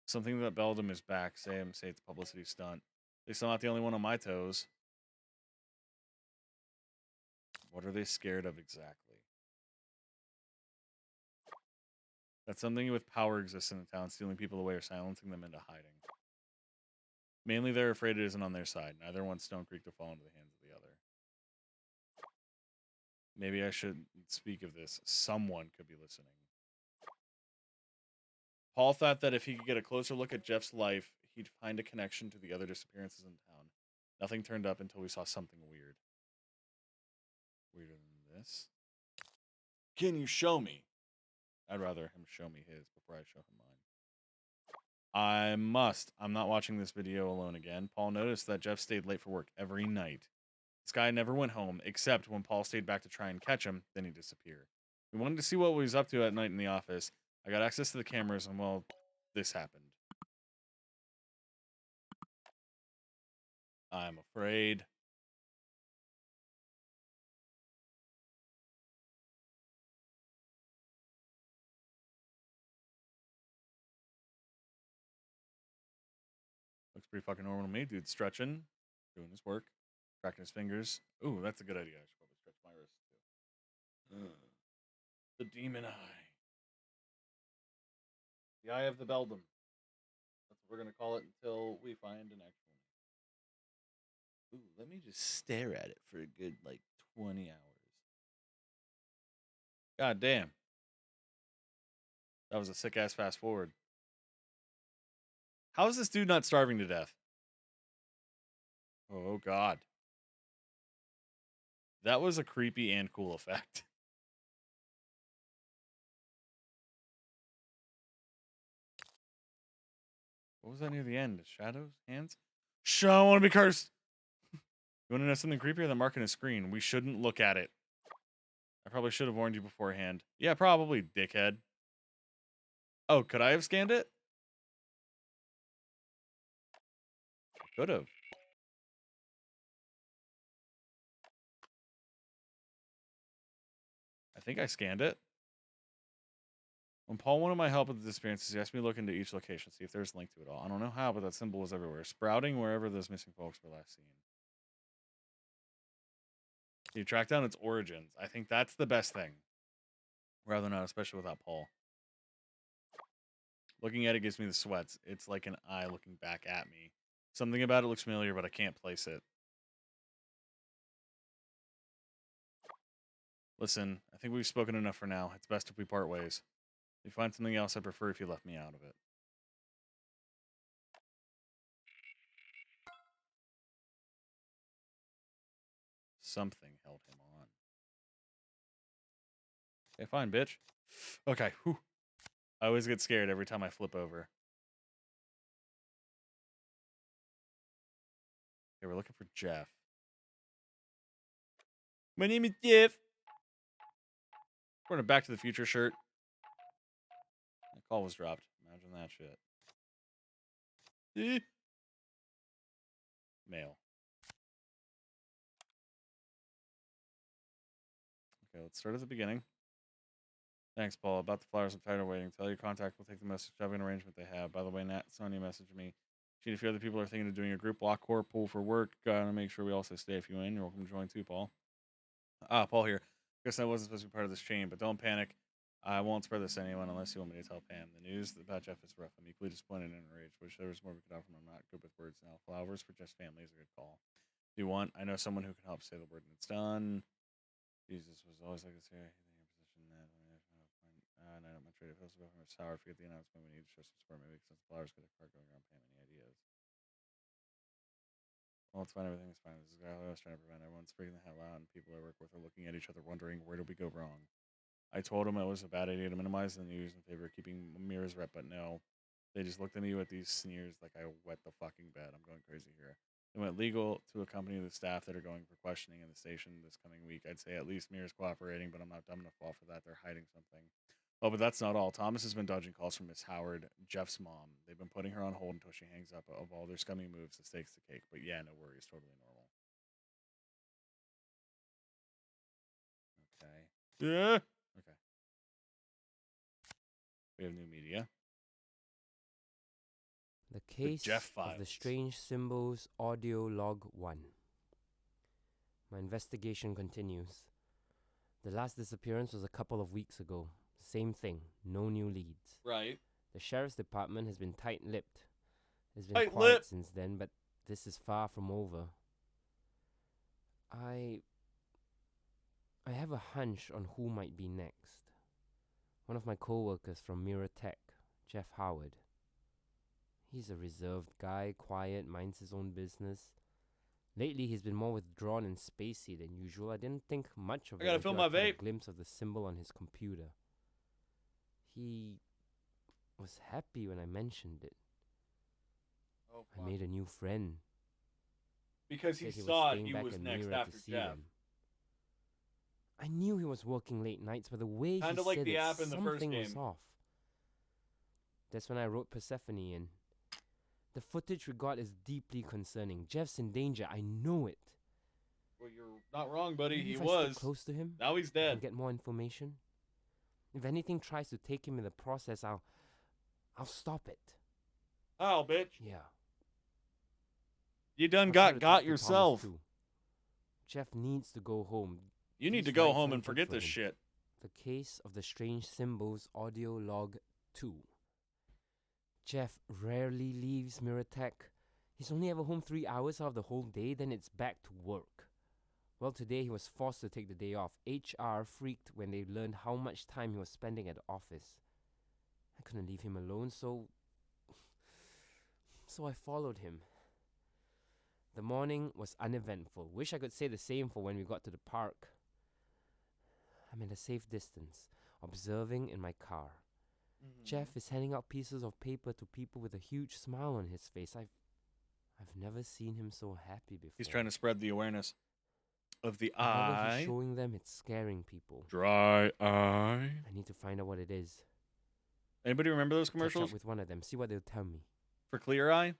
Something that Beldam is back. Say it's a publicity stunt. They're still not the only one on my toes. What are they scared of exactly? That something with power exists in the town, stealing people away or silencing them into hiding. Mainly, they're afraid it isn't on their side. Neither wants Stone Creek to fall into the hands of the other. Maybe I should speak of this. Someone could be listening. Paul thought that if he could get a closer look at Jeff's life, he'd find a connection to the other disappearances in town. Nothing turned up until we saw something weird. Weirder than this? Can you show me? I'd rather him show me his before I show him mine. I must. I'm not watching this video alone again. Paul noticed that Jeff stayed late for work every night. This guy never went home, except when Paul stayed back to try and catch him, then he disappeared. We wanted to see what he was up to at night in the office. I got access to the cameras, and well, this happened. I'm afraid. Looks pretty fucking normal to me. Dude stretching, doing his work, cracking his fingers. Ooh, that's a good idea. I should probably stretch my wrist too. The demon eye. The eye of the Beldam. That's what we're going to call it until we find an actual name. Ooh, let me just stare at it for a good, 20 hours. God damn. That was a sick-ass fast forward. How is this dude not starving to death? Oh, God. That was a creepy and cool effect. What was that near the end? Shadows? Hands? Shh, I want to be cursed. You want to know something creepier? The mark on his screen. We shouldn't look at it. I probably should have warned you beforehand. Yeah, probably, dickhead. Oh, could I have scanned it? I could have. I think I scanned it. When Paul wanted my help with the disappearances, he asked me to look into each location, see if there's a link to it all. I don't know how, but that symbol was everywhere, sprouting wherever those missing folks were last seen. You track down its origins. I think that's the best thing. Rather not, especially without Paul. Looking at it gives me the sweats. It's like an eye looking back at me. Something about it looks familiar, but I can't place it. Listen, I think we've spoken enough for now. It's best if we part ways. If you find something else, I'd prefer if you left me out of it. Something held him on. Okay, fine, bitch. Okay, whew. I always get scared every time I flip over. Okay, we're looking for Jeff. My name is Jeff. Wearing a Back to the Future shirt. The call was dropped. Imagine that shit. Mail. Okay, let's start at the beginning. Thanks, Paul. About the flowers, I'm tired of waiting. Tell your contact will take the message to have an arrangement they have. By the way, Nat Sonia messaged me. She and a few other people are thinking of doing a group block core pool for work. Gotta make sure we also stay if you in. You're welcome to join too, Paul. Paul here. Guess I wasn't supposed to be part of this chain, but don't panic. I won't spread this to anyone unless you want me to tell Pam. The news about Jeff is rough. I'm equally disappointed and enraged. Wish there was more we could offer him. I'm not good with words now. Flowers for Jeff's family is a good call. Do you want? I know someone who can help say the word and it's done. Jesus was always like this here. I know my trade. It feels about from a sour. Forget the announcement. We need to show some support. Maybe since flowers get a card going around. Pam, any ideas? Well, it's fine. Everything's fine. This is exactly what I was trying to prevent. Everyone's freaking the hell out, and people I work with are looking at each other, wondering where did we go wrong. I told them it was a bad idea to minimize the news in favor of keeping Mira's rep, but no. They just looked at me with these sneers like I wet the fucking bed. I'm going crazy here. They went legal to accompany the staff that are going for questioning in the station this coming week. I'd say at least Mira's cooperating, but I'm not dumb enough to fall for that. They're hiding something. Oh, but that's not all. Thomas has been dodging calls from Miss Howard, Jeff's mom. They've been putting her on hold until she hangs up. Of all their scummy moves, the steak's the cake. But yeah, no worries. Totally normal. Okay. Yeah. Okay. We have new media. The case Jeff of the files. strange symbols audio log 1. My investigation continues. The last disappearance was a couple of weeks ago. Same thing, no new leads. Right. The sheriff's department has been tight-lipped. It's been Tight-lipped. quiet since then, but this is far from over. I have a hunch on who might be next. One of my co-workers from Mirror Tech, Jeff Howard. He's a reserved guy, quiet, minds his own business. Lately, he's been more withdrawn and spacey than usual. I didn't think much of it gotta fill until my I caught a vape. glimpse of the symbol on his computer. He was happy when I mentioned it. Oh, I made a new friend. because he Said saw staying he back was at next Mira after to see Jeff. them. I knew he was working late nights, but the way he Kinda like said the it, app in the first something was game. off. That's when I wrote Persephone in. The footage we got is deeply concerning. Jeff's in danger. I know it. Well, you're not wrong, buddy. Maybe He if I was. stick close to him, Now he's I can dead. get more information. If anything tries to take him in the process, I'll stop it. Oh, bitch. Yeah. You done I'll try to talk got to Thomas yourself. too. Jeff needs to go home. You need to These go nights home aren't and good forget for this him. shit. The case of the strange symbols audio log 2. Jeff rarely leaves Miratech. He's only ever home 3 hours out of the whole day, then it's back to work. Well, today he was forced to take the day off. HR freaked when they learned how much time he was spending at the office. I couldn't leave him alone, so I followed him. The morning was uneventful. Wish I could say the same for when we got to the park. I'm at a safe distance, observing in my car. Jeff is handing out pieces of paper to people with a huge smile on his face. I've never seen him so happy before. He's trying to spread the awareness of the Whatever eye. he's showing them, it's scaring people. Dry eye. I need to find out what it is. Anybody remember those Catch commercials up with one of them, see what they'll tell me. for Clear Eye?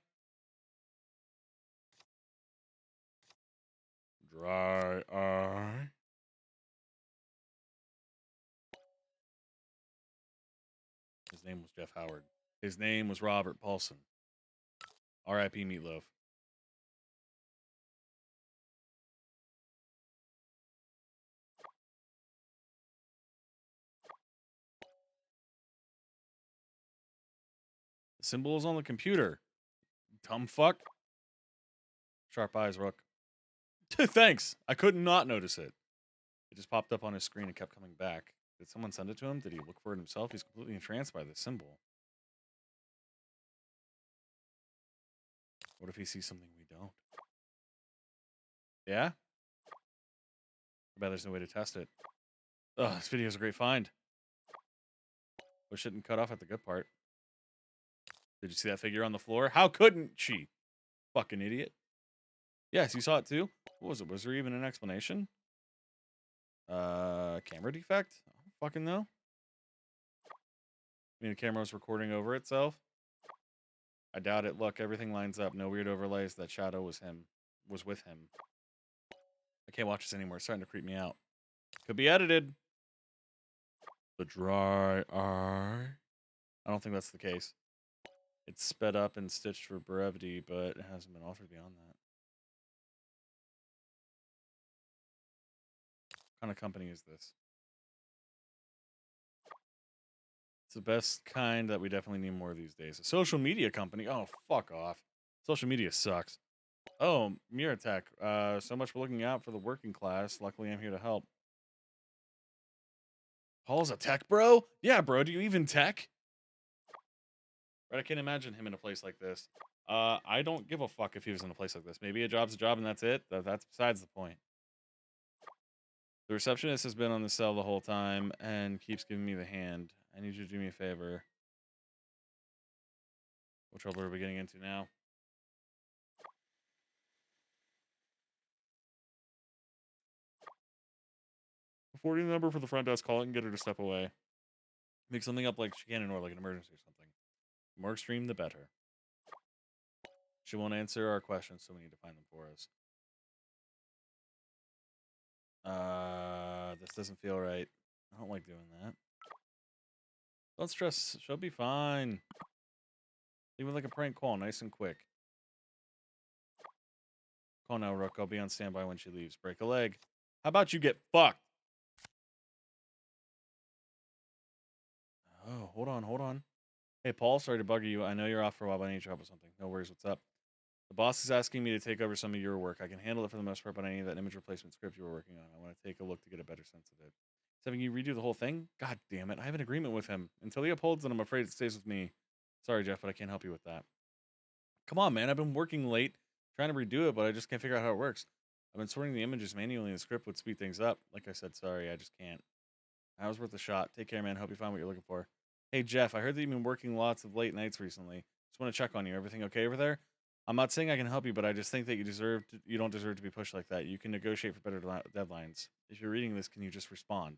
Dry eye. His name was Jeff Howard. His name was Robert Paulson. R.I.P. Meatloaf. symbol is on the computer. Dumb fuck. Sharp eyes, Rook. Thanks. I could not notice it. It just popped up on his screen and kept coming back. Did someone send it to him? Did he look for it himself? He's completely entranced by this symbol. What if he sees something we don't? Yeah? I bet there's no way to test it. Ugh, this video is a great find. Wish it didn't cut off at the good part. Did you see that figure on the floor? How couldn't she? Fucking idiot. Yes, you saw it too? What was it? Was there even an explanation? Camera defect? I don't fucking know. I mean, the camera was recording over itself? I doubt it. Look, everything lines up. No weird overlays. That shadow was with him. I can't watch this anymore. It's starting to creep me out. Could be edited. The dry eye. I don't think that's the case. It's sped up and stitched for brevity, but it hasn't been altered beyond that. What kind of company is this? It's the best kind that we definitely need more these days. A social media company? Oh, fuck off. Social media sucks. Oh, Miratech. So much for looking out for the working class. Luckily, I'm here to help. Paul's a tech bro? Yeah, bro. Do you even tech? Right, I can't imagine him in a place like this. I don't give a fuck if he was in a place like this. Maybe a job's a job and that's it. That's besides the point. The receptionist has been on the cell the whole time and keeps giving me the hand. I need you to do me a favor. What trouble are we getting into now? Forwarding the number for the front desk, call it and get her to step away. Make something up like she can ignore, like an emergency or something. The more extreme, the better. She won't answer our questions, so we need to find them for us. This doesn't feel right. I don't like doing that. Don't stress. She'll be fine. Leave it like a prank call, nice and quick. Call now, Rook. I'll be on standby when she leaves. Break a leg. How about you get fucked? Oh, hold on. Hey, Paul, sorry to bug you. I know you're off for a while, but I need your help with something. No worries, what's up? The boss is asking me to take over some of your work. I can handle it for the most part, but I need that image replacement script you were working on. I want to take a look to get a better sense of it. He's having you redo the whole thing? God damn it. I have an agreement with him. Until he upholds it, I'm afraid it stays with me. Sorry, Jeff, but I can't help you with that. Come on, man. I've been working late trying to redo it, but I just can't figure out how it works. I've been sorting the images manually, and the script would speed things up. Like I said, sorry, I just can't. I was worth a shot. Take care, man. Hope you find what you're looking for. Hey, Jeff, I heard that you've been working lots of late nights recently. Just want to check on you. Everything okay over there? I'm not saying I can help you, but I just think that you don't deserve to be pushed like that. You can negotiate for better deadlines. If you're reading this, can you just respond?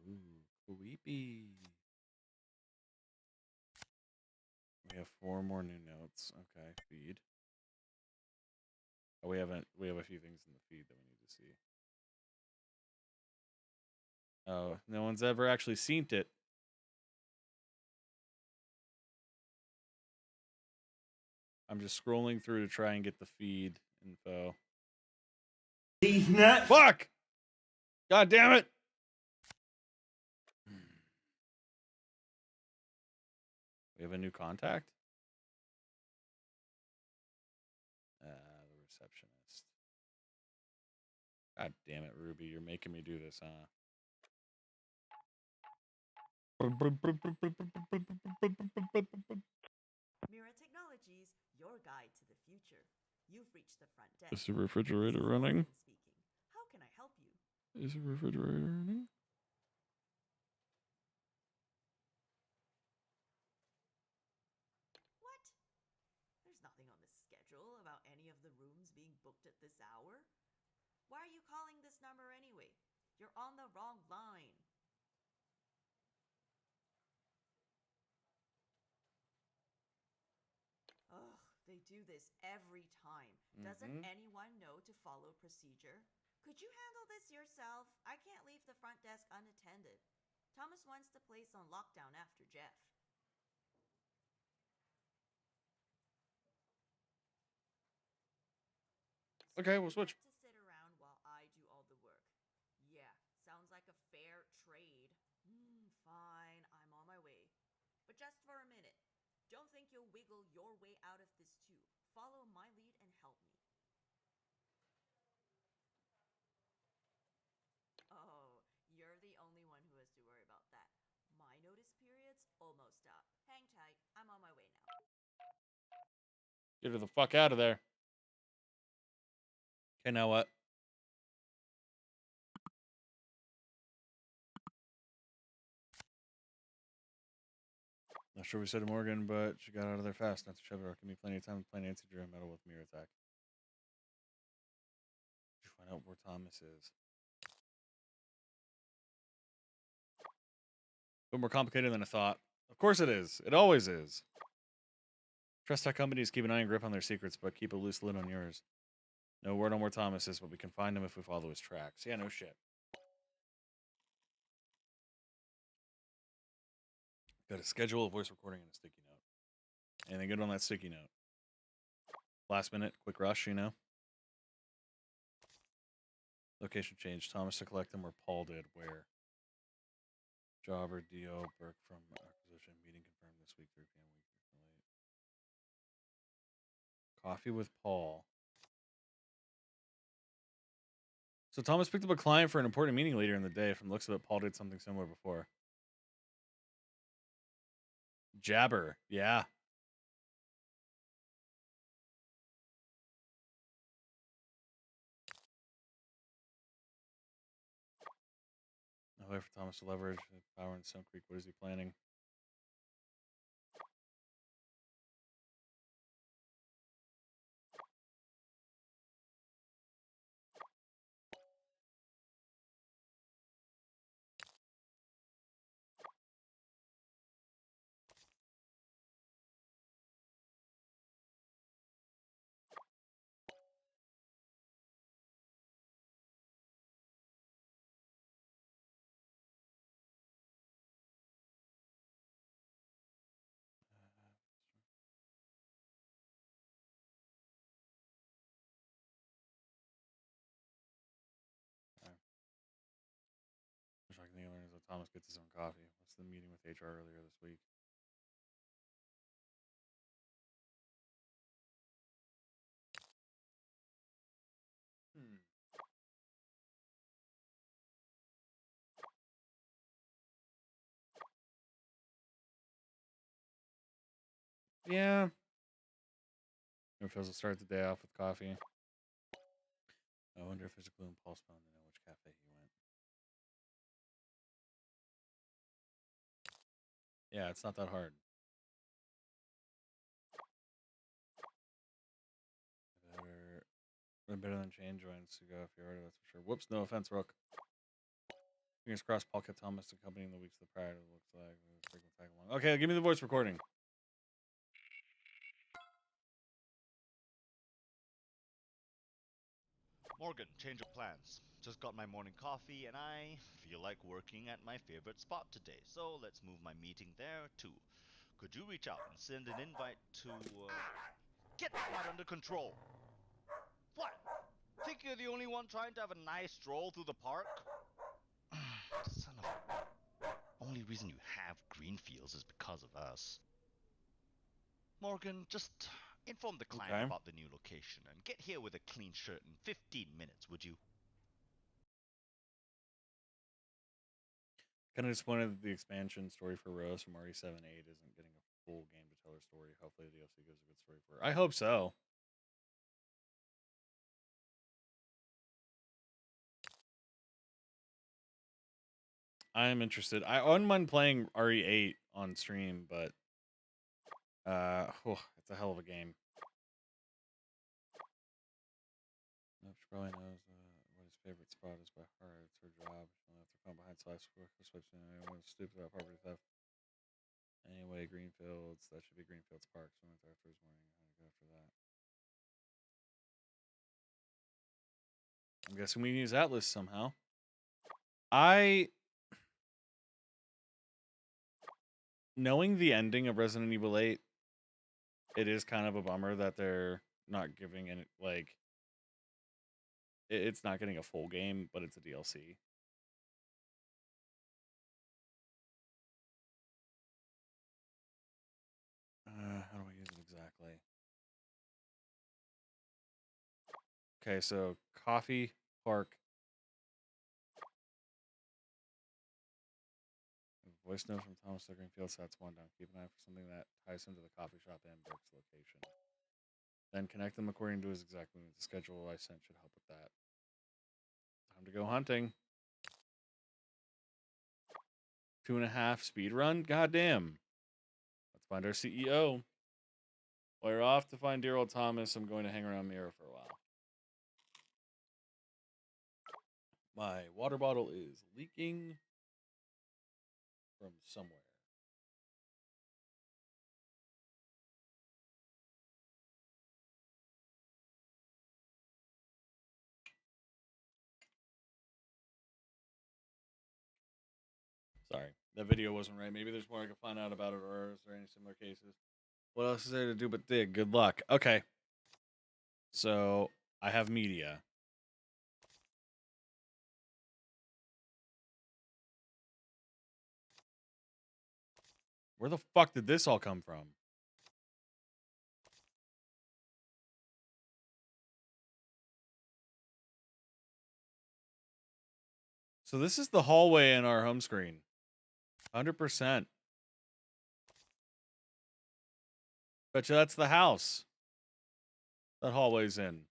Ooh, creepy. We have 4 more new notes. Okay, feed. Oh, we have a few things in the feed that we need to see. Oh, no one's ever actually seen it. I'm just scrolling through to try and get the feed info. These nuts. Fuck! God damn it! We have a new contact? The receptionist. God damn it, Ruby. You're making me do this, huh? Mira Technologies, your guide to the future. You've reached the front desk. Is the refrigerator This is running? Morgan speaking. How can I help you? Is the refrigerator running? What? There's nothing on the schedule about any of the rooms being booked at this hour. Why are you calling this number anyway? You're on the wrong line. Ugh, they do this every time. Doesn't anyone know to follow procedure? Could you handle this yourself? I can't leave the front desk unattended. Thomas wants the place on lockdown after Jeff. Okay, So we'll you switch. get to sit around while I do all the work. Yeah, sounds like a fair trade. Fine, I'm on my way. But just for a minute. Don't think you'll wiggle your way out of this too. Follow my lead and help me. Oh, you're the only one who has to worry about that. My notice period's almost up. Hang tight, I'm on my way now. Get her the fuck out of there. Okay, now what? Not sure we said to Morgan, but she got out of there fast. Not to shove it or give me plenty of time to play Nancy Drew metal with mirror attack. Did you find out where Thomas is? A bit more complicated than I thought. Of course it is. It always is. Trust tech companies keep an iron grip on their secrets, but keep a loose lid on yours. No word on where Thomas is, but we can find him if we follow his tracks. Yeah, no shit. Got a schedule, a voice recording, and a sticky note. Anything good on that sticky note? Last minute, quick rush, you know? Location change. Thomas to collect him where Paul did. Where? Jobber, D.O., Burke from acquisition. Meeting confirmed this week, 3 p.m. week late. Coffee with Paul. So Thomas picked up a client for an important meeting later in the day. From the looks of it, Paul did something similar before. Jabber. Yeah. No way for Thomas to leverage power in Stone Creek. What is he planning? Shocking thing I learned is that Thomas gets his own coffee. What's the meeting with HR earlier this week? Yeah. If he'll start the day off with coffee. I wonder if there's a clue in Paul's phone to know which cafe he went. Yeah, it's not that hard. Better than chain joints to go if you're already, that's for sure. Whoops, no offense, Rook. Fingers crossed Paul kept Thomas accompanying the weeks of the prior, it looks like. Frequent tag along. Okay, give me the voice recording. Morgan, change of plans. Just got my morning coffee and I feel like working at my favorite spot today, so let's move my meeting there too. Could you reach out and send an invite to, get that under control! What? Think you're the only one trying to have a nice stroll through the park? Son of a... Only reason you have Greenfields is because of us. Morgan, just inform the client about the new location and get here with a clean shirt in 15 minutes, would you? Kind of disappointed that the expansion story for Rose from RE7-8 isn't getting a full game to tell her story. Hopefully the DLC gives a good story for her. I hope so. I am interested. I wouldn't mind playing RE8 on stream, but it's a hell of a game. No, she probably knows what his favorite spot is by heart. It's her job. She'll have to come behind slash swipes and anyone stupid about property theft. Anyway, Greenfields. That should be Greenfields Park. So I went there after his morning. How to go after that? I'm guessing we can use Atlas somehow. Knowing the ending of Resident Evil 8, it is kind of a bummer that they're not giving it, like, it's not getting a full game, but it's a DLC. How do I use it exactly? Okay, so coffee, park. Voice note from Thomas to Greenfield, so that's one down. Keep an eye for something that ties him to the coffee shop and Brooks' location. Then connect them according to his exact movement. The schedule I sent should help with that. Time to go hunting. 2.5 speed run? Goddamn. Let's find our CEO. While you're off to find dear old Thomas, I'm going to hang around Mira for a while. My water bottle is leaking from somewhere. Sorry, that video wasn't right. Maybe there's more I can find out about it, or is there any similar cases? What else is there to do but dig? Good luck. Okay. So, I have media. Where the fuck did this all come from? So this is the hallway in our home screen. 100%. Bet you that's the house that hallway's in.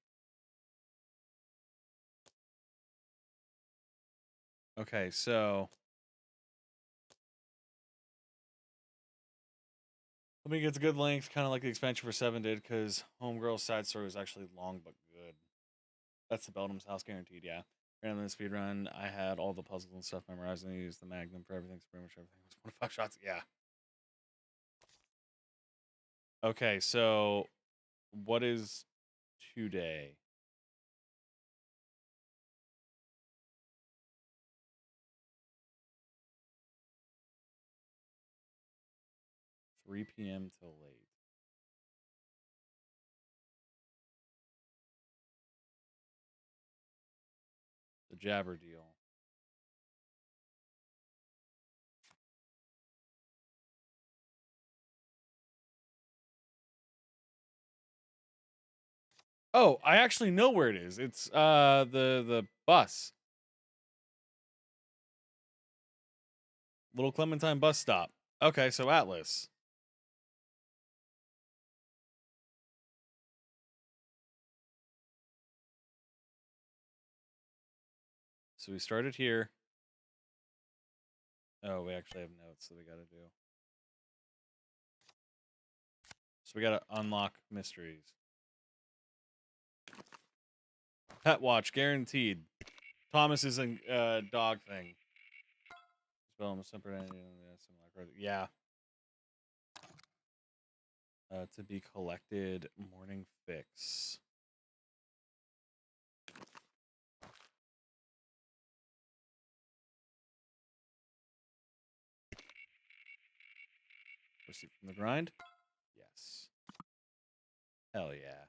Okay, so let me get to good length, kind of like the expansion for 7 did, because Homegirl's side story was actually long but good. That's the Beldham's house, guaranteed, yeah. Ran the speed run. I had all the puzzles and stuff memorized, and I used the Magnum for everything, so pretty much everything was 1 to 5 shots. Yeah. Okay, so what is today? $3 p.m. till late. The Jabber deal. Oh, I actually know where it is. It's the bus. Little Clementine bus stop. Okay, so Atlas. So we started here. Oh, we actually have notes that we gotta do. So we gotta unlock mysteries. Pet watch guaranteed. Thomas is a dog thing. Spell him a separate entity. Yeah. To be collected. Morning fix. Receipt from the grind? Yes. Hell yeah.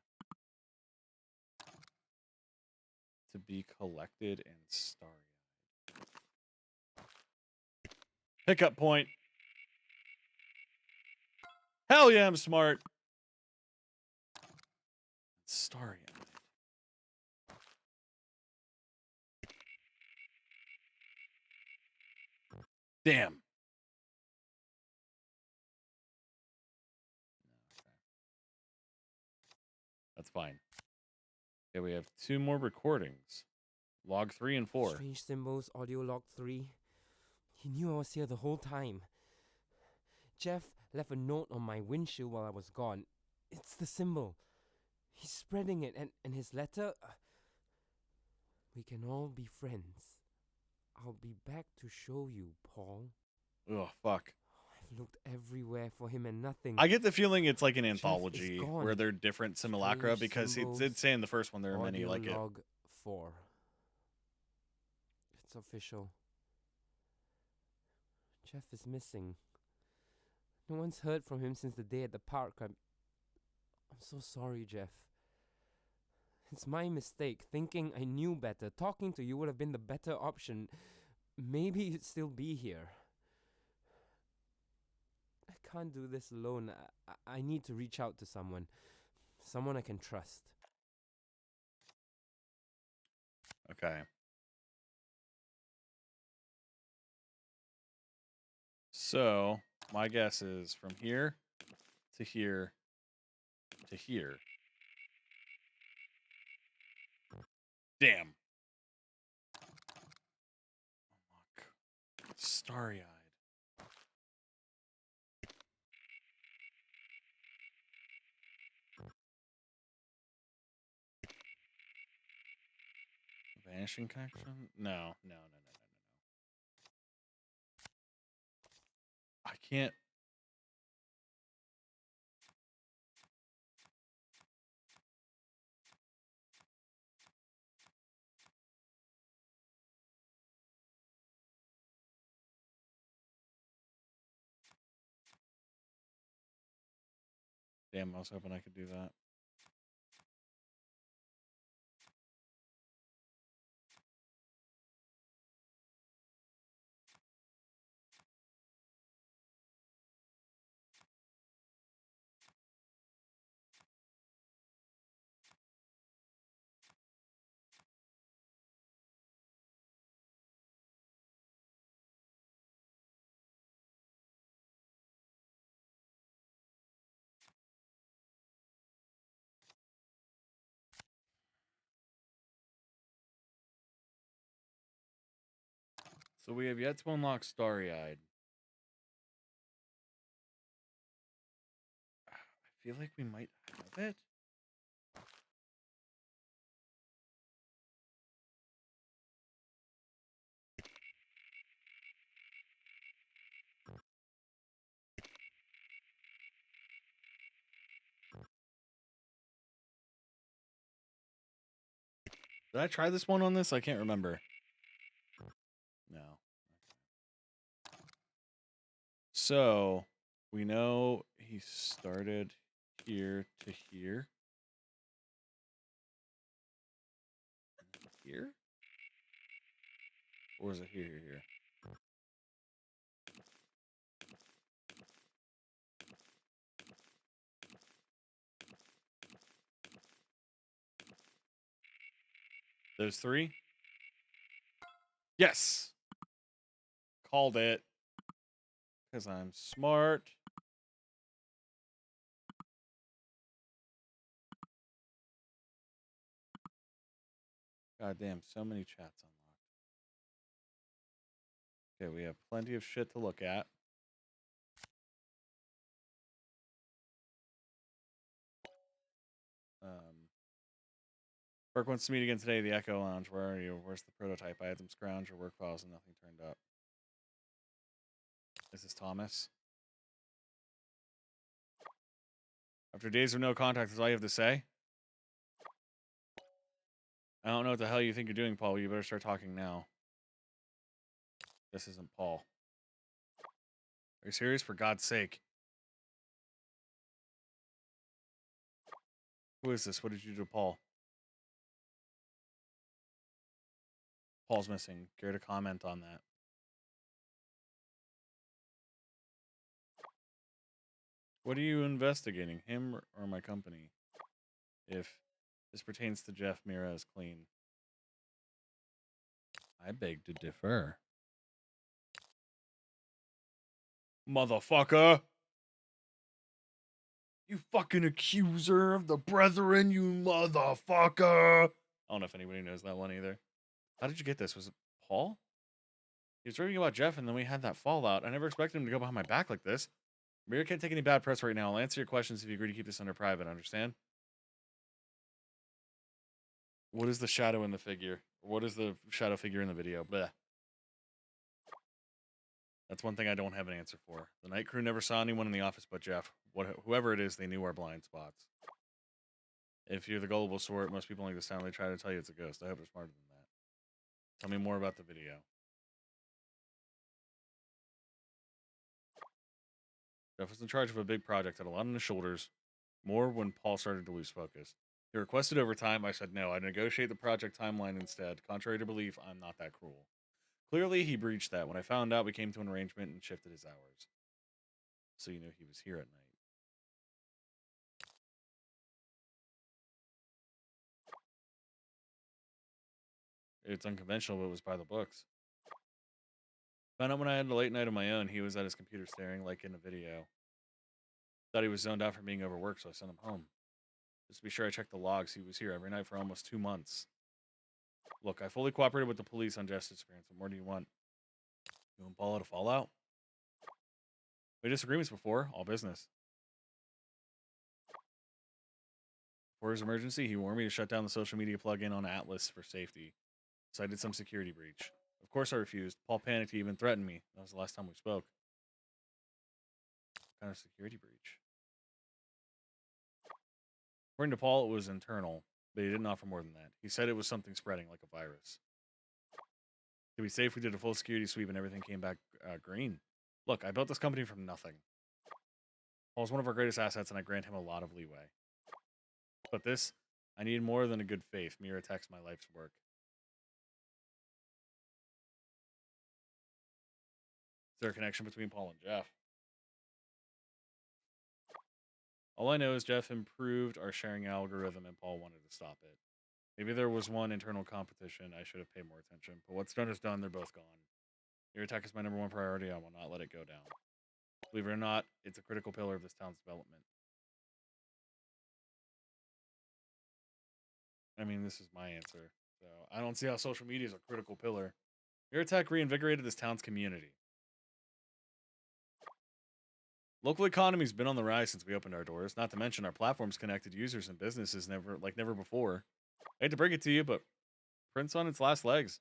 To be collected and starry-eyed. Pickup point. Hell yeah, I'm smart. Starry-eyed. Damn. That's fine. Okay, we have 2 more recordings. Log 3 and 4. Strange symbols, audio log 3. He knew I was here the whole time. Jeff left a note on my windshield while I was gone. It's the symbol. He's spreading it, and his letter... we can all be friends. I'll be back to show you, Paul. Oh, fuck. I've looked everywhere for him and nothing. I get the feeling it's like an Jeff is anthology gone. where they're different simulacra, Strange because it symbols, did say in the first one there are many audio like it. log 4. It's official. Jeff is missing. No one's heard from him since the day at the park. I'm so sorry, Jeff. It's my mistake, thinking I knew better. Talking to you would have been the better option. Maybe you'd still be here. I can't do this alone. I need to reach out to someone. Someone I can trust. Okay. So, my guess is from here to here to here. Damn. Starry-eyed. Vanishing connection? No. I can't. Damn, I was hoping I could do that. So we have yet to unlock Starry-eyed. I feel like we might have it. Did I try this one on this? I can't remember. No. So, we know he started here to here. Here? Or is it here? Those three? Yes! Called it. Because I'm smart. God damn, so many chats unlocked. Okay, we have plenty of shit to look at. Burke wants to meet again today, the Echo Lounge. Where are you? Where's the prototype? I had them scrounge your work files and nothing turned up. Is this Thomas? After days of no contact, is all you have to say? I don't know what the hell you think you're doing, Paul. You better start talking now. This isn't Paul. Are you serious? For God's sake. Who is this? What did you do to Paul? Paul's missing. Care to comment on that? What are you investigating? Him or my company? If this pertains to Jeff, Mira is clean. I beg to differ. Motherfucker! You fucking accuser of the brethren, you motherfucker! I don't know if anybody knows that one either. How did you get this? Was it Paul? He was raving about Jeff, and then we had that fallout. I never expected him to go behind my back like this. Mira can't take any bad press right now. I'll answer your questions if you agree to keep this under private, understand? What is the shadow in the figure? What is the shadow figure in the video? Bleh. That's one thing I don't have an answer for. The night crew never saw anyone in the office but Jeff. Whoever it is, they knew our blind spots. If you're the gullible sort, most people like the sound. They try to tell you it's a ghost. I hope they're smarter than that. Tell me more about the video. Jeff was in charge of a big project, had a lot on his shoulders. More when Paul started to lose focus. He requested overtime. I said no. I negotiate the project timeline instead. Contrary to belief, I'm not that cruel. Clearly, he breached that. When I found out, we came to an arrangement and shifted his hours. so you know he was here at night. It's unconventional, but it was by the books. Found out when I had a late night of my own, he was at his computer staring like in a video. Thought he was zoned out from being overworked, so I sent him home. Just to be sure I checked the logs, he was here every night for almost 2 months. Look, I fully cooperated with the police on Jeff's disappearance. What more do you want? You and Paul had a fallout? We had disagreements before, all business. For his emergency, he warned me to shut down the social media plugin on Atlas for safety. Cited some security breach. Of course I refused. Paul panicked, he even threatened me. That was the last time we spoke. What kind of security breach? According to Paul, it was internal, but he didn't offer more than that. He said it was something spreading, like a virus. To be safe, we did a full security sweep and everything came back green. Look, I built this company from nothing. Paul's one of our greatest assets, and I grant him a lot of leeway. But this, I need more than a good faith. Mere attacks my life's work. Is there a connection between Paul and Jeff? All I know is Jeff improved our sharing algorithm and Paul wanted to stop it. Maybe there was one internal competition. I should have paid more attention. But what's done is done. They're both gone. Your attack is my number one priority. I will not let it go down. Believe it or not, it's a critical pillar of this town's development. I mean, this is my answer. So I don't see how social media is a critical pillar. Your attack reinvigorated this town's community. Local economy's been on the rise since we opened our doors. Not to mention our platform's connected users and businesses never before. I hate to break it to you, but print's on its last legs.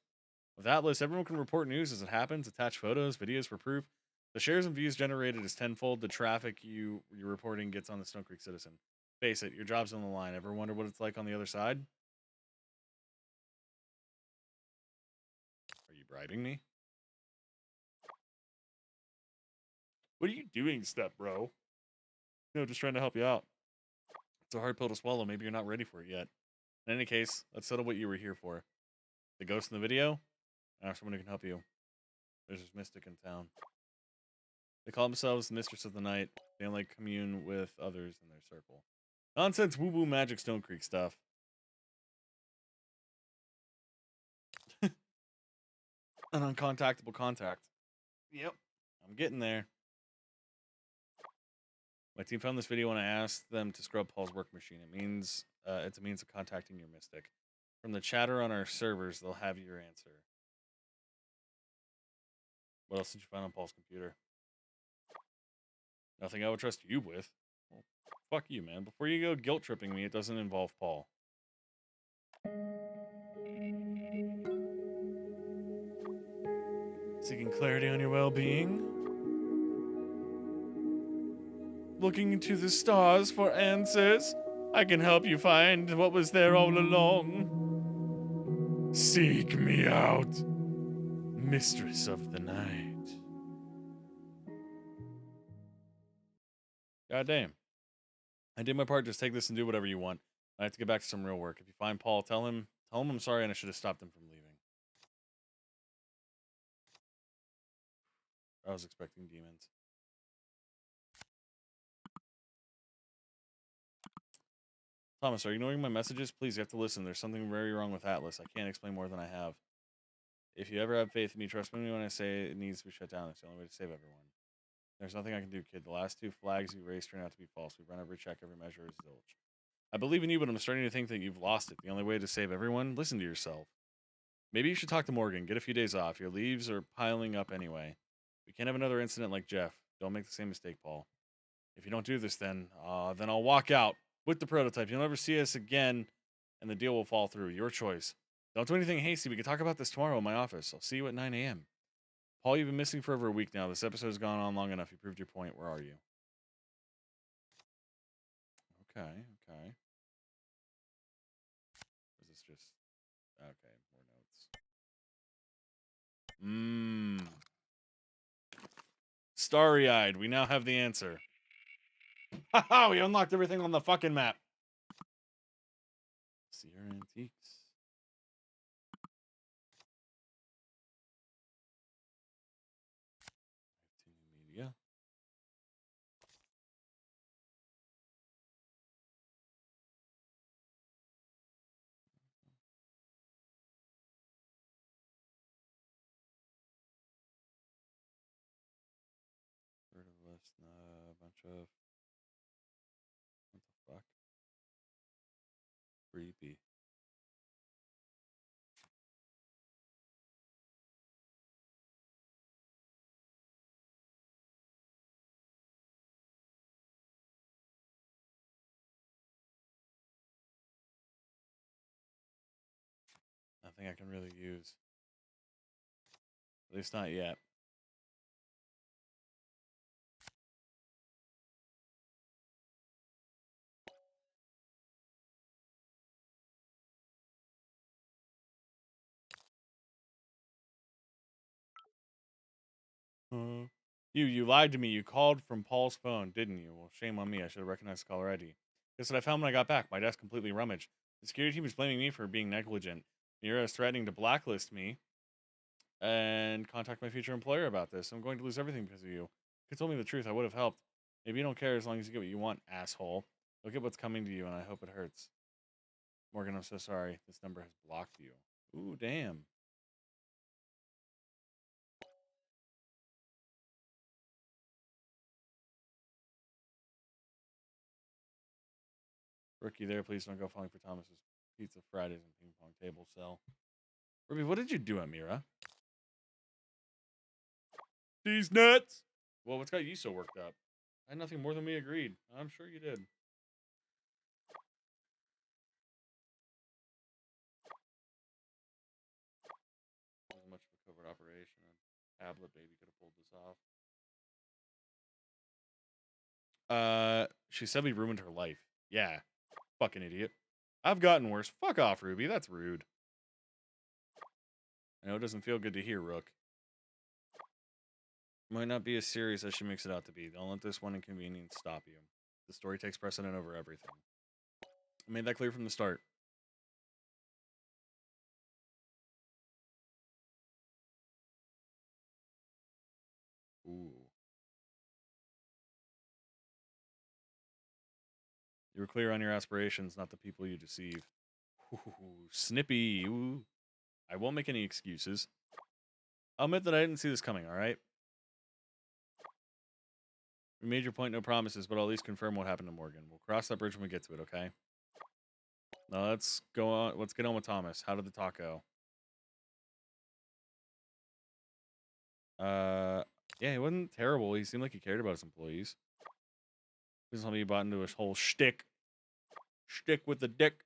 With Atlas, everyone can report news as it happens, attach photos, videos for proof. The shares and views generated is tenfold the traffic you're reporting gets on the Stone Creek Citizen. Face it, your job's on the line. Ever wonder what it's like on the other side? Are you bribing me? What are you doing, step bro? No, just trying to help you out. It's a hard pill to swallow. Maybe you're not ready for it yet. In any case, let's settle what you were here for. The ghost in the video? Ask someone who can help you. There's this mystic in town. They call themselves the Mistress of the Night. They only commune with others in their circle. Nonsense woo-woo magic Stone Creek stuff. An uncontactable contact. Yep, I'm getting there. My team found this video when I asked them to scrub Paul's work machine. It means it's a means of contacting your mystic. From the chatter on our servers, they'll have your answer. What else did you find on Paul's computer? Nothing I would trust you with. Well, fuck you, man. Before you go guilt-tripping me, it doesn't involve Paul. Seeking clarity on your well-being? Looking into the stars for answers? I can help you find what was there all along. Seek me out, Mistress of the Night. God damn. I did my part. Just take this and do whatever you want. I have to get back to some real work. If you find Paul, tell him I'm sorry and I should have stopped him from leaving. I was expecting demons. Thomas, are you ignoring my messages? Please, you have to listen. There's something very wrong with Atlas. I can't explain more than I have. If you ever have faith in me, trust me when I say it needs to be shut down. It's the only way to save everyone. There's nothing I can do, kid. The last 2 flags you raised turned out to be false. We've run every check, every measure is zilch. I believe in you, but I'm starting to think that you've lost it. The only way to save everyone? Listen to yourself. Maybe you should talk to Morgan. Get a few days off. Your leaves are piling up anyway. We can't have another incident like Jeff. Don't make the same mistake, Paul. If you don't do this, then I'll walk out with the prototype. You'll never see us again, and the deal will fall through. Your choice. Don't do anything hasty. We can talk about this tomorrow in my office. I'll see you at 9 a.m. Paul, you've been missing for over a week now. This episode has gone on long enough. You proved your point. Where are you? Okay. Is this just... Okay, more notes. Starry-eyed. We now have the answer. Haha, we unlocked everything on the fucking map. Sierra Antiques. Media. Just a bunch of what the fuck? Creepy. Nothing I can really use. At least not yet. You lied to me. You called from Paul's phone, didn't you? Well, shame on me. I should have recognized the caller ID. Guess what I found when I got back? My desk completely rummaged. The security team is blaming me for being negligent. Mira is threatening to blacklist me and contact my future employer about this. I'm going to lose everything because of you. If you told me the truth, I would have helped. Maybe you don't care as long as you get what you want, asshole. Look at what's coming to you, and I hope it hurts. Morgan, I'm so sorry. This number has blocked you. Ooh, damn. Rookie there, please don't go falling for Thomas's Pizza Fridays and ping pong table cell. Ruby, what did you do, Amira? These nuts! Well, what's got you so worked up? I had nothing more than we agreed. I'm sure you did. Wasn't much of a covert operation. A tablet baby could have pulled this off. She said we ruined her life. Yeah. Fucking idiot. I've gotten worse. Fuck off, Ruby. That's rude. I know it doesn't feel good to hear, Rook. Might not be as serious as she makes it out to be. Don't let this one inconvenience stop you. The story takes precedent over everything. I made that clear from the start. Ooh. You were clear on your aspirations, not the people you deceive. Ooh, snippy. Ooh. I won't make any excuses. I'll admit that I didn't see this coming, alright? We made your point, no promises, but I'll at least confirm what happened to Morgan. We'll cross that bridge when we get to it, okay? Now let's go on. Let's get on with Thomas. How did the talk go? Yeah, he wasn't terrible. He seemed like he cared about his employees. Please tell me he bought into his whole shtick. Shtick with the dick.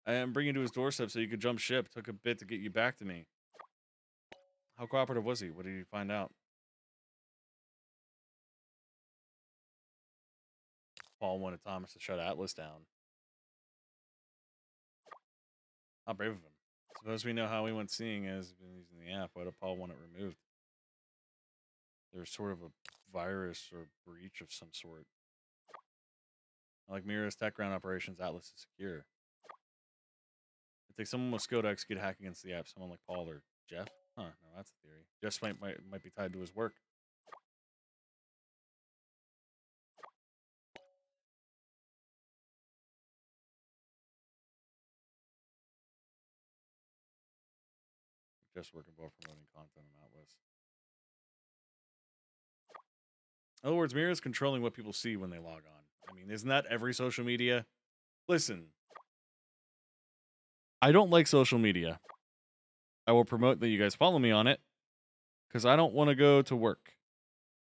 And bring you to his doorstep so you could jump ship. Took a bit to get you back to me. How cooperative was he? What did you find out? Paul wanted Thomas to shut Atlas down. How brave of him. Suppose we know how he went seeing as been using the app. Why did Paul want it removed? There's sort of a virus or breach of some sort. Like Mira's tech ground operations, Atlas is secure. It takes someone with skill to execute a hack against the app. Someone like Paul or Jeff? Huh, no, that's a theory. Jeff might be tied to his work. Jeff's working for promoting content on Atlas. In other words, Mira's controlling what people see when they log on. I mean, isn't that every social media? Listen, I don't like social media. I will promote that you guys follow me on it because I don't want to go to work.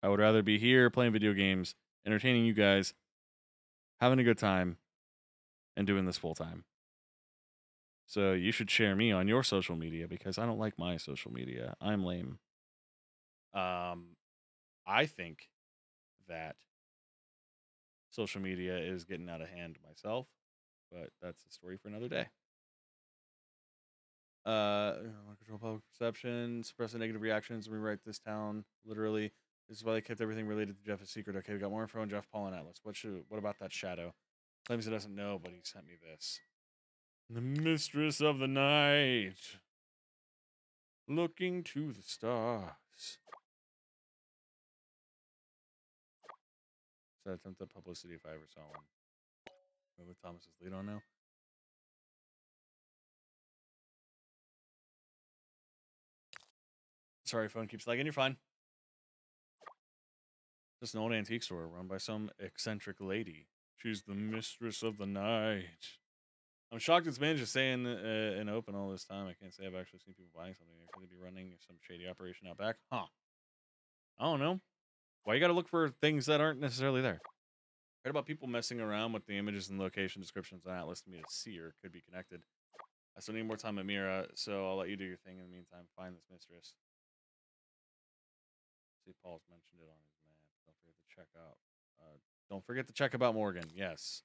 I would rather be here playing video games, entertaining you guys, having a good time, and doing this full time. So you should share me on your social media because I don't like my social media. I'm lame. I think that social media is getting out of hand myself, but that's a story for another day. Control public perception, suppress the negative reactions, rewrite this town literally. This is why they kept everything related to Jeff a secret. Okay, we got more info on Jeff, Paul, and Atlas. What about that shadow? Claims he doesn't know, but he sent me this. The mistress of the night, looking to the stars. So I attempt at publicity if I ever saw one. With Thomas's lead on now. Sorry, phone keeps lagging. You're fine. Just an old antique store run by some eccentric lady. She's the mistress of the night. I'm shocked it's managed to stay in open all this time. I can't say I've actually seen people buying something. Could they be running some shady operation out back? Huh. I don't know. Why you gotta look for things that aren't necessarily there? Heard about people messing around with the images and location descriptions on Atlas to me to see or could be connected. I still need more time, Amira, so I'll let you do your thing in the meantime. Find this mistress. See, Paul's mentioned it on his map. Don't forget to check out. Don't forget to check about Morgan. Yes.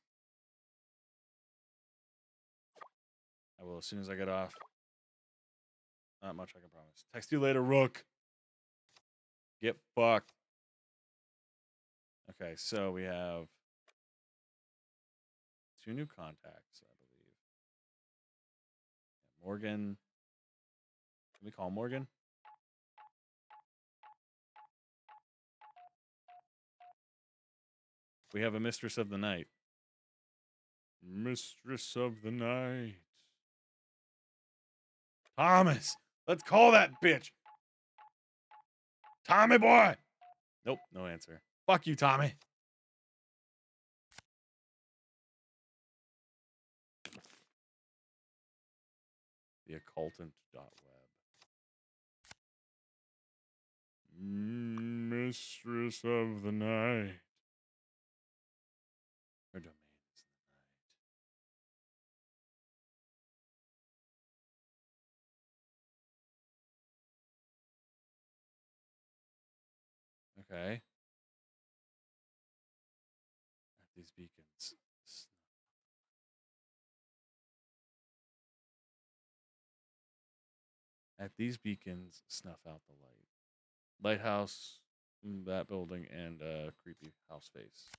I will as soon as I get off. Not much I can promise. Text you later, Rook. Get fucked. Okay, so we have 2 new contacts, I believe. Yeah, Morgan. Can we call Morgan? We have a mistress of the night. Mistress of the night. Thomas! Let's call that bitch! Tommy boy! Nope, no answer. Fuck you, Tommy. The occultant.web. Mistress of the night. Her domain is the night. Okay. At these beacons. At these beacons, snuff out the light. Lighthouse, that building, and creepy house face.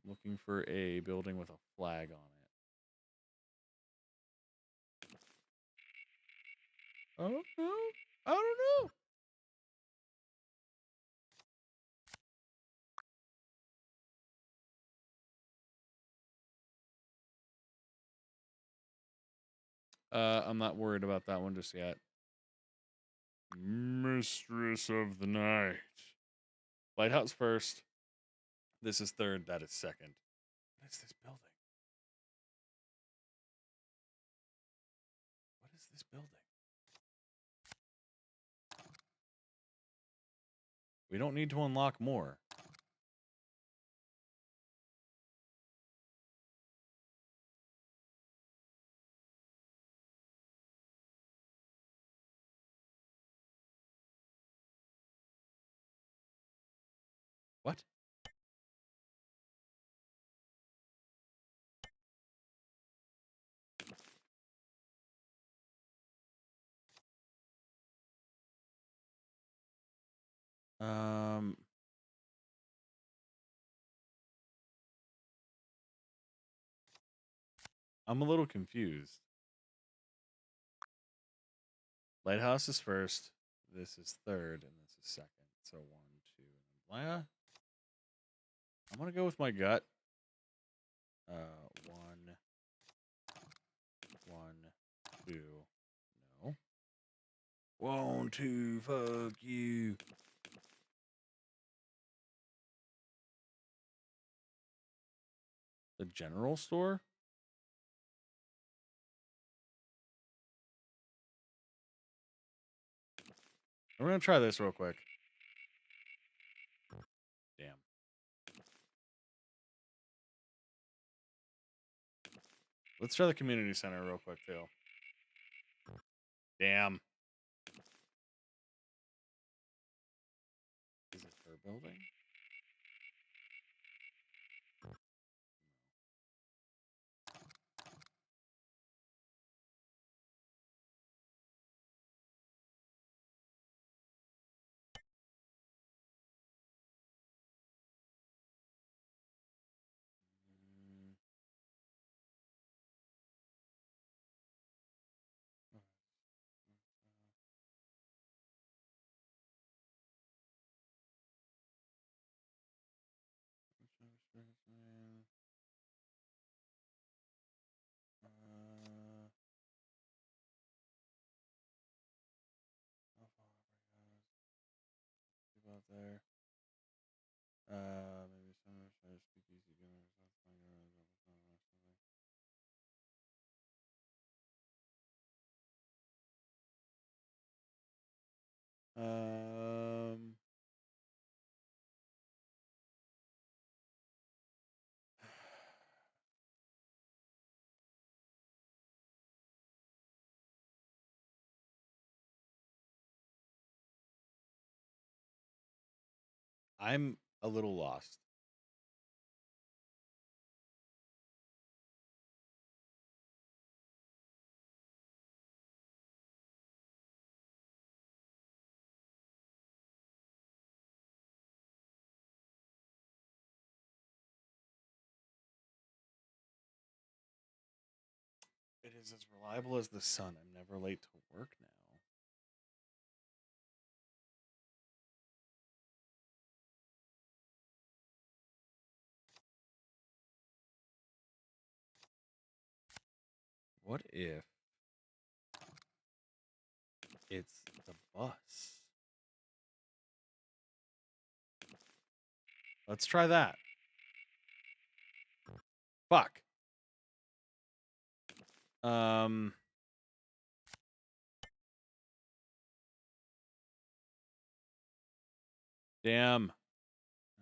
Looking for a building with a flag on it. I don't know. I don't know. I'm not worried about that one just yet. Mistress of the night. Lighthouse first. This is third. That is second. What is this building? What is this building? We don't need to unlock more. What? Um, I'm a little confused. Lighthouse is first. This is third, and this is second. So 1, 2, and then I'm gonna go with my gut. 1, 1, 2. No. 1, 2. Fuck you. The general store. I'm gonna try this real quick. Damn. Let's try the community center real quick too. Damn. Is it her building? Mm. there. Maybe some try to speak easy. Um. I'm a little lost. It is as reliable as the sun. I'm never late to work now. What if it's the bus? Let's try that. Fuck. Damn. Now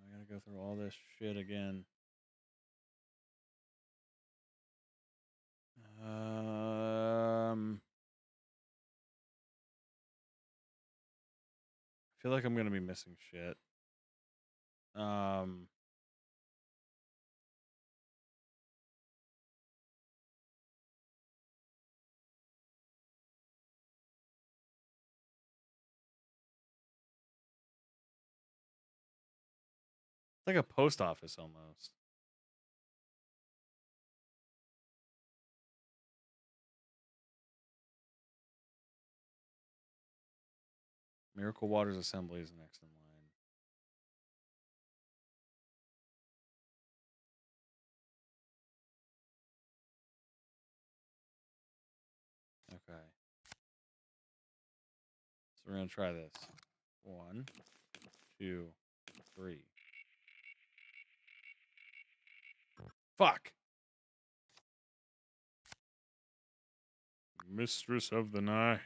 I gotta go through all this shit again. I feel like I'm gonna be missing shit. It's like a post office almost. Miracle Waters Assembly is next in line. Okay. So we're gonna try this. 1, 2, 3. Fuck. Mistress of the Night.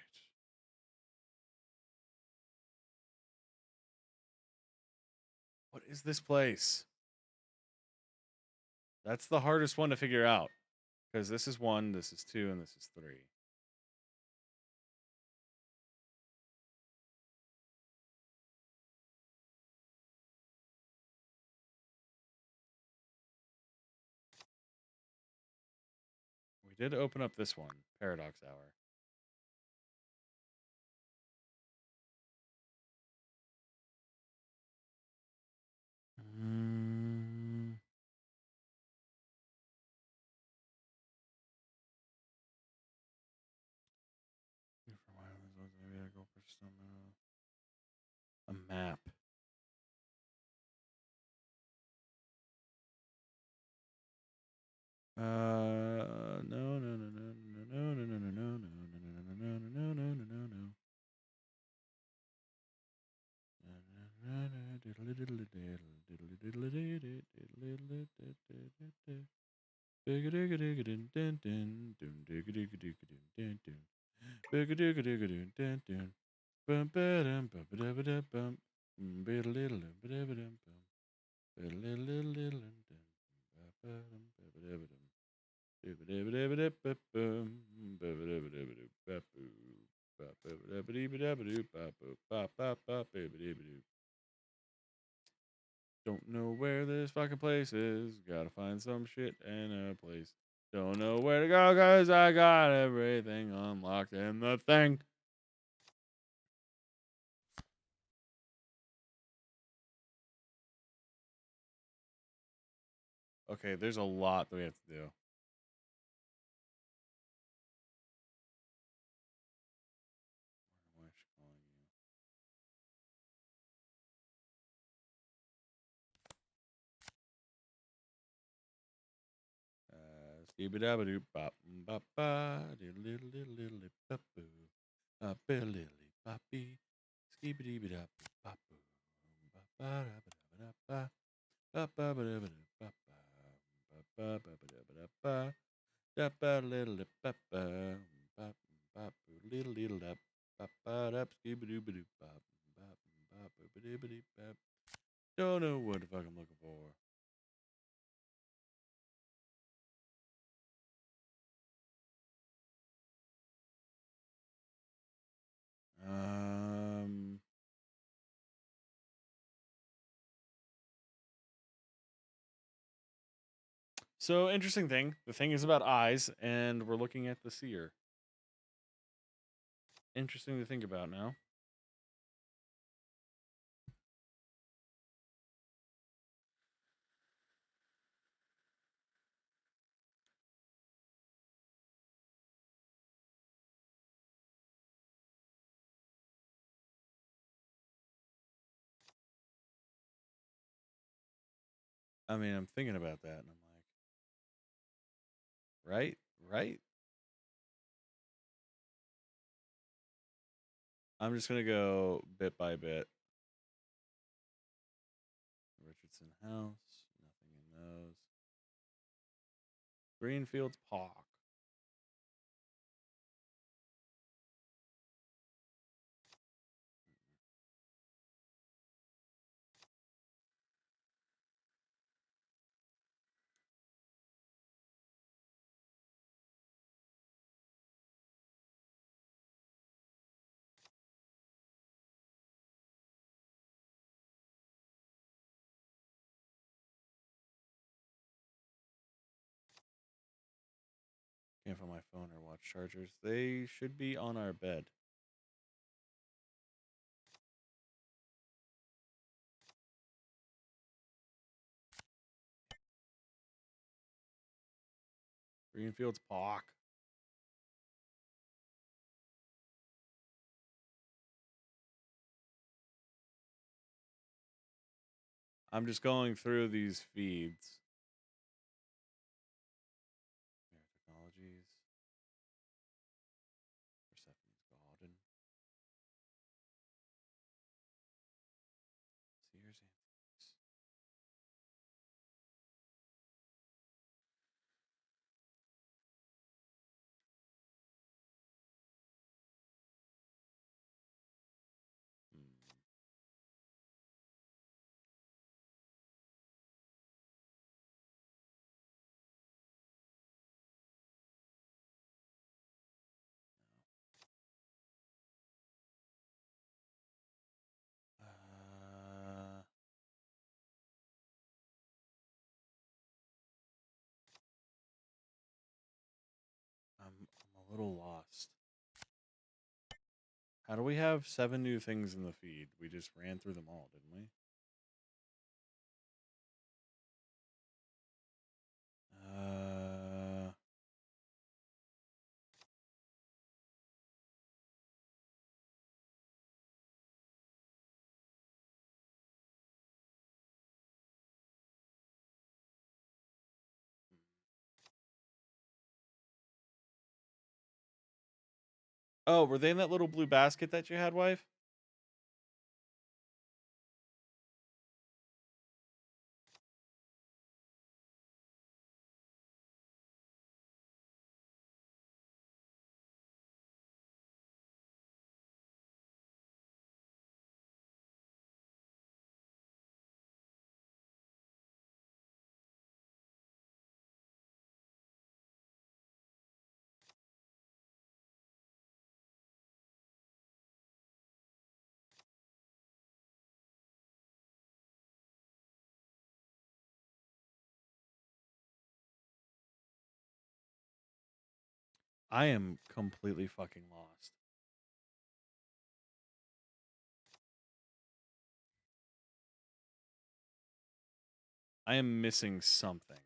What is this place? That's the hardest one to figure out. Because this is 1, this is 2, and this is 3. We did open up this one, Paradox Hour. Maybe I go for some a map. No. Don't know where this fucking place is. Gotta find some shit in a place. Don't know where to go because I got everything unlocked in the thing. Okay, there's a lot that we have to do. Skibidabadoo bop bop ba diddly diddly babu a billy boppy skibidibidap babu Don't know what the fuck I'm looking for. So interesting thing. The thing is about eyes, and we're looking at the seer. Interesting to think about now. I mean, I'm thinking about that, and I'm like, right. I'm just gonna go bit by bit. Richardson House, nothing in those. Greenfields Park. Can't find my phone or watch chargers. They should be on our bed. Greenfields Park. I'm just going through these feeds. Mirror Technologies. Persephone's Garden. Sears Antiques. Hmm. Uh, I'm a little lost. How do we have 7 new things in the feed? We just ran through them all, didn't we? Oh, were they in that little blue basket that you had, wife? I am completely fucking lost. I am missing something.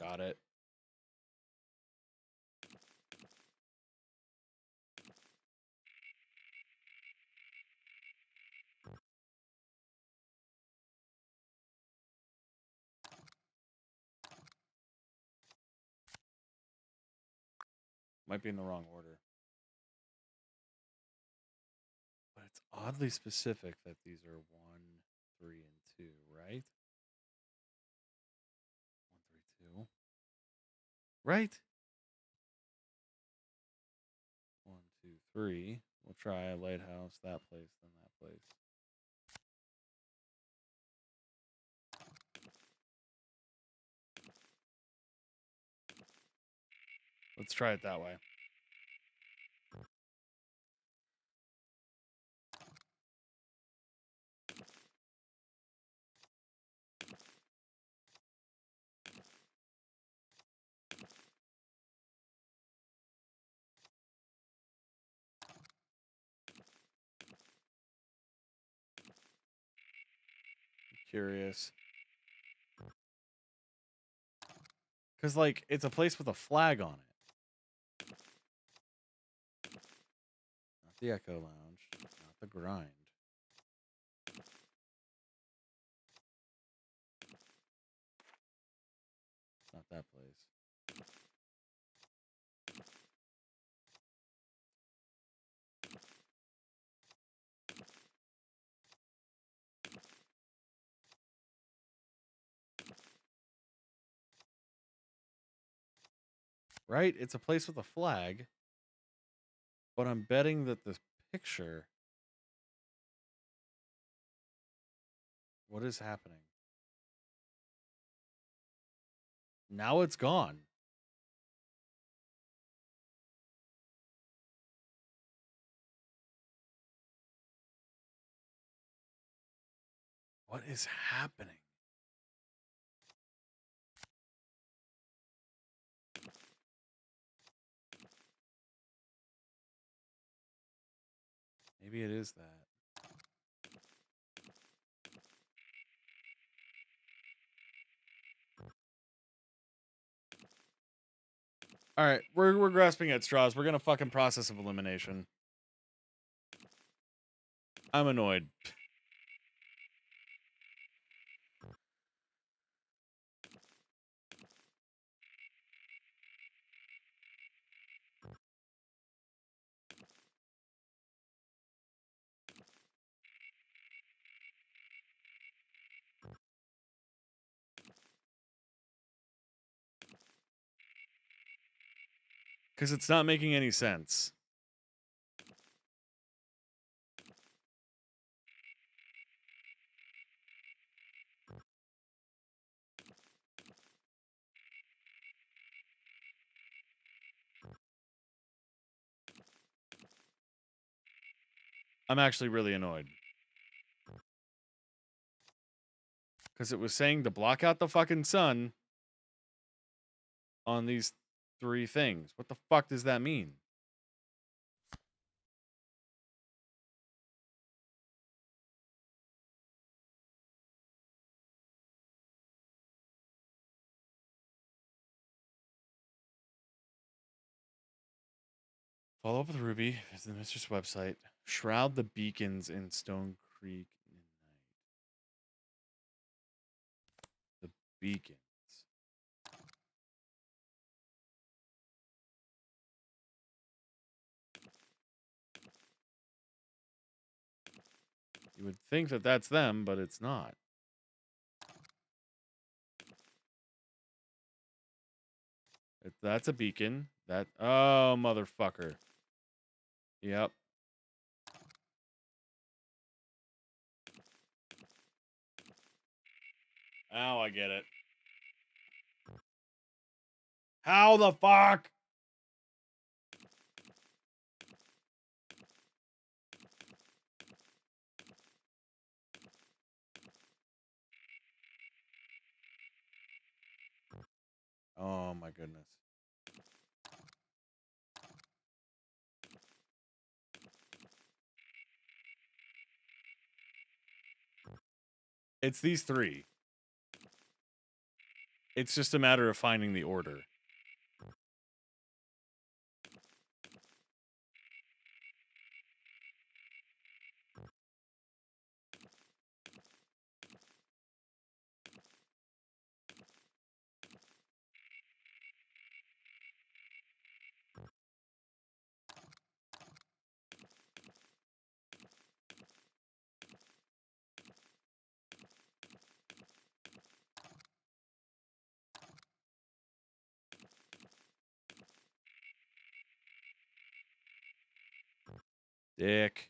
Got Got it. Might be in the wrong order. But it's oddly specific that these are 1, 3, and 2, right? 1, 3, 2. Right? 1, 2, 3. We'll try a lighthouse, that place, then that place. Let's try it that way. Curious. Because, like, it's a place with a flag on it. Not the Echo Lounge. Not the Grind. It's not that place. Right? It's a place with a flag. But I'm betting that this picture... What is happening? Now it's gone. What is happening? Maybe it is that. All right, we're grasping at straws. We're gonna fucking process of elimination. I'm annoyed. Because it's not making any sense. I'm actually really annoyed. Because it was saying to block out the fucking sun on these 3 things. What the fuck does that mean? Follow up with Ruby. Visit the Mistress website. Shroud the beacons in Stone Creek Midnight. The beacons. You would think that that's them, but it's not. That's a beacon. That... Oh, motherfucker. Yep. Now I get it. How the fuck? Oh my goodness. It's these 3. It's just a matter of finding the order. Dick.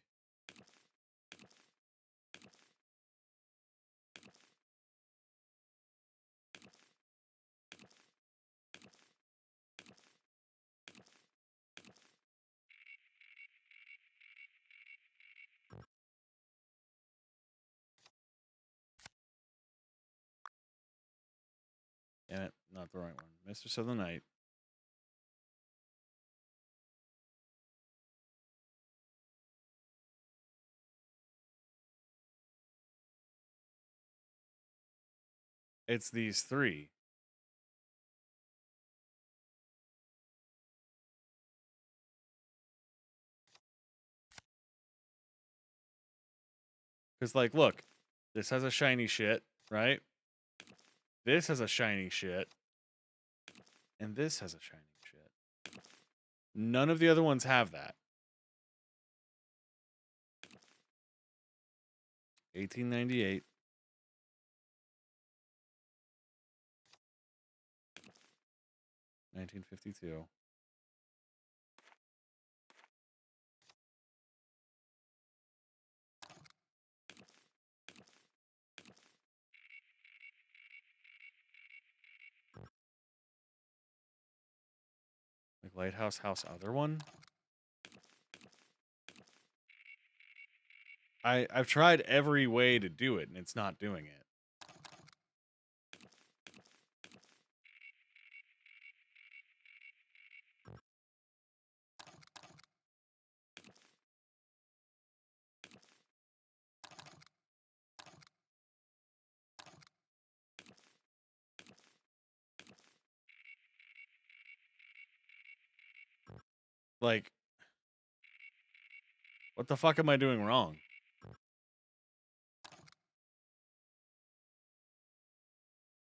Damn it, not the right one. Mistress of the Night. It's these three. Because, like, look, this has a shiny shit, right? This has a shiny shit. And this has a shiny shit. None of the other ones have that. 1898. 1952. Like Lighthouse House other one? I've tried every way to do it and it's not doing it. Like, what the fuck am I doing wrong?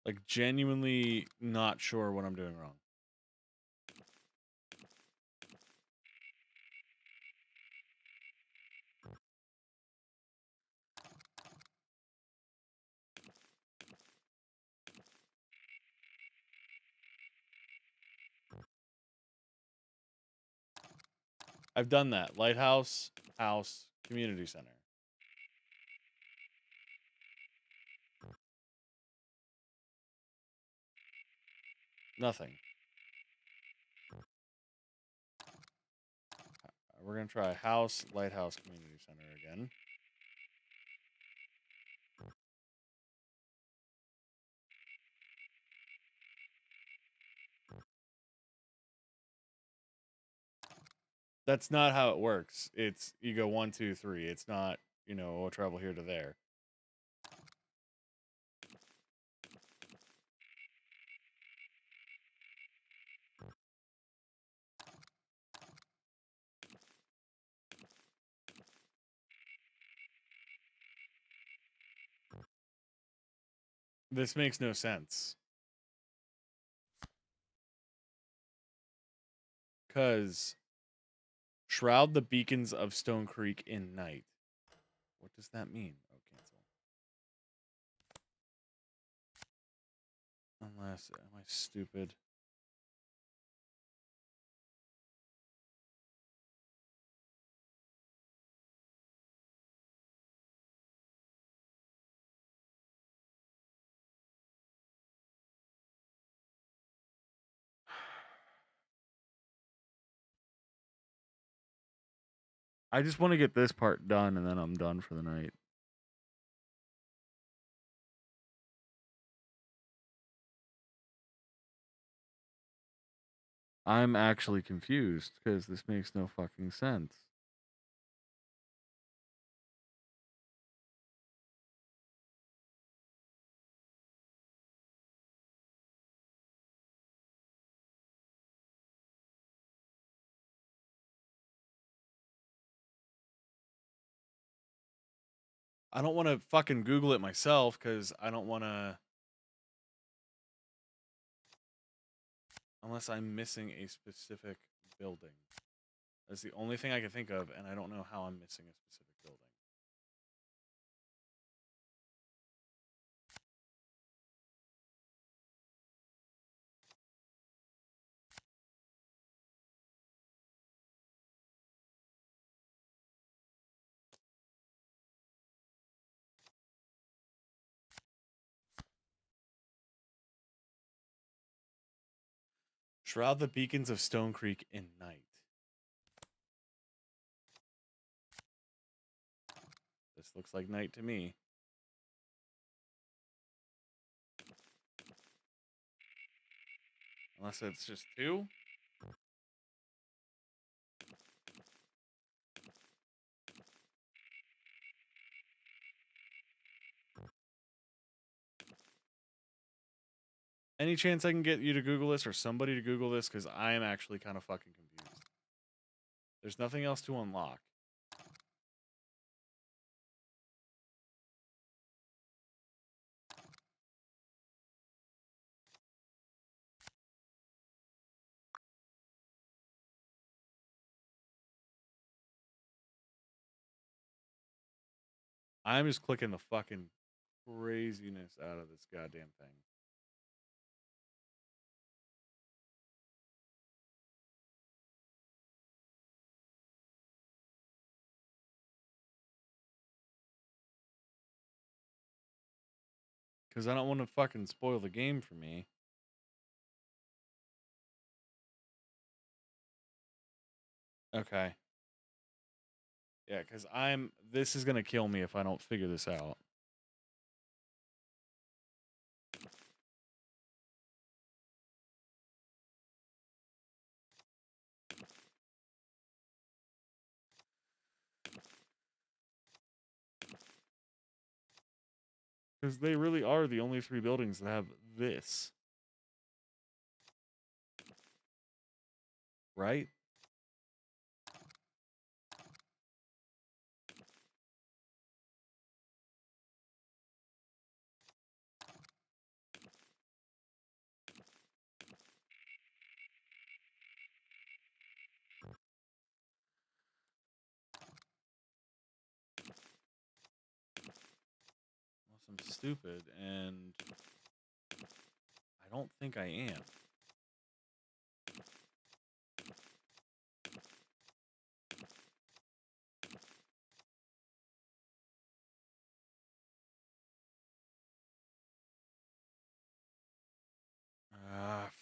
Like, genuinely not sure what I'm doing wrong. I've done that. Lighthouse, house, community center. Nothing. We're going to try house, lighthouse, community center again. That's not how it works. It's you go 1, 2, 3. It's not, you know, we'll travel here to there. This makes no sense. Because shroud the beacons of Stone Creek in night. What does that mean? Oh, cancel. Unless, am I stupid? I just want to get this part done and then I'm done for the night. I'm actually confused because this makes no fucking sense. I don't want to fucking Google it myself because I don't want to. Unless I'm missing a specific building. That's the only thing I can think of, and I don't know how I'm missing a specific building. Shroud the beacons of Stone Creek in night. This looks like night to me. Unless it's just 2. Any chance I can get you to Google this or somebody to Google this? Because I am actually kind of fucking confused. There's nothing else to unlock. I'm just clicking the fucking craziness out of this goddamn thing. Because I don't want to fucking spoil the game for me. Okay. Yeah, because this is going to kill me if I don't figure this out. Because they really are the only 3 buildings that have this. Right? Unless I'm stupid, and I don't think I am.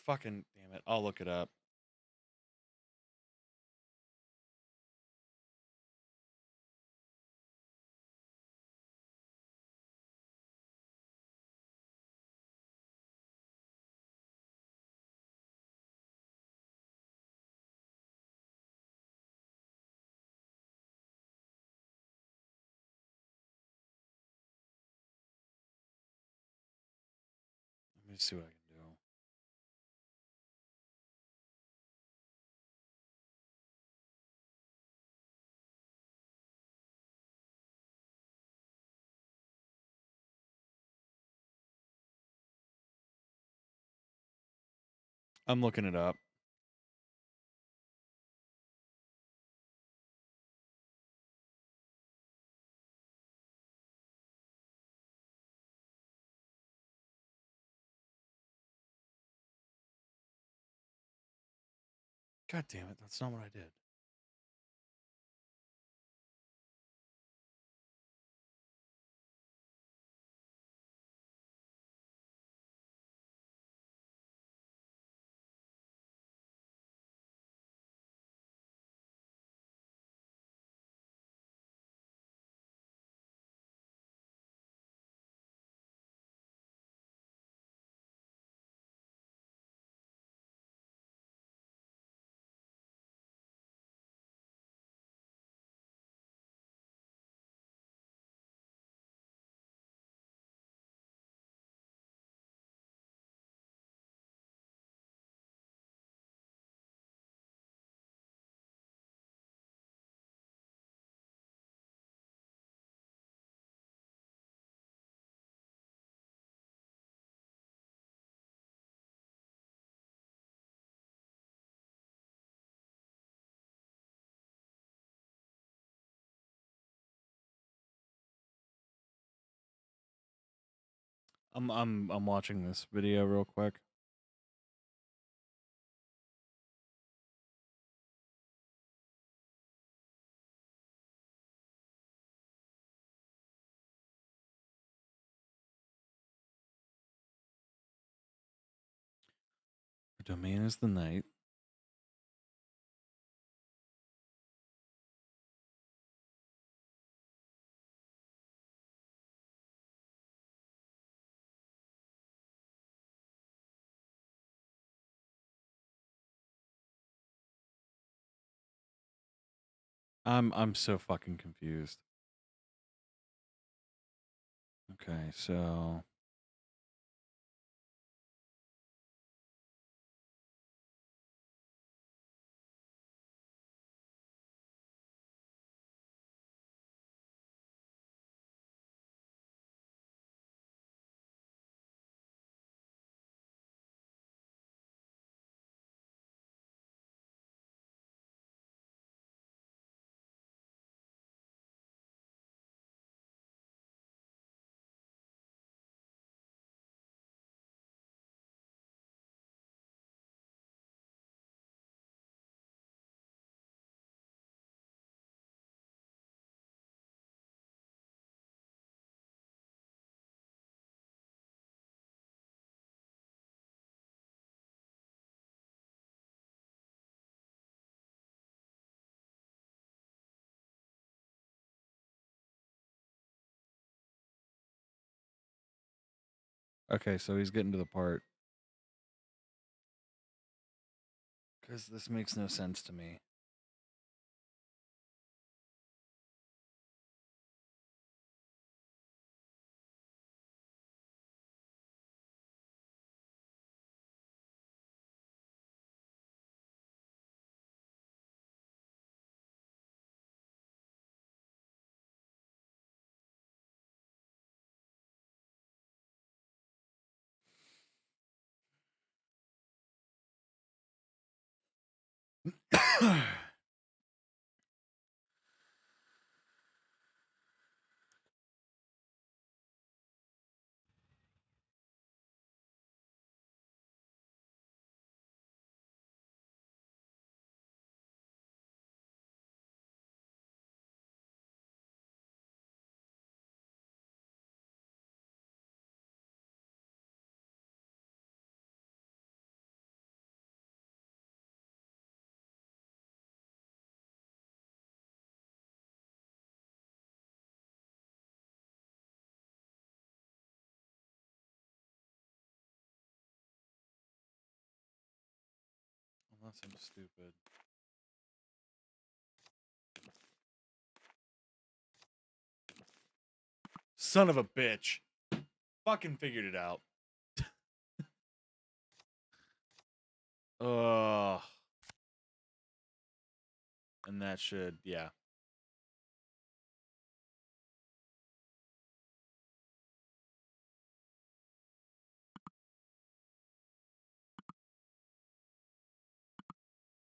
Fucking damn it. I'll look it up. Let me see what I can do. I'm looking it up. God damn it, that's not what I did. I'm watching this video real quick. Her domain is the night. I'm so fucking confused. Okay, so okay, so he's getting to the part. Because this makes no sense to me. Unless I'm stupid. Son of a bitch. Fucking figured it out. Ugh. And that should, yeah.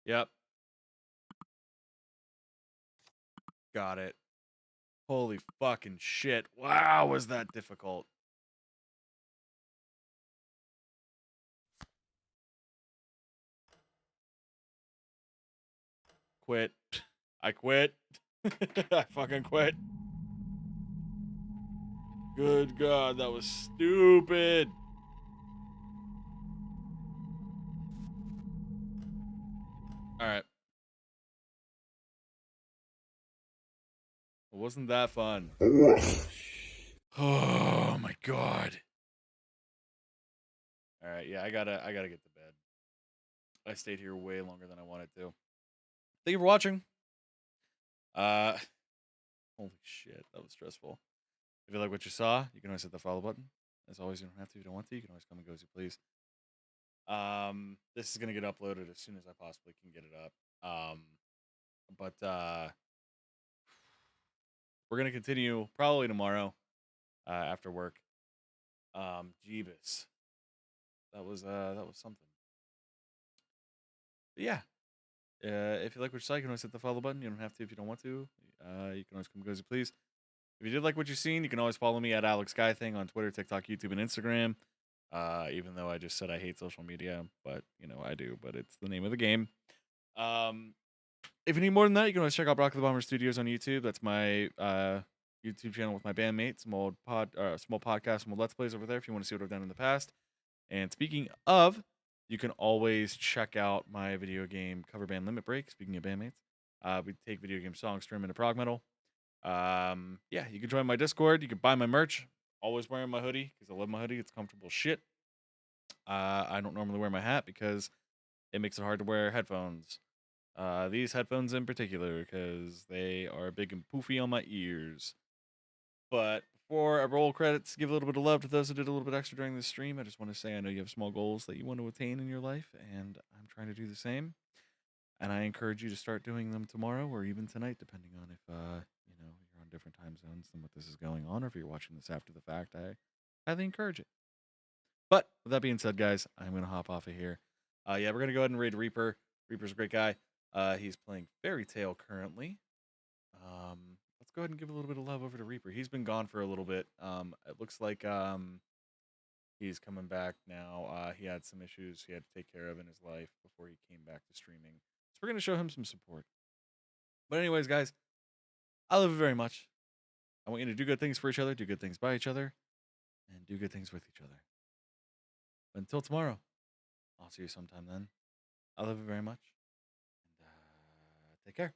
Yep. Got it. Holy fucking shit. Wow, was that difficult? Quit. I quit. I fucking quit. Good God, that was stupid. All right. It wasn't that fun. Oh my God. All right, yeah, I gotta get to bed. I stayed here way longer than I wanted to. Thank you for watching. Holy shit, that was stressful. If you like what you saw, you can always hit the follow button. As always, you don't have to if you don't want to. You can always come and go as you please. This is gonna get uploaded as soon as I possibly can get it up. But we're gonna continue probably tomorrow after work. Jeebus. That was something. But yeah. If you like what you saw, you can always hit the follow button. You don't have to if you don't want to. You can always come and go as you please. If you did like what you've seen, you can always follow me at Alex Guy Thing on Twitter, TikTok, YouTube, and Instagram. Even though I just said I hate social media, but you know I do. But it's the name of the game. If you need more than that, you can always check out Brock the Bomber Studios on YouTube. That's my YouTube channel with my bandmates. Small podcast, small let's plays over there. If you want to see what I've done in the past. And speaking of, you can always check out my video game cover band Limit Break. Speaking of bandmates, we take video game songs, turn them into prog metal. Yeah, you can join my Discord. You can buy my merch. Always wearing my hoodie because I love my hoodie. It's comfortable shit. I don't normally wear my hat because it makes it hard to wear headphones. These headphones in particular because they are big and poofy on my ears. But before I roll credits, give a little bit of love to those who did a little bit extra during this stream. I just want to say I know you have small goals that you want to attain in your life, and I'm trying to do the same. And I encourage you to start doing them tomorrow or even tonight, depending on if you're on different time zones than what this is going on, or if you're watching this after the fact. I highly encourage it. But with that being said, guys, I'm gonna hop off of here. Yeah, we're gonna go ahead and raid Reaper. Reaper's a great guy. He's playing Fairy Tail currently. Let's go ahead and give a little bit of love over to Reaper. He's been gone for a little bit. It looks like he's coming back now. He had some issues he had to take care of in his life before he came back to streaming. So we're gonna show him some support. But anyways, guys, I love you very much. I want you to do good things for each other, do good things by each other, and do good things with each other. But until tomorrow, I'll see you sometime then. I love you very much. And take care.